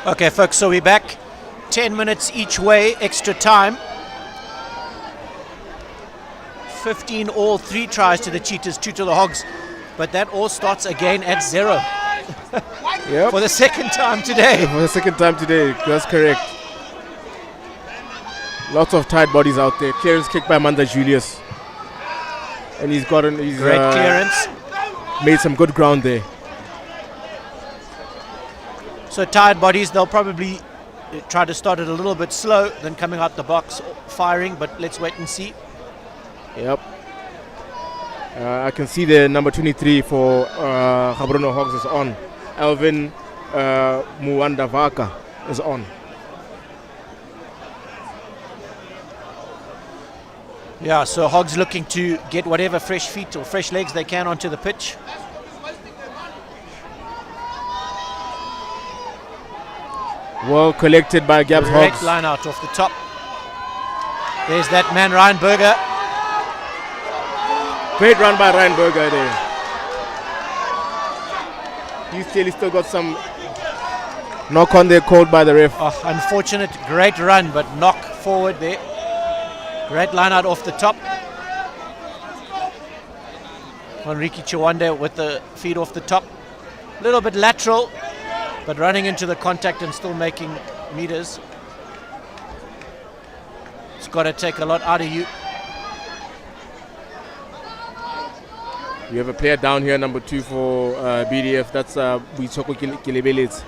Okay, folks, so we're back. 10 minutes each way, extra time. 15 all, 3 tries to the Cheetahs, 2 to the Hogs. But that all starts again at 0. Yep. For the second time today. For the second time today, that's correct. Lots of tight bodies out there. Clearance kick by Manda Julius. And he's gotten great clearance. Made some good ground there. So tired bodies, they'll probably try to start it a little bit slow, then coming out the box firing, but let's wait and see. Yep. I can see the number 23 for Gaborone Hogs is on. Alvin Muwandavaka is on. Yeah, so Hogs looking to get whatever fresh feet or fresh legs they can onto the pitch. Well collected by Gabs Great Hogs. line out off the top. There's that man, Ryan Berger. Great run by Ryan Berger there. He's still got some knock on there called by the ref. Oh, unfortunate, great run, but knock forward there. Great line out off the top. Enrique Chiwande with the feed off the top. A little bit lateral, but running into the contact and still making meters. It's got to take a lot out of you. You have a player down here, number 2 for BDF. That's Buitoko Kilebelets.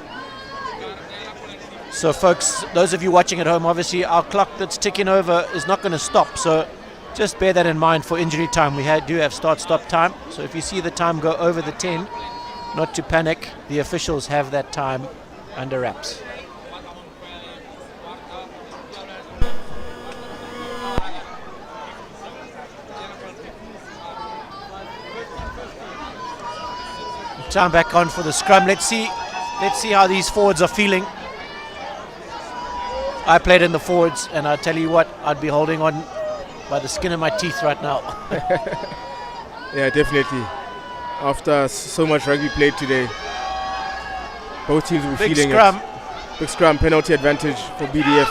So folks, those of you watching at home, obviously our clock that's ticking over is not going to stop. So just bear that in mind for injury time. We do have start-stop time. So if you see the time go over the 10, not to panic. The officials have that time under wraps. Time back on for the scrum. Let's see how these forwards are feeling. I played in the forwards, and I tell you what, I'd be holding on by the skin of my teeth right now. Yeah, definitely. After so much rugby played today, both teams will be feeling scrum. it. Big scrum, penalty advantage for BDF.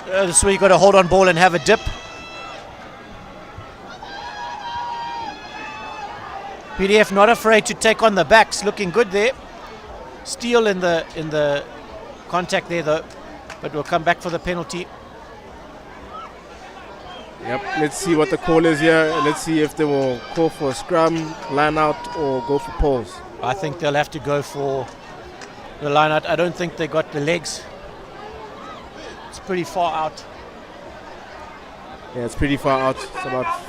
This is where you got to hold on ball and have a dip. BDF not afraid to take on the backs, looking good there. Steal in the contact there though, but we'll come back for the penalty. Yep, let's see what the call is here. Let's see if they will call for a scrum, line out, or go for poles. I think they'll have to go for the line out. I don't think they got the legs. It's pretty far out. Yeah, it's pretty far out. It's about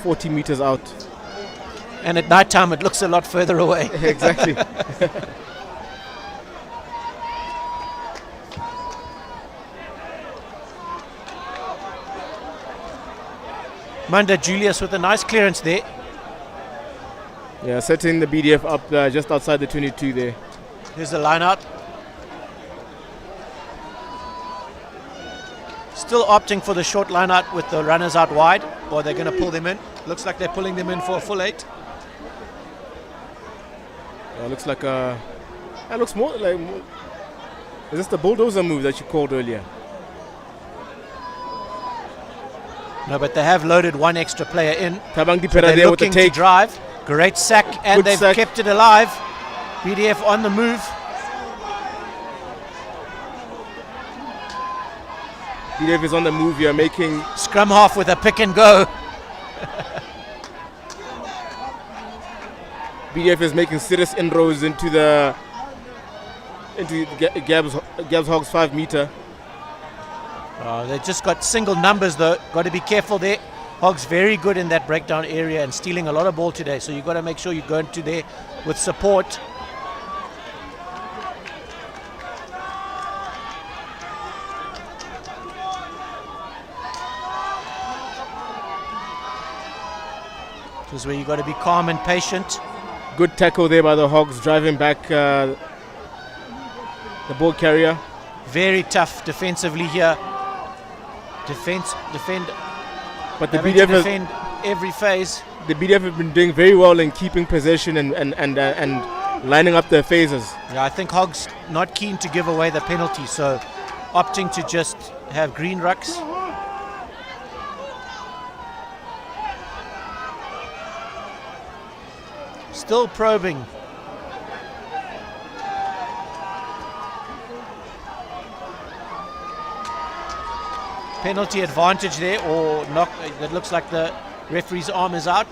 40 meters out. And at night time, it looks a lot further away. Exactly. Manda Julius with a nice clearance there. Yeah, setting the BDF up just outside the 22 there. Here's the line out. Still opting for the short line out with the runners out wide, or they're going to pull them in. Looks like they're pulling them in for a full 8. Yeah, looks like it looks more like. Is this the bulldozer move that you called earlier? No, but they have loaded one extra player in. Tabang So Dipera they're there with the looking to take. drive. Great sack, and Good they've sack. kept it alive. BDF on the move. BDF is on the move here, making Scrum half with a pick and go. BDF is making serious inroads into Gabs Hogs 5 meter. They just got single numbers though. Got to be careful there. Hogs very good in that breakdown area and stealing a lot of ball today. So you've got to make sure you go into there with support. This is where you've got to be calm and patient. Good tackle there by the Hogs, driving back the ball carrier. Very tough defensively here. Defend. But the Having to BDF defend every phase. the BDF have been doing very well in keeping possession and lining up their phases. Yeah, I think Hogs not keen to give away the penalty, so opting to just have green rucks. Still probing. Penalty advantage there, or knock. It looks like the referee's arm is out.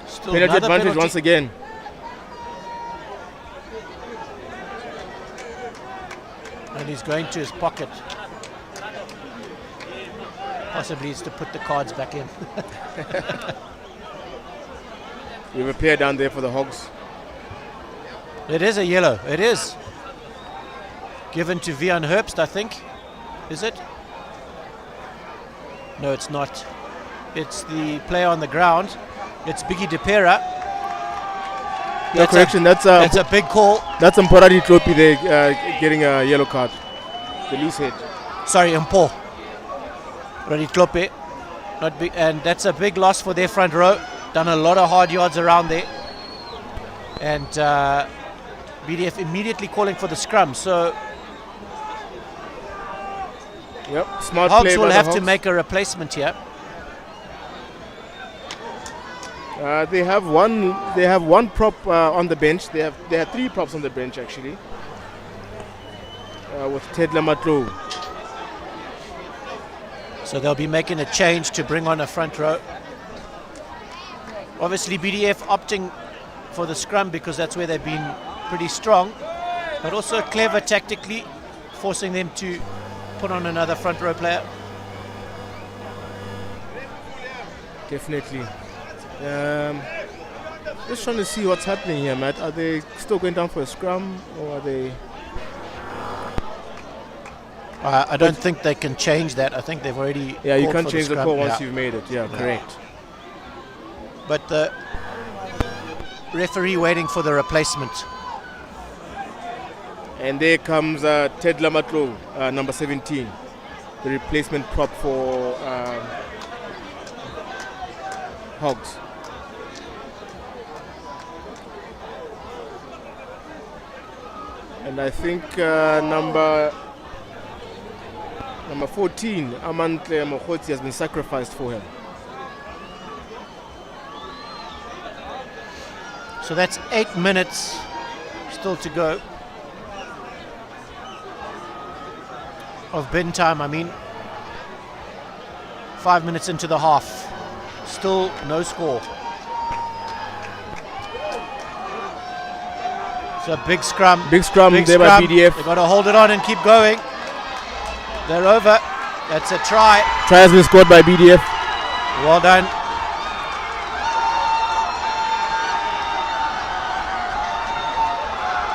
Still Penalty advantage penalty. once again. And he's going to his pocket. Possibly he's to put the cards back in. We have a pair down there for the Hogs. It is a yellow. It is. Given to Vian Herbst, I think. Is it? No, it's not. It's the player on the ground. It's Biggie De Pera. No correction. That's a big call. That's Mporadi Tropi there getting a yellow card. The loose head. Sorry, Mpo. Raditlope. Not big, and that's a big loss for their front row. Done a lot of hard yards around there. And BDF immediately calling for the scrum. So yep, smart Hogs play will by have the to Hogs. make a replacement here. They have one prop on the bench. They have three props on the bench actually. With Ted Lamatlo. So they'll be making a change to bring on a front row. Obviously BDF opting for the scrum because that's where they've been pretty strong, but also clever tactically, forcing them to put on another front row player. Definitely. Just trying to see what's happening here, Matt. Are they still going down for a scrum, or are they? I don't think they can change that. I think they've already. Yeah, you called can't for change the scrum. call once Yeah. you've made it. Yeah, correct. But the referee waiting for the replacement. And there comes Ted Lamatlo, number 17, the replacement prop for Hogs. And I think number 14, Amantle Mokgotsi, has been sacrificed for him. So that's 8 minutes still to go of bin time. I mean, 5 minutes into the half, still no score. So big scrum. Big scrum Big there by scrum. BDF. They've got to hold it on and keep going. They're over. That's a try. Try has been scored by BDF. Well done.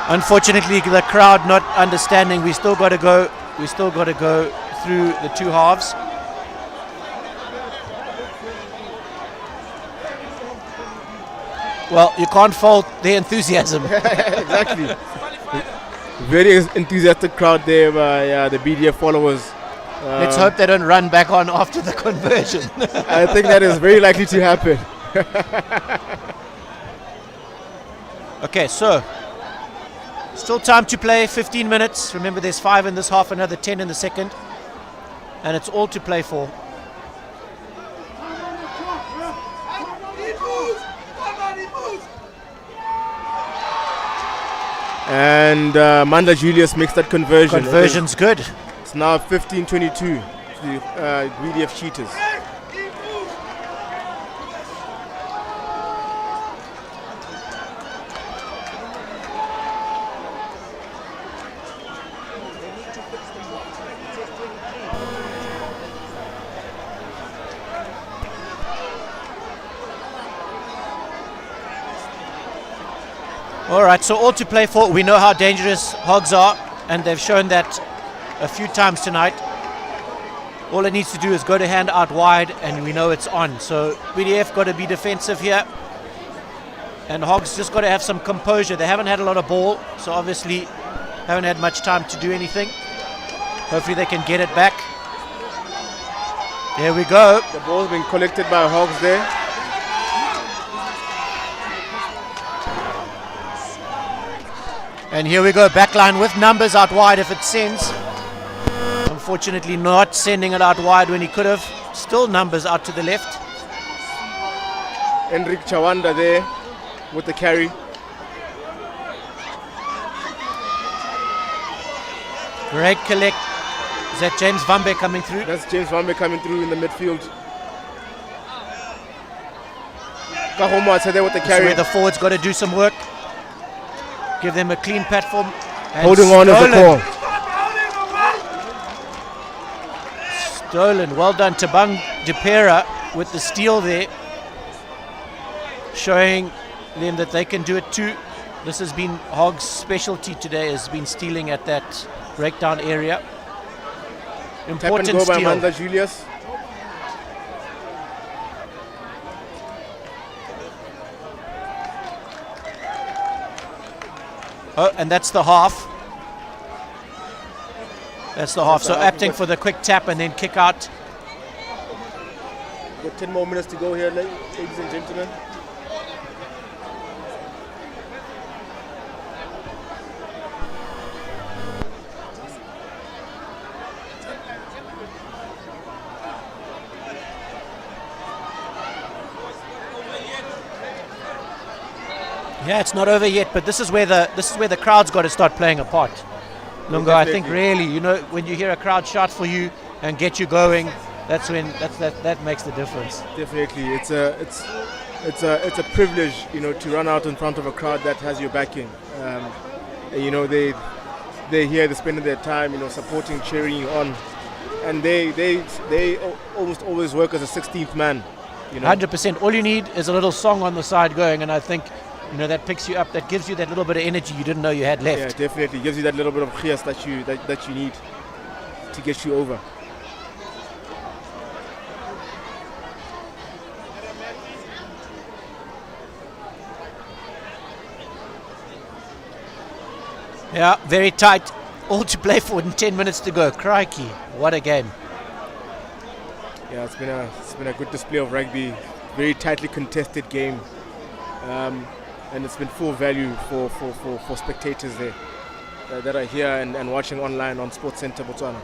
Unfortunately, the crowd not understanding. We still got to go. We still got to go through the two halves. Well, you can't fault their enthusiasm. Exactly. Very enthusiastic crowd there by the BDF followers. Let's hope they don't run back on after the conversion. I think that is very likely to happen. Okay, so still time to play, 15 minutes. Remember, there's 5 in this half, another 10 in the second. And it's all to play for. And Mandla Julius makes that conversion. Conversion's good. It's now 15-22 to the BDF Cheetahs. All right, so all to play for. We know how dangerous Hogs are, and they've shown that a few times tonight. All it needs to do is go to hand out wide, and we know it's on. So BDF got to be defensive here, and Hogs just got to have some composure. They haven't had a lot of ball, so obviously haven't had much time to do anything. Hopefully they can get it back. There we go. The ball's been collected by Hogs there. And here we go, backline with numbers out wide if it sends. Unfortunately not sending it out wide when he could have. Still numbers out to the left. Enric Chawanda there with the carry. Great collect. Is that James Vambe coming through? That's James Vambe coming through in the midfield. Kahomo there with the This is carry. where the forwards got to do some work. Give them a clean platform. And Holding on is the call. Stolen. Well done to Bang Dipera with the steal there. Showing them that they can do it too. This has been Hogg's specialty today, has been stealing at that breakdown area. Important Tap and go by steal. Manda Julius. Oh, and that's the half. That's the half. So the half. opting for the quick tap and then kick out. Got 10 more minutes to go here, ladies and gentlemen. Yeah, it's not over yet, but this is where the crowd's got to start playing a part. Lungo, I think really, you know, when you hear a crowd shout for you and get you going, that's when that makes the difference. Definitely, it's a privilege, you know, to run out in front of a crowd that has your backing. And, you know, they're here, they're spending their time, you know, supporting, cheering you on, and they almost always work as a 16th man. You know, 100%. All you need is a little song on the side going, and I think, you know, that picks you up, that gives you that little bit of energy you didn't know you had left. yeah, definitely gives you that little bit of khias that you need to get you over. Yeah, very tight. All to play for and 10 minutes to go. Crikey, what a game. Yeah, it's been a good display of rugby. Very tightly contested game, and it's been full value for spectators there that are here and watching online on Sports Centre Botswana.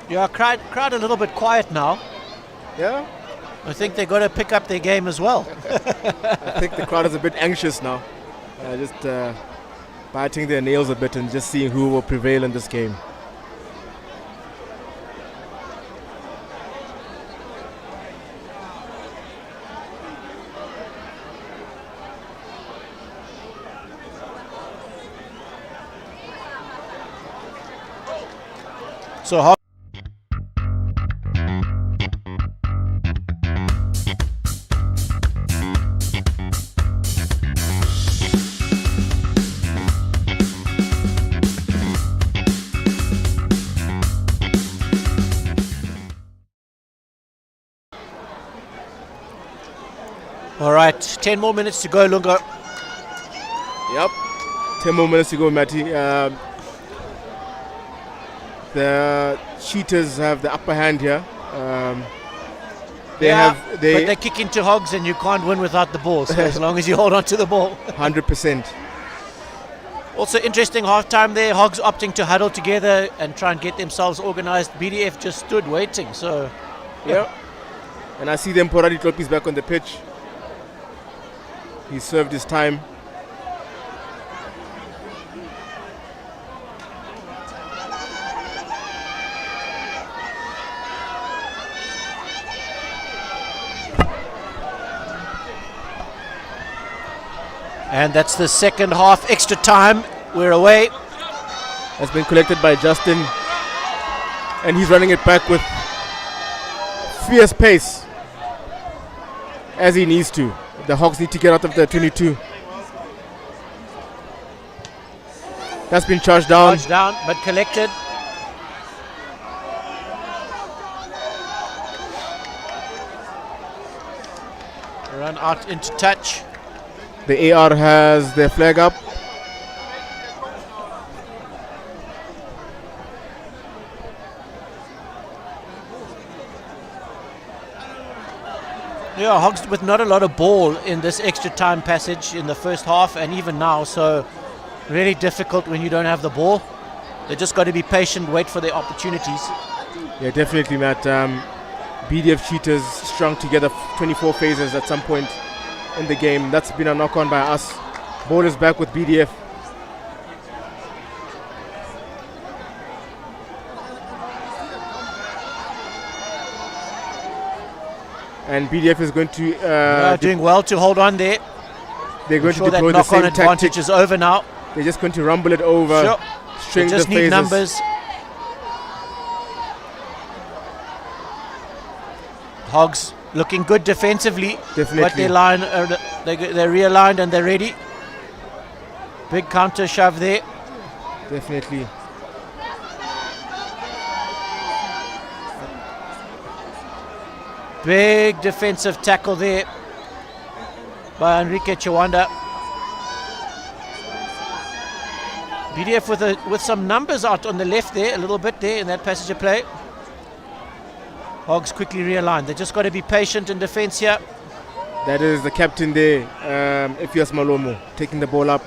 Yeah, crowd a little bit quiet now. Yeah, I think they've got to pick up their game as well. I think the crowd is a bit anxious now, just biting their nails a bit and just seeing who will prevail in this game. So how all right, 10 more minutes to go, Lungo. Yep, 10 more minutes to go, Matty. The Cheetahs have the upper hand here. But they kick into Hogs and you can't win without the ball, so as long as you hold on to the ball. 100%. Also interesting halftime there, Hogs opting to huddle together and try and get themselves organized. BDF just stood waiting, so Yeah. And I see them Poradi Tlopi's back on the pitch. He served his time. and that's the second half, extra time. We're away. Has been collected by Justin, and he's running it back with fierce pace as he needs to. The Hogs need to get out of the 22. That's been charged down. Charged down, but collected. Run out into touch. The AR has their flag up. Yeah, Hogs with not a lot of ball in this extra time passage in the first half and even now, so really difficult when you don't have the ball. They just got to be patient, wait for their opportunities. Yeah, definitely, Matt. BDF Cheetahs strung together 24 phases at some point in the game. That's been a knock-on by us. Ball is back with BDF. And BDF is going to... doing well to hold on there. They're going to that deploy the knock-on same advantage tactic. is over now. They're just going to rumble it over. Sure. String They just the need phases. numbers. Hogs looking good defensively. Definitely. But their line, they're realigned and they're ready. Big counter shove there. Definitely. Big defensive tackle there by Enrique Chawanda. BDF with some numbers out on the left there, a little bit there in that passage of play. Hogs quickly realigned. They just got to be patient in defense here. That is the captain there, Ephias Malomo, taking the ball up.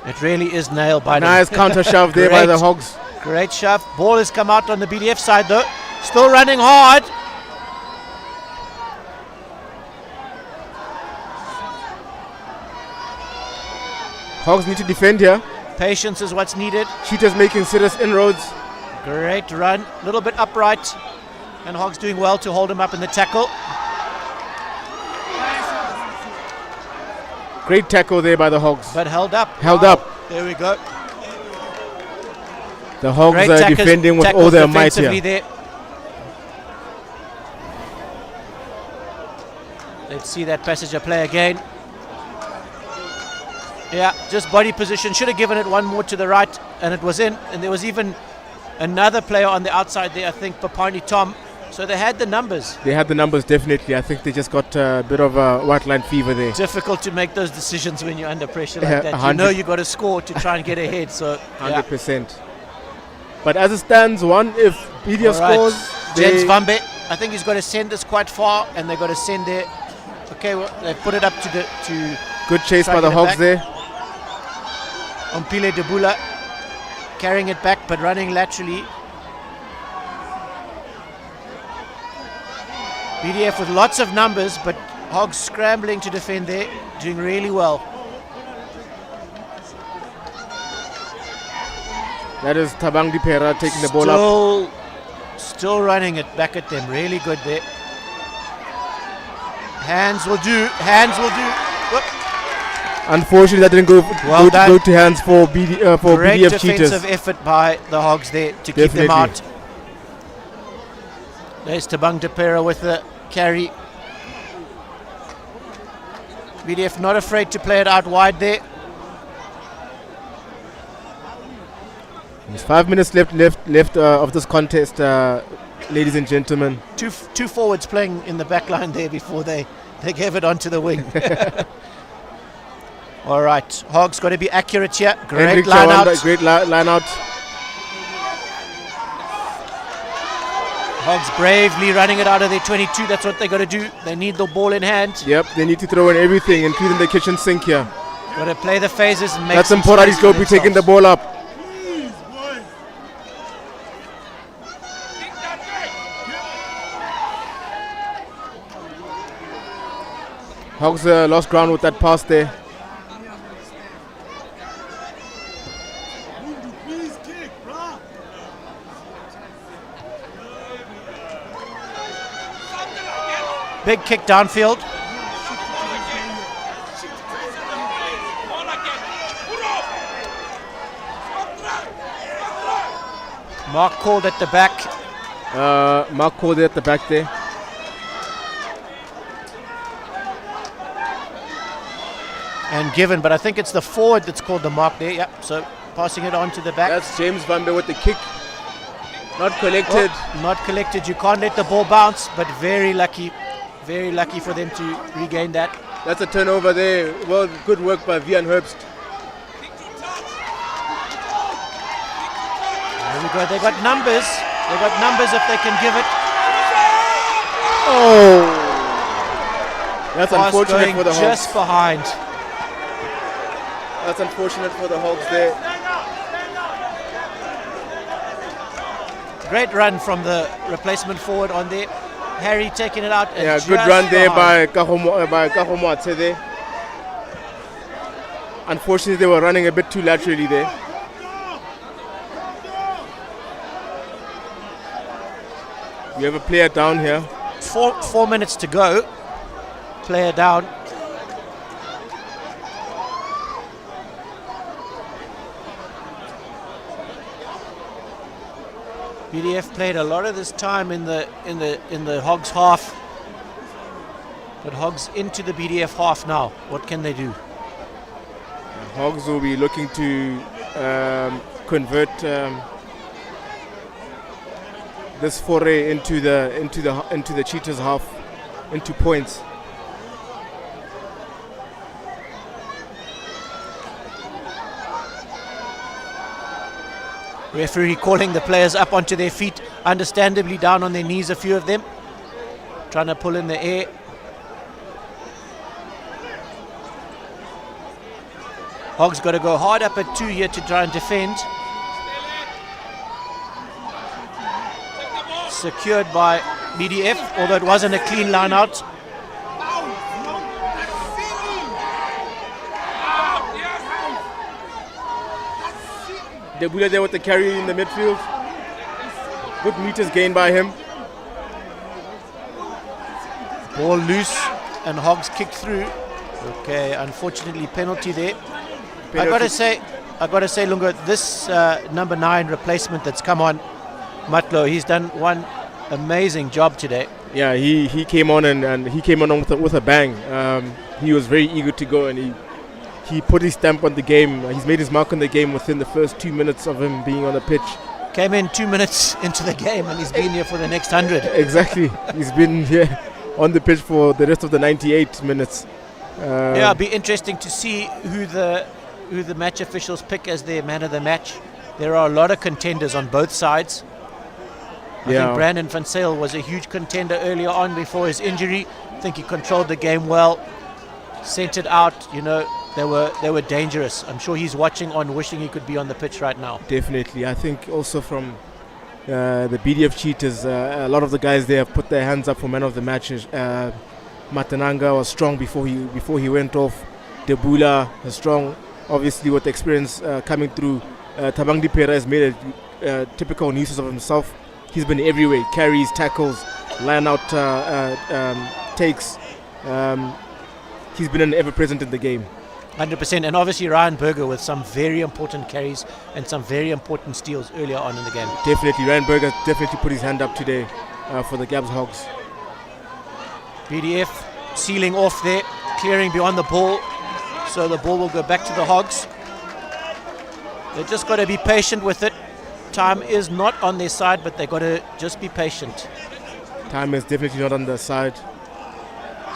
It really is nailed by Nice counter shove there by the Hogs. Great shove. Ball has come out on the BDF side though. Still running hard. Hogs need to defend here. Patience is what's needed. Cheetahs making serious inroads. Great run. A little bit upright. And Hogs doing well to hold him up in the tackle. Great tackle there by the Hogs. But held up. Held up. There we go. The Hogs Great are defending with all their might here. There. Let's see that passage of play again. Yeah, just body position. Should have given it one more to the right, and it was in. And there was even another player on the outside there, I think, Papani Tom. So they had the numbers. They had the numbers, definitely. I think they just got a bit of a white line fever there. Difficult to make those decisions when you're under pressure like that. You know you got to score to try and get ahead. So 100%. But as it stands, if BDF scores, James Vambe, I think he's got to send this quite far, and they've got to send it. Okay, well, they put it up to good chase by the Hogs there. Ompile Debula carrying it back, but running laterally. BDF with lots of numbers, but Hogs scrambling to defend there, doing really well. That is Tabang Dipera taking the ball up. Still running it back at them. Really good there. Hands will do. Hands will do. Whoop. Unfortunately, that didn't go to hands for BDF Cheetahs. Great defensive effort by the Hogs there to keep them out. There's Tabang Dipera with the carry. BDF not afraid to play it out wide there. There's 5 minutes left of this contest, ladies and gentlemen. Two forwards playing in the back line there before they gave it onto the wing. All right, Hogs got to be accurate here. Great line out. Great line out. Hogs bravely running it out of their 22. That's what they got to do. They need the ball in hand. Yep, they need to throw in everything, including the kitchen sink here. Got to play the phases and make. That's important. He's going to be taking the ball up. Hogs lost ground with that pass there. Big kick downfield. Mark called at the back. Mark called it at the back there. And given, but I think it's the forward that's called the mark there. Yep, so passing it on to the back. That's James Vambe with the kick. Not collected. Oh, not collected. You can't let the ball bounce, but very lucky for them to regain that. That's a turnover there. Well, good work by Vian Herbst There we go. They got numbers. They got numbers if they can give it. Oh, that's Pass unfortunate going for the Hogs. just behind. That's unfortunate for the Hogs there. Great run from the replacement forward on there. Harry taking it out. And Yeah, just good run there behind. by Kahomwatse there. Unfortunately, they were running a bit too laterally there. We have a player down here. 4 minutes to go. Player down. BDF played a lot of this time in the Hogs half. But Hogs into the BDF half now. What can they do? Hogs will be looking to convert this foray into the Cheetahs half into points. Referee calling the players up onto their feet, understandably down on their knees, a few of them, trying to pull in the air. Hogs got to go hard up at 2 here to try and defend. Secured by BDF, although it wasn't a clean line out. Debula there with the carry in the midfield. Good meters gained by him. Ball loose and Hogs kicked through. Okay, unfortunately penalty there. I got to say, Lunga, this number 9 replacement that's come on, Matlo, he's done one amazing job today. Yeah, he came on and he came on with a bang. He was very eager to go, and he put his stamp on the game. He's made his mark on the game within the first 2 minutes of him being on the pitch. Came in 2 minutes into the game and he's been here for the next 100. Exactly. He's been here on the pitch for the rest of the 98 minutes. Yeah, it'll be interesting to see who the match officials pick as their man of the match. There are a lot of contenders on both sides. I think Brandon Van Sale was a huge contender earlier on before his injury. I think he controlled the game well, sent it out. You know, they were dangerous. I'm sure he's watching on, wishing he could be on the pitch right now. Definitely. I think also from the BDF Cheetahs, a lot of the guys there have put their hands up for man of the matches. Matananga was strong before he went off. Debula is strong, obviously with experience coming through. Tabang Dipera has made a typical nuisance of himself. He's been everywhere, carries, tackles, line out takes. He's been an ever-present in the game. 100%, and obviously Ryan Berger with some very important carries and some very important steals earlier on in the game. Definitely, Ryan Berger definitely put his hand up today for the Gabs Hogs. BDF sealing off there, clearing beyond the ball, so the ball will go back to the Hogs. They just got to be patient with it. Time is not on their side, but they got to just be patient. Time is definitely not on their side.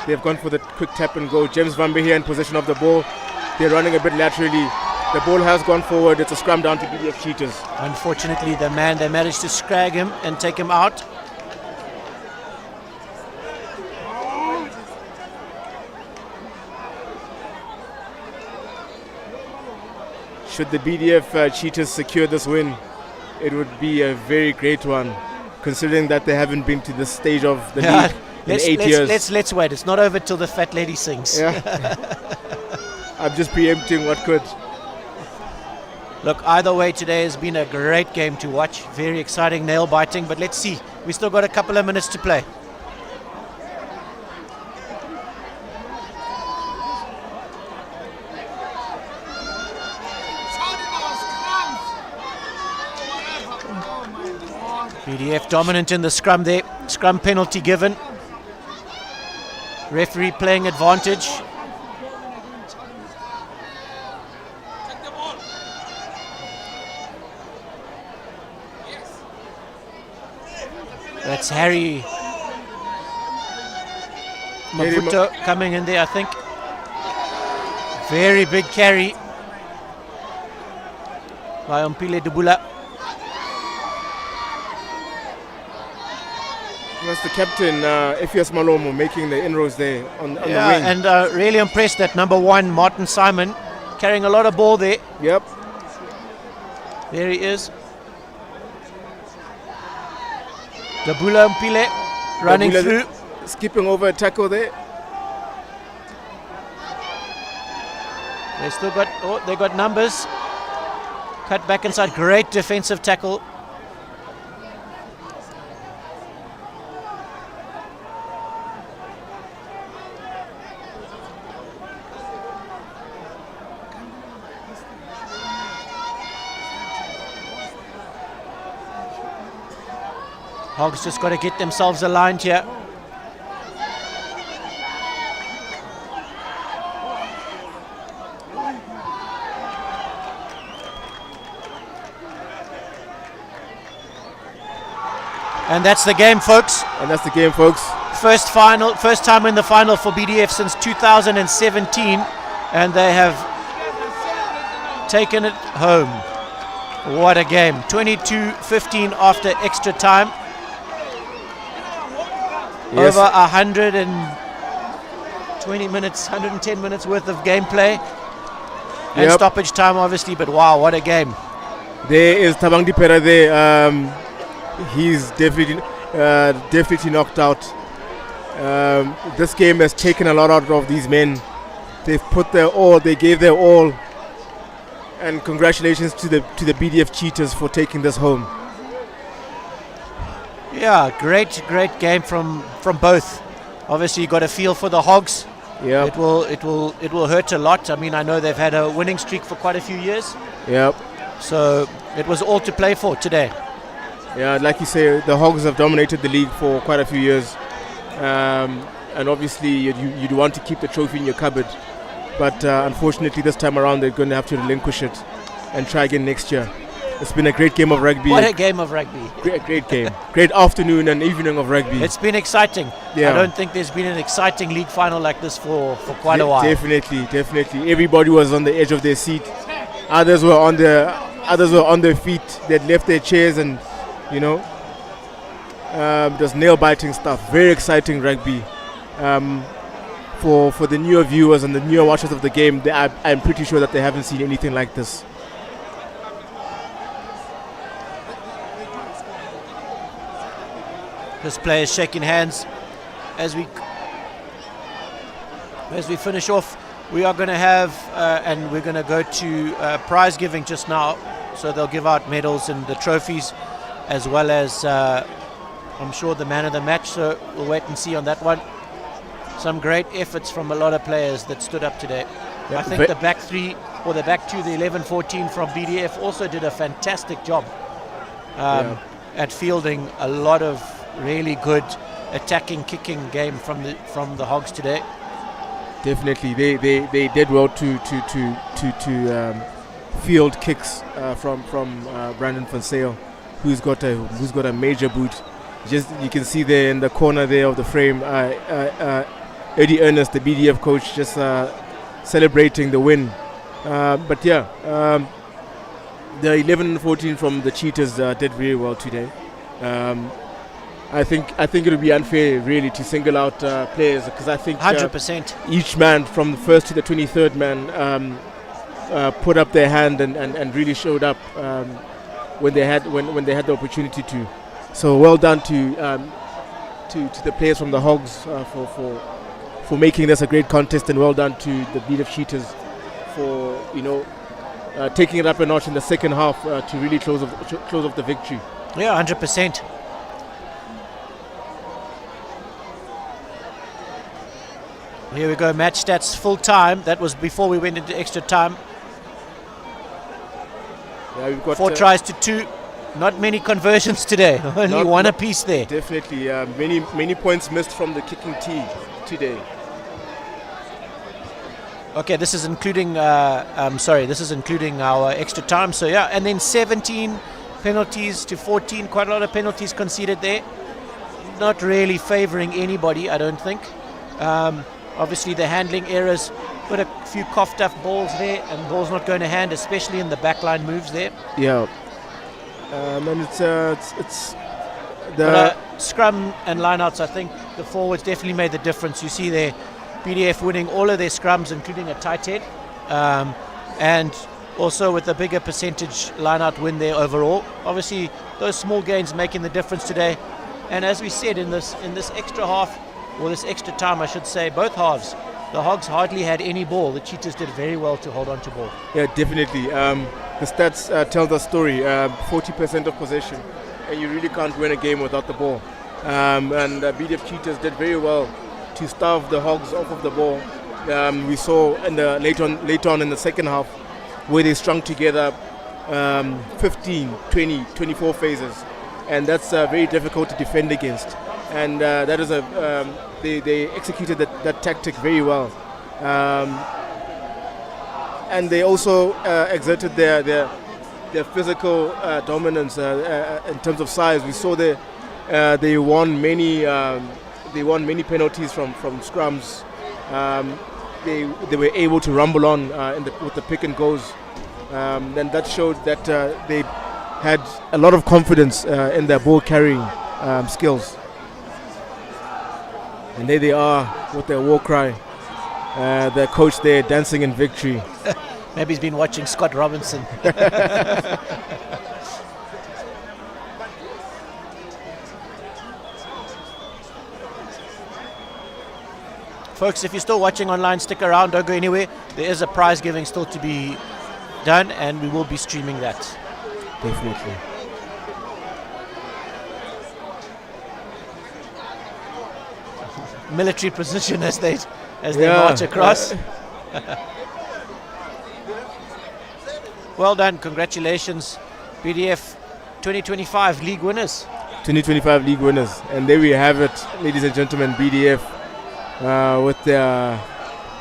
They've gone for the quick tap and go. James Vambe here in possession of the ball. They're running a bit laterally. The ball has gone forward. It's a scrum down to BDF Cheetahs. Unfortunately, they managed to scrag him and take him out. Should the BDF Cheetahs secure this win, it would be a very great one, considering that they haven't been to this stage of the league in 8 years. Let's wait. It's not over till the fat lady sings. Yeah. I'm just preempting what could. Look, either way, today has been a great game to watch. Very exciting, nail-biting, but let's see. We still got a couple of minutes to play. BDF dominant in the scrum there. Scrum penalty given. Referee playing advantage. That's Harry Maputo coming in there, I think. Very big carry by Ompile Debula. That's the captain, Effias Malomo, making the inroads there on the wing. And really impressed that number 1, Martin Simon, carrying a lot of ball there. Yep. There he is. Dabula Mpile running through. Skipping over a tackle there. They still got, they got numbers. Cut back inside, great defensive tackle. Hogs just got to get themselves aligned here. And that's the game, folks. First time in the final for BDF since 2017, and they have taken it home. What a game. 22-15 after extra time. Yes. Over 120 minutes, 110 minutes worth of gameplay. And stoppage time, obviously, but wow, what a game. There is Tabang Dipera there. He's definitely knocked out. This game has taken a lot out of these men. They've put their all, they gave their all. And congratulations to the BDF Cheetahs for taking this home. Yeah, great game from both. Obviously, you got a feel for the Hogs. Yeah. It will hurt a lot. I mean, I know they've had a winning streak for quite a few years. Yep. So it was all to play for today. Yeah, like you say, the Hogs have dominated the league for quite a few years, and obviously you'd want to keep the trophy in your cupboard, but unfortunately this time around they're going to have to relinquish it and try again next year. It's been a great game of rugby. What a game of rugby. Great game. Great afternoon and evening of rugby. It's been exciting. Yeah. I don't think there's been an exciting league final like this for quite a while. Definitely. Everybody was on the edge of their seat. Others were on their feet. They'd left their chairs and just nail-biting stuff. Very exciting rugby. For the newer viewers and the newer watchers of the game, I'm pretty sure that they haven't seen anything like this. This players shaking hands as we finish off. We are going to have and we're going to go to prize giving just now. So they'll give out medals and the trophies, as well as I'm sure the man of the match. So we'll wait and see on that one. Some great efforts from a lot of players that stood up today. Yeah, I think the back three, or the back two, the 11-14 from BDF also did a fantastic job at fielding a lot of really good attacking, kicking game from the Hogs today. Definitely, they did well to field kicks from Brandon Fonseca, who's got a major boot. Just you can see there in the corner there of the frame, Eddie Ernest, the BDF coach, just celebrating the win. But yeah, the 11-14 from the Cheetahs did very well today. I think it would be unfair really to single out players, because I think 100% each man from the first to the 23rd man put up their hand and really showed up when they had the opportunity to. So well done to the players from the Hogs for making this a great contest, and well done to the BDF Cheetahs for taking it up a notch in the second half to really close off the victory. Yeah, 100%. Here we go, match stats full time. That was before we went into extra time. Yeah, we've got 4 tries to 2. Not many conversions today. Only one apiece there. Definitely, many points missed from the kicking team today. Okay, this is including. This is including our extra time. So yeah, and then 17 penalties to 14. Quite a lot of penalties conceded there. Not really favouring anybody, I don't think. Obviously, the handling errors. Put a few coughed up balls there, and balls not going to hand, especially in the backline moves there. Yeah. And it's scrum and lineouts, I think the forwards definitely made the difference. You see there, BDF winning all of their scrums, including a tight head, and also with a bigger percentage lineout win there overall. Obviously, those small gains making the difference today. And as we said, in this extra half, or this extra time, I should say, both halves, the Hogs hardly had any ball. The Cheetahs did very well to hold on to ball. Yeah, definitely. The stats tell the story. 40% of possession, and you really can't win a game without the ball. And BDF Cheetahs did very well to starve the Hogs off of the ball. We saw in the later on in the second half where they strung together 15, 20, 24 phases, and that's very difficult to defend against. And that is they executed that tactic very well. And they also exerted their physical dominance in terms of size. We saw they won many penalties from scrums. They were able to rumble on with the pick and goes. And that showed that they had a lot of confidence in their ball carrying skills. And there they are with their war cry. Their coach there dancing in victory. Maybe he's been watching Scott Robinson. Folks, if you're still watching online, stick around, don't go anywhere. There is a prize giving still to be done, and we will be streaming that. Definitely. Military position as they march across. Well done, congratulations, BDF 2025 league winners. 2025 league winners, and there we have it, ladies and gentlemen. BDF with their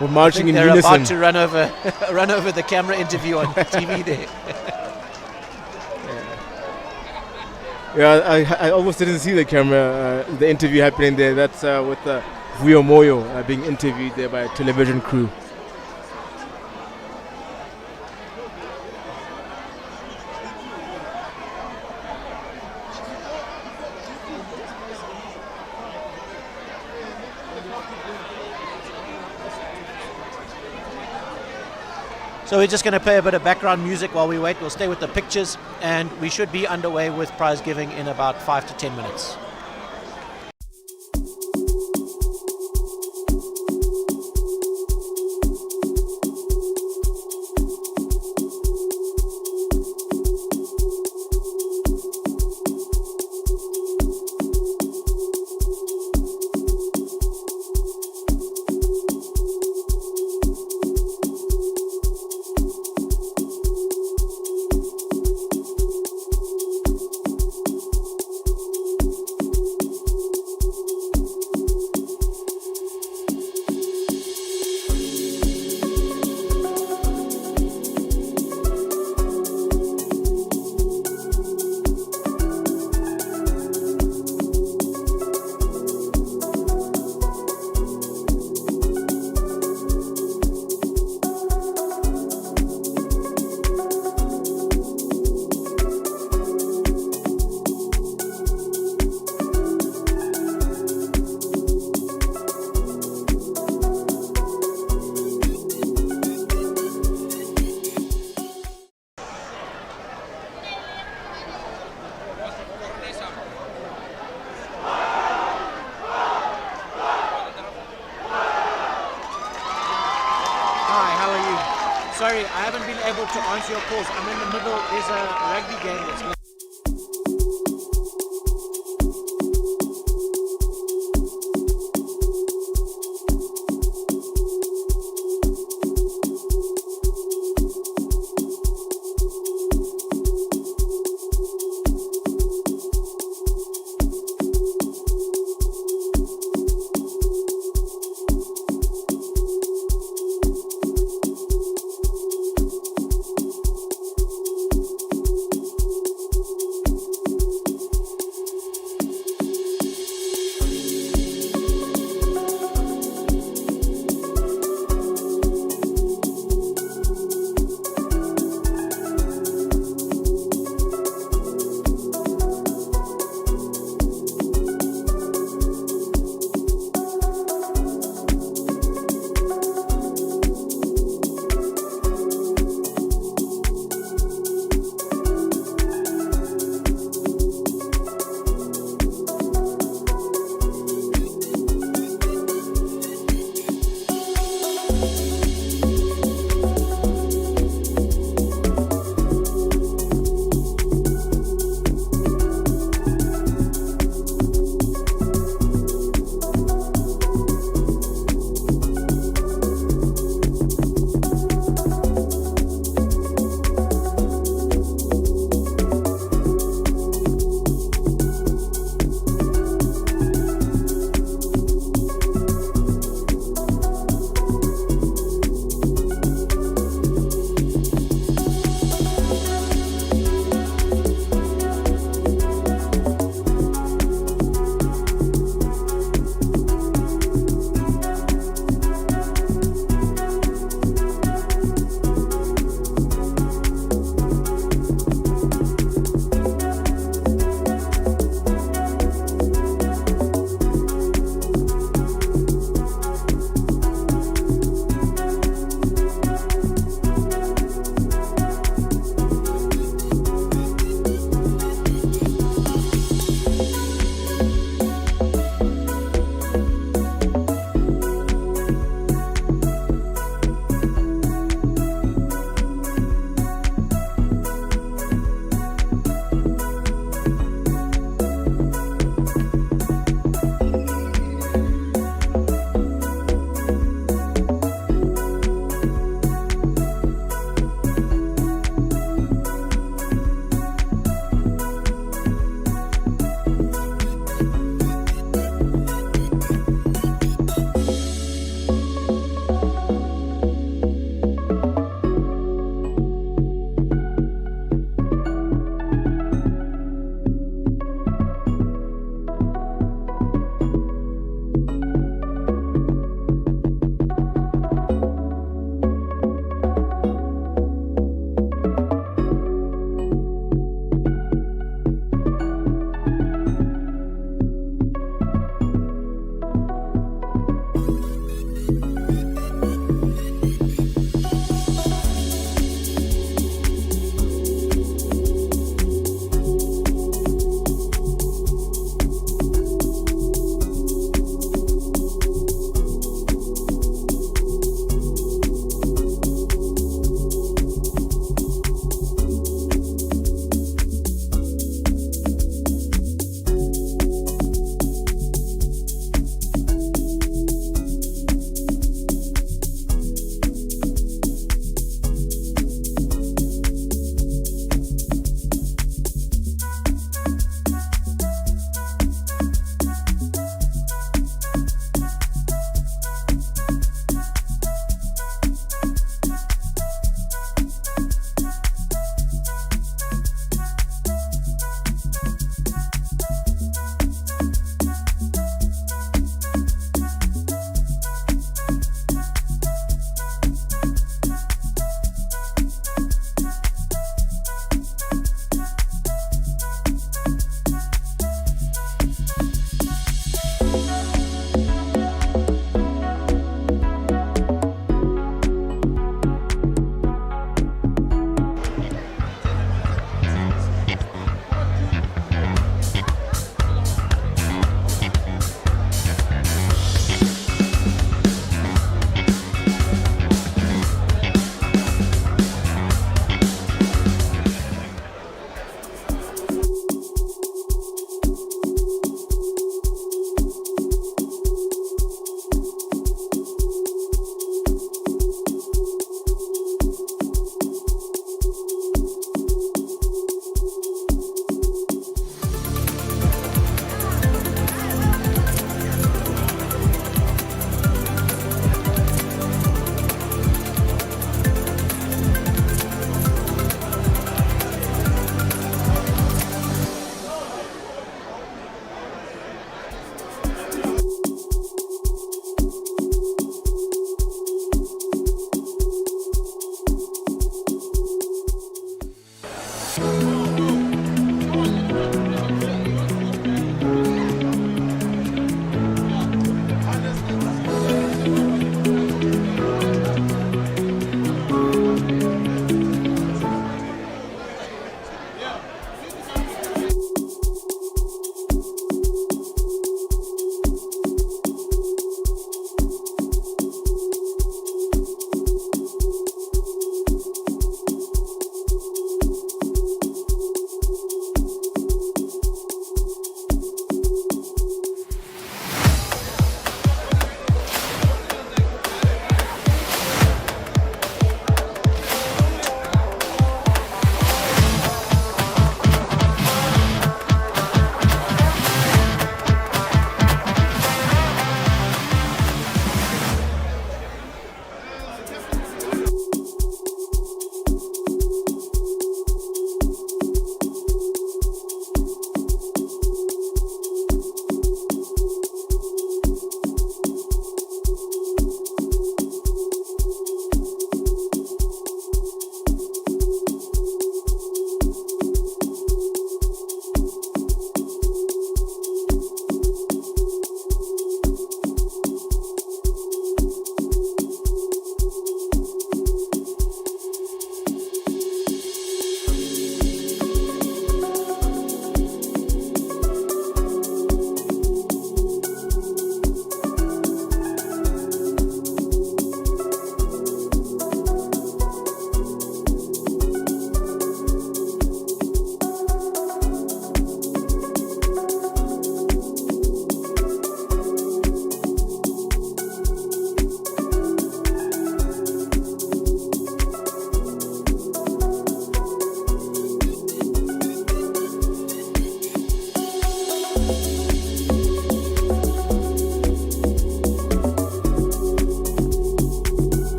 marching in unison. They're about to run over the camera interview on TV there. Yeah, I almost didn't see the camera, the interview happening there. That's with Vuyo Moyo being interviewed there by a television crew. So we're just going to play a bit of background music while we wait. We'll stay with the pictures, and we should be underway with prize giving in about 5 to 10 minutes. Sorry, I haven't been able to answer your calls. I'm in the middle. There's a rugby game that's going.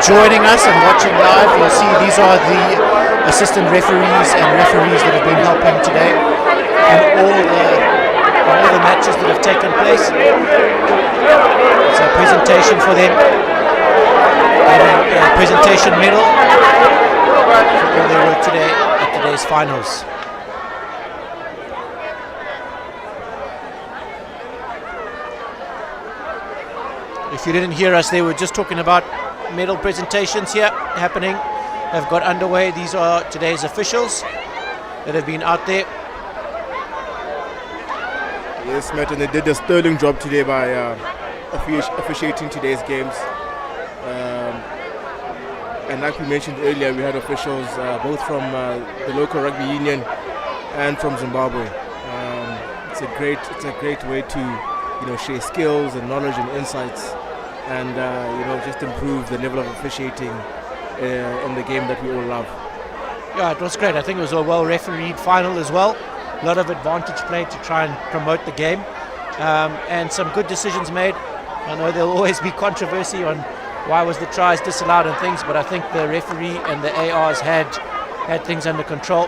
Joining us and watching live, you'll see these are the assistant referees and referees that have been helping today in all the matches that have taken place. It's a presentation for them and a presentation medal for all their work today at today's finals. If you didn't hear us, they were just talking about medal presentations here happening, have got underway. These are today's officials that have been out there. Yes, Matt, and they did a sterling job today by officiating today's games. And like we mentioned earlier, we had officials both from the local rugby union and from Zimbabwe. It's a great way to share skills and knowledge and insights, and just improve the level of officiating in the game that we all love. Yeah, it was great. I think it was a well refereed final as well. A lot of advantage played to try and promote the game, and some good decisions made. I know there'll always be controversy on why was the tries disallowed and things, but I think the referee and the ARs had things under control.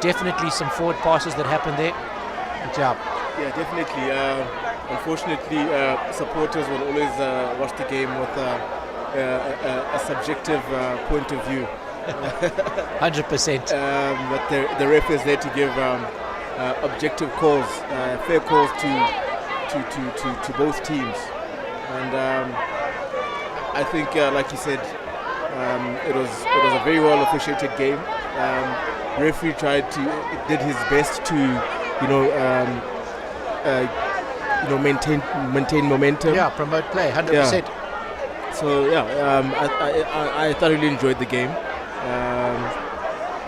Definitely some forward passes that happened there. Good job. Yeah, definitely. Unfortunately, supporters will always watch the game with a subjective point of view. 100%. But the ref is there to give objective calls, fair calls to both teams. And I think, like you said, it was a very well officiated game. Referee did his best to, maintain momentum. Yeah, promote play, 100%. Yeah. So I thoroughly enjoyed the game,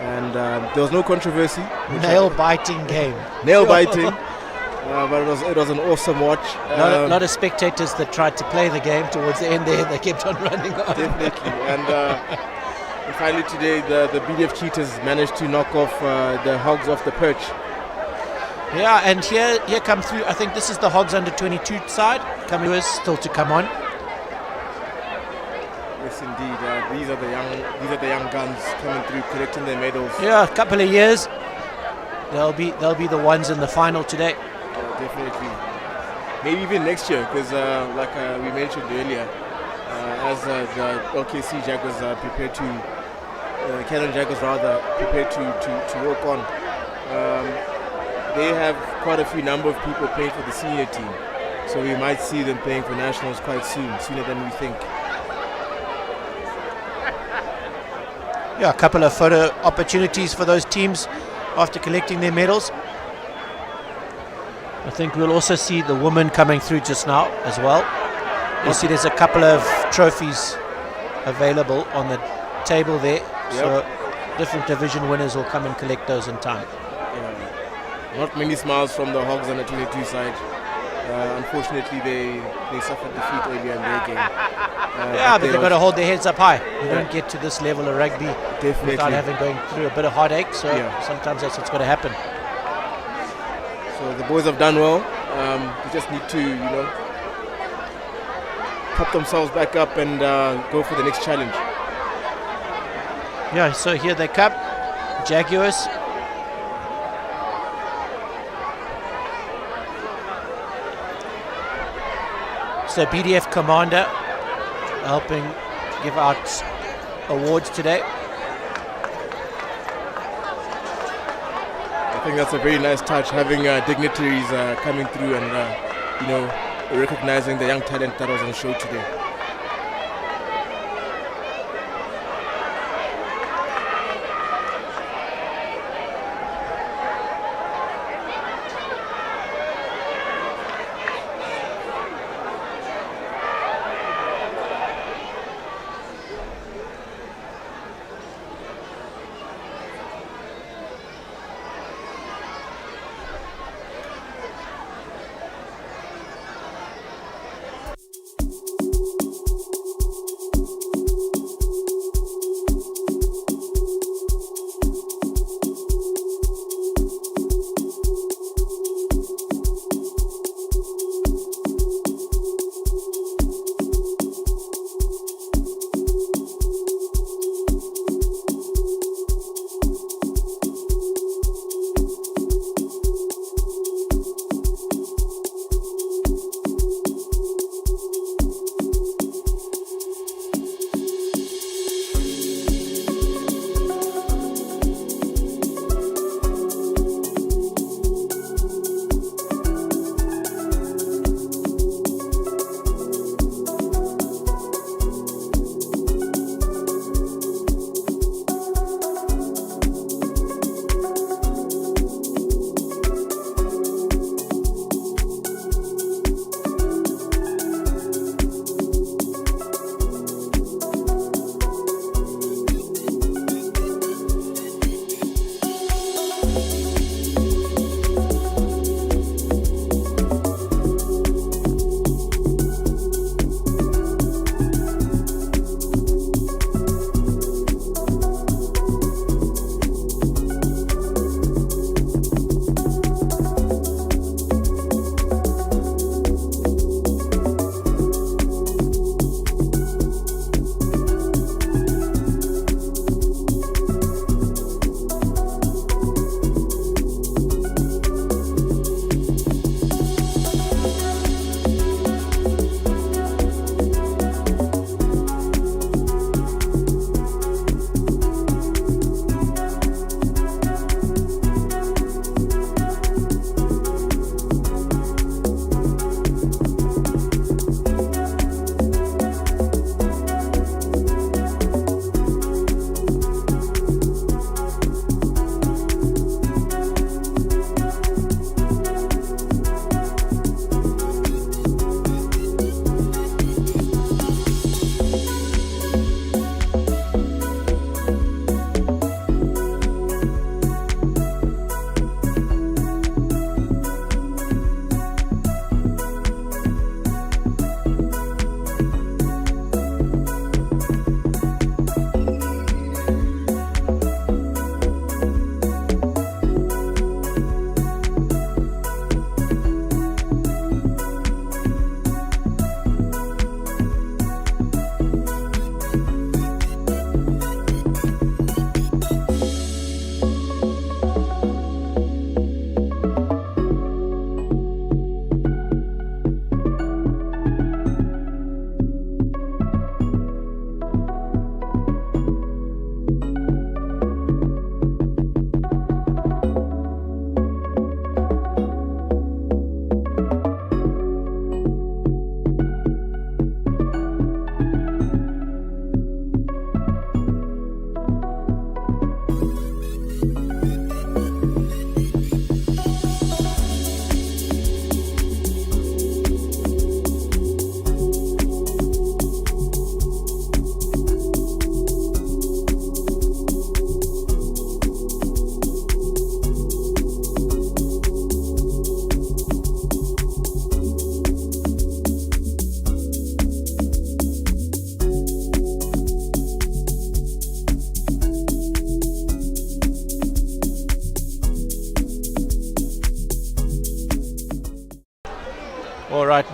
and there was no controversy. Nail-biting game. Nail-biting. But it was an awesome watch. A lot of spectators that tried to play the game towards the end there. They kept on running on. Definitely. And finally today, the BDF Cheetahs managed to knock off the Hogs off the perch. Yeah, and here come through. I think this is the Hogs under 22 side. Coming still to come on. Yes, indeed. These are the young guns coming through, collecting their medals. Yeah, a couple of years. They'll be the ones in the final today. Definitely. Maybe even next year, because like we mentioned earlier, as the LKC Jaguars prepare to, Canada Jaguars rather, prepare to work on, they have quite a few number of people playing for the senior team. So we might see them playing for nationals quite soon, sooner than we think. Yeah, a couple of photo opportunities for those teams after collecting their medals. I think we'll also see the women coming through just now as well. You see there's a couple of trophies available on the table there. So different division winners will come and collect those in time. Not many smiles from the Hogs on the 22 side. Unfortunately, they suffered defeat earlier in their game. But they've got to hold their heads up high. You don't get to this level of rugby Definitely. without having going through a bit of heartache. So sometimes that's what's got to happen. So the boys have done well. They just need to, prop themselves back up and go for the next challenge. Yeah, so here they come. Jaguars. So BDF Commander helping give out awards today. I think that's a very nice touch, having dignitaries coming through and, recognizing the young talent that was on show today.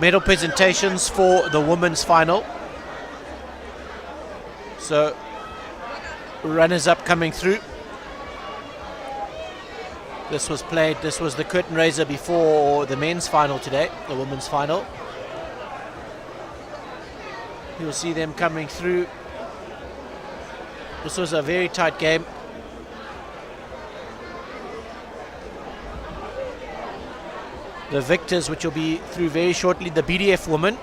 medal presentations for the women's final. So runners-up coming through. This was the curtain raiser before the men's final today, the women's final. You'll see them coming through. This was a very tight game. The victors, which will be through very shortly, the BDF women,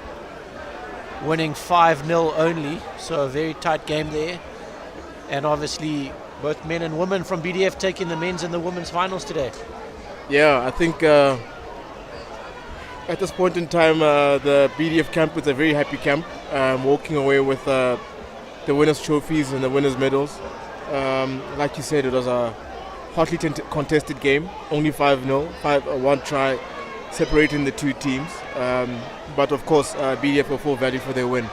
winning 5-0 only, so a very tight game there. And obviously both men and women from BDF taking the men's and the women's finals today. Yeah, I think at this point in time, the BDF camp is a very happy camp, walking away with the winners' trophies and the winners' medals. Like you said, it was a hotly contested game, only 5-0, one try separating the two teams. But of course, BDF were full value for their win.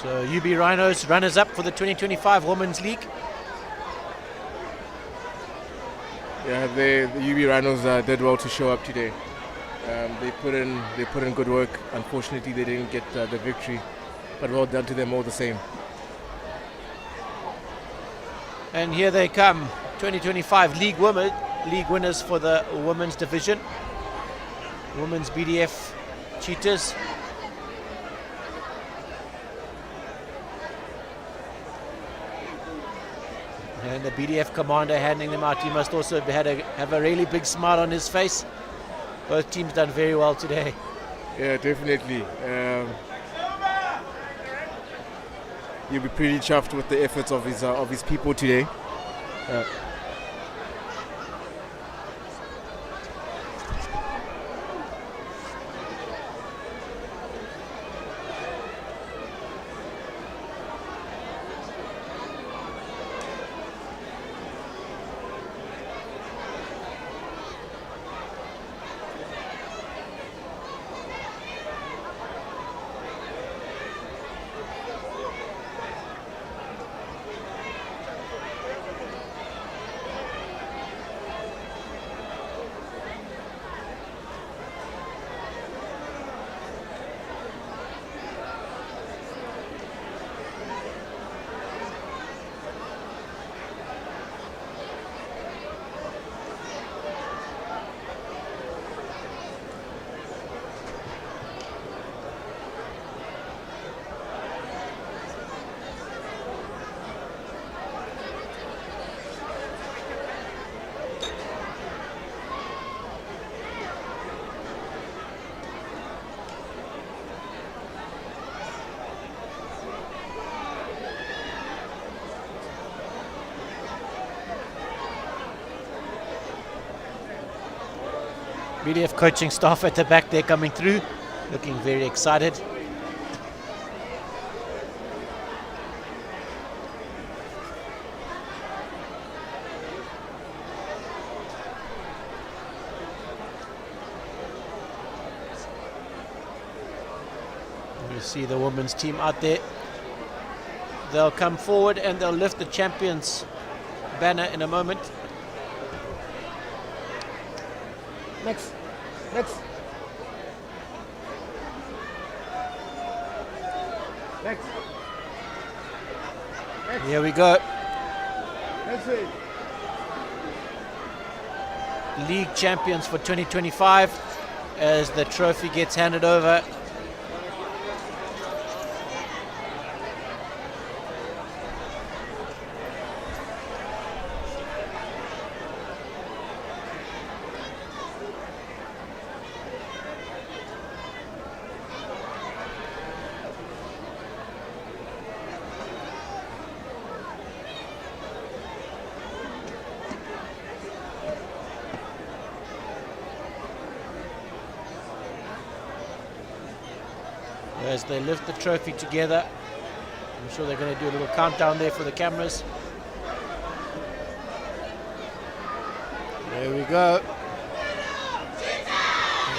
So UB Rhinos runners-up for the 2025 Women's League. Yeah, the UB Rhinos did well to show up today. They put in good work. Unfortunately, they didn't get the victory, but well done to them all the same. And here they come, 2025 league winners for the women's division. Women's BDF Cheetahs. And the BDF commander handing them out. He must also have a really big smile on his face. Both teams done very well today. Yeah, definitely. You'll be pretty chuffed with the efforts of his people today. BDF coaching staff at the back there coming through, looking very excited. You see the women's team out there. They'll come forward and they'll lift the champions banner in a moment. Next. Next. Here we go. League champions for 2025 as the trophy gets handed over. as they lift the trophy together. I'm sure they're going to do a little countdown there for the cameras. There we go.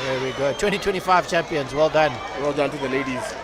There we go. 2025 champions. Well done. Well done to the ladies.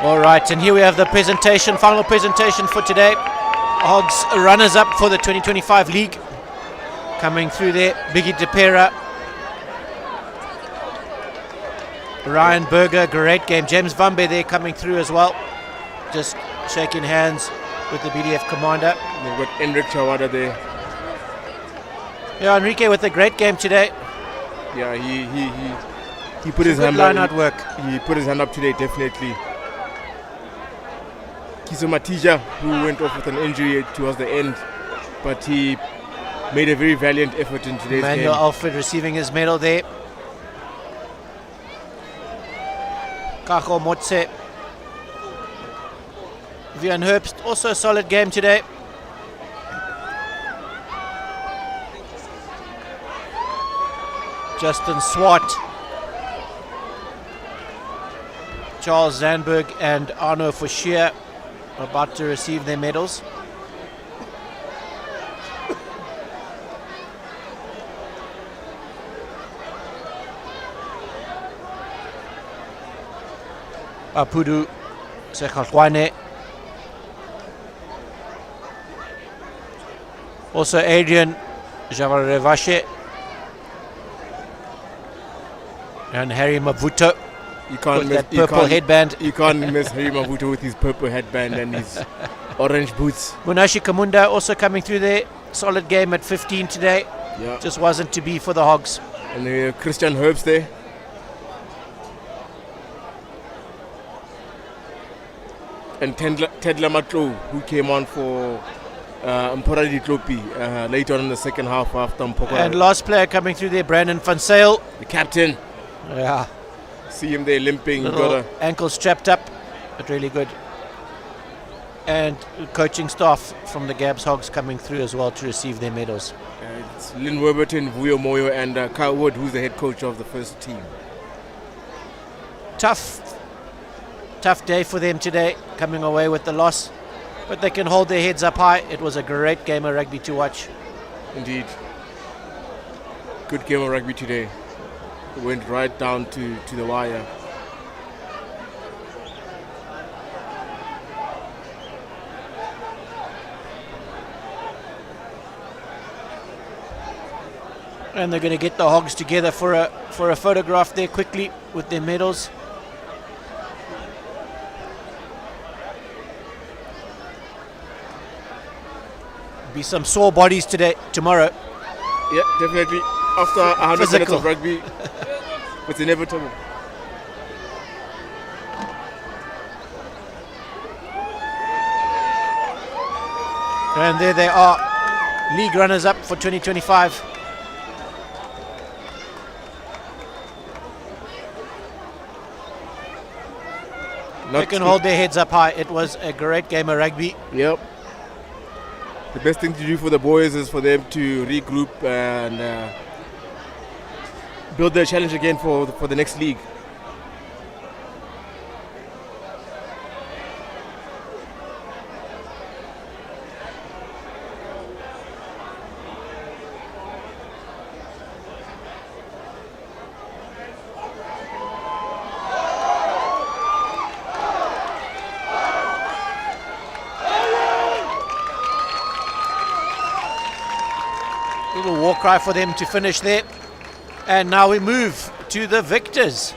All right, and here we have the presentation, final presentation for today. Hogs runners-up for the 2025 league. Coming through there, Biggie DePera, Ryan Berger, great game. James Vambe there coming through as well. Just shaking hands with the BDF commander. They've got Enric Chawada there. Yeah, Enrique with a great game today. Yeah, he put his hand line up. out work. He put his hand up today, definitely. Kiso Matija, who went off with an injury towards the end, but he made a very valiant effort in today's Manuel game. Alfred receiving his medal there. Kaho Motse. Vian Herbst, also a solid game today. Justin Swart, Charles Zandberg and Arno Fouchier about to receive their medals. Apudu Sekhalwane. Also Adrian Javarevashe and Harry Mavuto. You can't with miss that purple headband. You can't miss Harry Mavuto with his purple headband and his orange boots. Munashi Kamunda also coming through there. Solid game at 15 today. Yeah. Just wasn't to be for the Hogs. And Christian Herbst there. And Tedla Matlo, who came on for Mpora Ditlopi later on in the second half after Mpokora. And last player coming through there, Brandon Van Sale. The captain. Yeah. See him there limping. Little ankle strapped up, but really good. And coaching staff from the Gabs Hogs coming through as well to receive their medals. It's Lynn Werberton, Vuyo Moyo, and Kyle Wood, who's the head coach of the first team. Tough day for them today, coming away with the loss. But they can hold their heads up high. It was a great game of rugby to watch. Indeed. Good game of rugby today. It went right down to the wire. And they're going to get the Hogs together for a photograph there quickly with their medals. Be some sore bodies tomorrow. Yeah, definitely. After 100 minutes of rugby, it's inevitable. And there they are, league runners-up for 2025. They can hold their heads up high. It was a great game of rugby. Yep. The best thing to do for the boys is for them to regroup and build their challenge again for the next league. Little war cry for them to finish there. And now we move to the victors.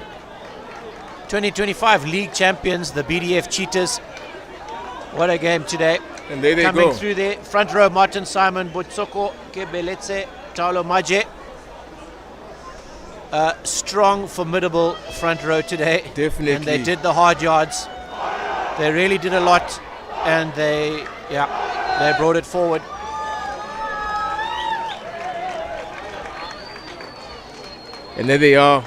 2025 league champions, the BDF Cheetahs. What a game today. And there they Coming go. through there, front row, Martin Simon, Botsoko, Kebeletse, Taulo Maje. Strong, formidable front row today. Definitely. And they did the hard yards. They really did a lot. And they brought it forward. And there they are,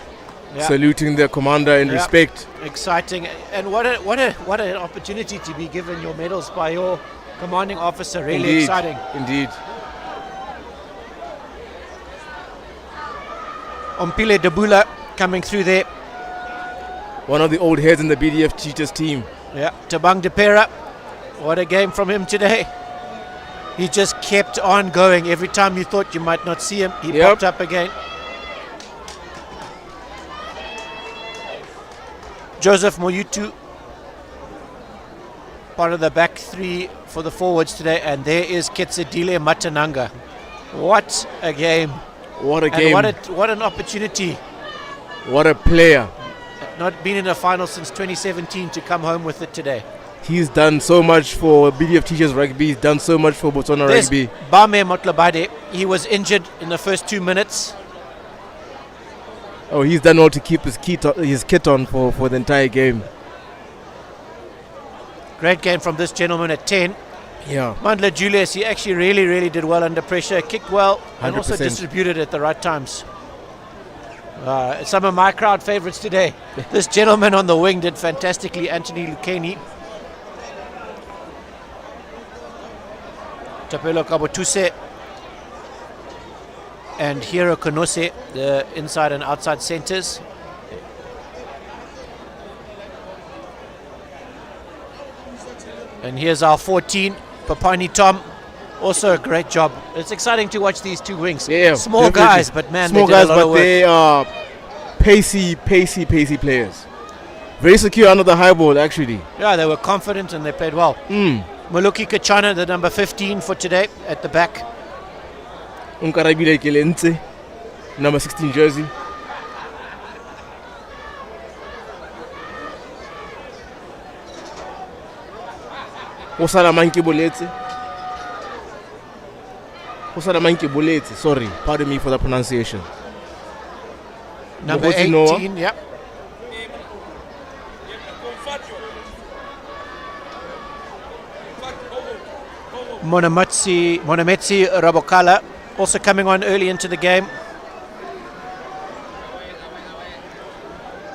saluting their commander in respect. Exciting, and what an opportunity to be given your medals by your commanding officer. Really Indeed. Exciting. Indeed. Ompile Dabula coming through there. One of the old heads in the BDF Cheetahs team. Yeah, Tabang Depera. What a game from him today. He just kept on going. Every time you thought you might not see him, he popped up again. Joseph Moyutu, part of the back three for the forwards today, and there is Ketsedile Matananga. What a game! What a game! And what an opportunity! What a player! Not been in a final since 2017 to come home with it today. He's done so much for BDF Cheetahs rugby. He's done so much for Botswana rugby. Bame Motlabade, he was injured in the first 2 minutes. Oh, he's done well to keep his kit on for the entire game. Great game from this gentleman at 10. Yeah. Mandla Julius, he actually really did well under pressure, kicked well, and also 100%. distributed at the right times. Some of my crowd favorites today. This gentleman on the wing did fantastically, Anthony Lukeni. Tapelo Kabotuse. and Hero Konose, the inside and outside centres. And here's our 14, Papani Tom. Also a great job. It's exciting to watch these two wings. Yeah, small definitely. guys, but man, small they did guys, a lot but of work. they are pacey players. Very secure under the high ball, actually. Yeah, they were confident and they played well. Moluki Kachana, the number 15 for today, at the back. Unkarabile Kelentse, number 16 jersey. Osalamanke Boletse, sorry, pardon me for the pronunciation. Number Mogoti Noah. 18, yep. Monametsi Rabokala also coming on early into the game.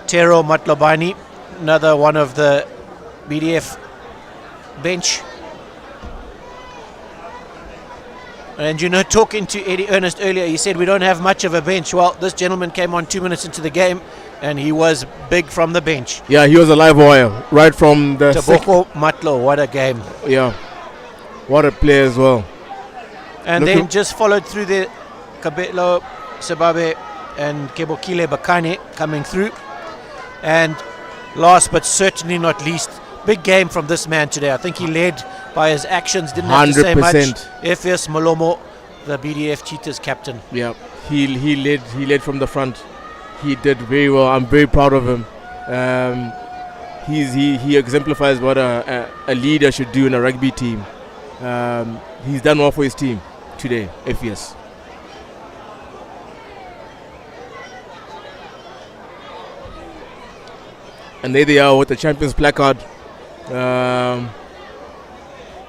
Tero Matlobani, another one of the BDF bench. And you know, talking to Eddie Ernest earlier, he said we don't have much of a bench. Well, this gentleman came on 2 minutes into the game and he was big from the bench. Yeah, he was a live wire right from the Taboko Matlo, what a game. Yeah, what a player as well. And then just followed through the Kabelo Sebabe and Kebokile Bakane coming through. And last but certainly not least, big game from this man today. I think he led by his actions, didn't have to say much. 100%. Efes Malomo, the BDF Cheetahs captain. Yeah, he led from the front. He did very well. I'm very proud of him. He exemplifies what a leader should do in a rugby team. He's done well for his team today, Efes. And there they are with the champions placard.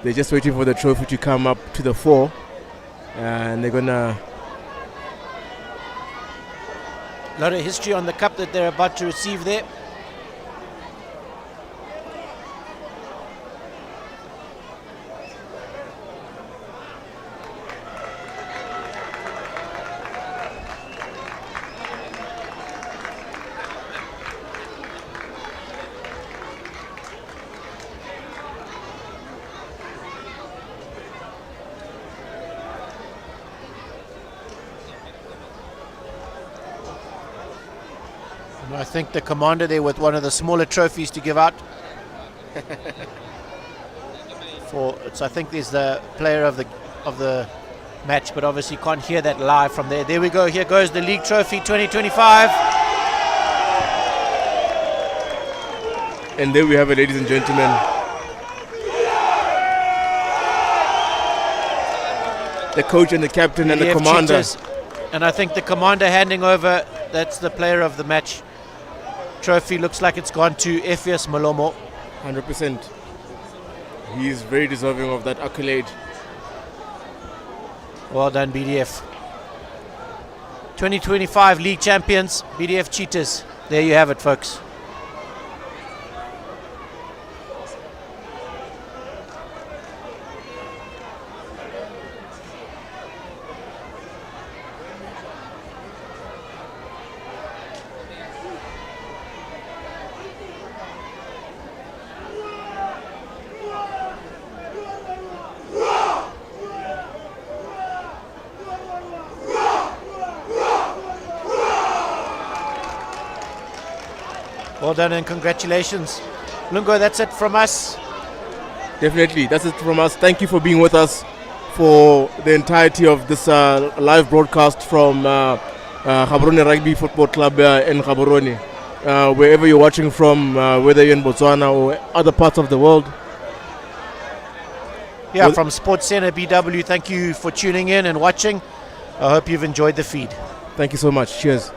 They're just waiting for the trophy to come up to the fore, and they're gonna. A lot of history on the cup that they're about to receive there. I think the commander there with one of the smaller trophies to give out. I think there's the player of the match, but obviously you can't hear that live from there. There we go. Here goes the league trophy 2025. And there we have it, ladies and gentlemen. The coach and the captain and the commander. Cheetahs. And I think the commander handing over, that's the player of the match. Trophy looks like it's gone to Efes Malomo. 100%. He's very deserving of that accolade. Well done, BDF. 2025 league champions, BDF Cheetahs. There you have it, folks. Well done and congratulations. Lungo, that's it from us. Definitely, that's it from us. Thank you for being with us for the entirety of this live broadcast from Gaborone Rugby Football Club in Gaborone. Wherever you're watching from, whether you're in Botswana or other parts of the world. Yeah, from Sports Center BW, thank you for tuning in and watching. I hope you've enjoyed the feed. Thank you so much. Cheers.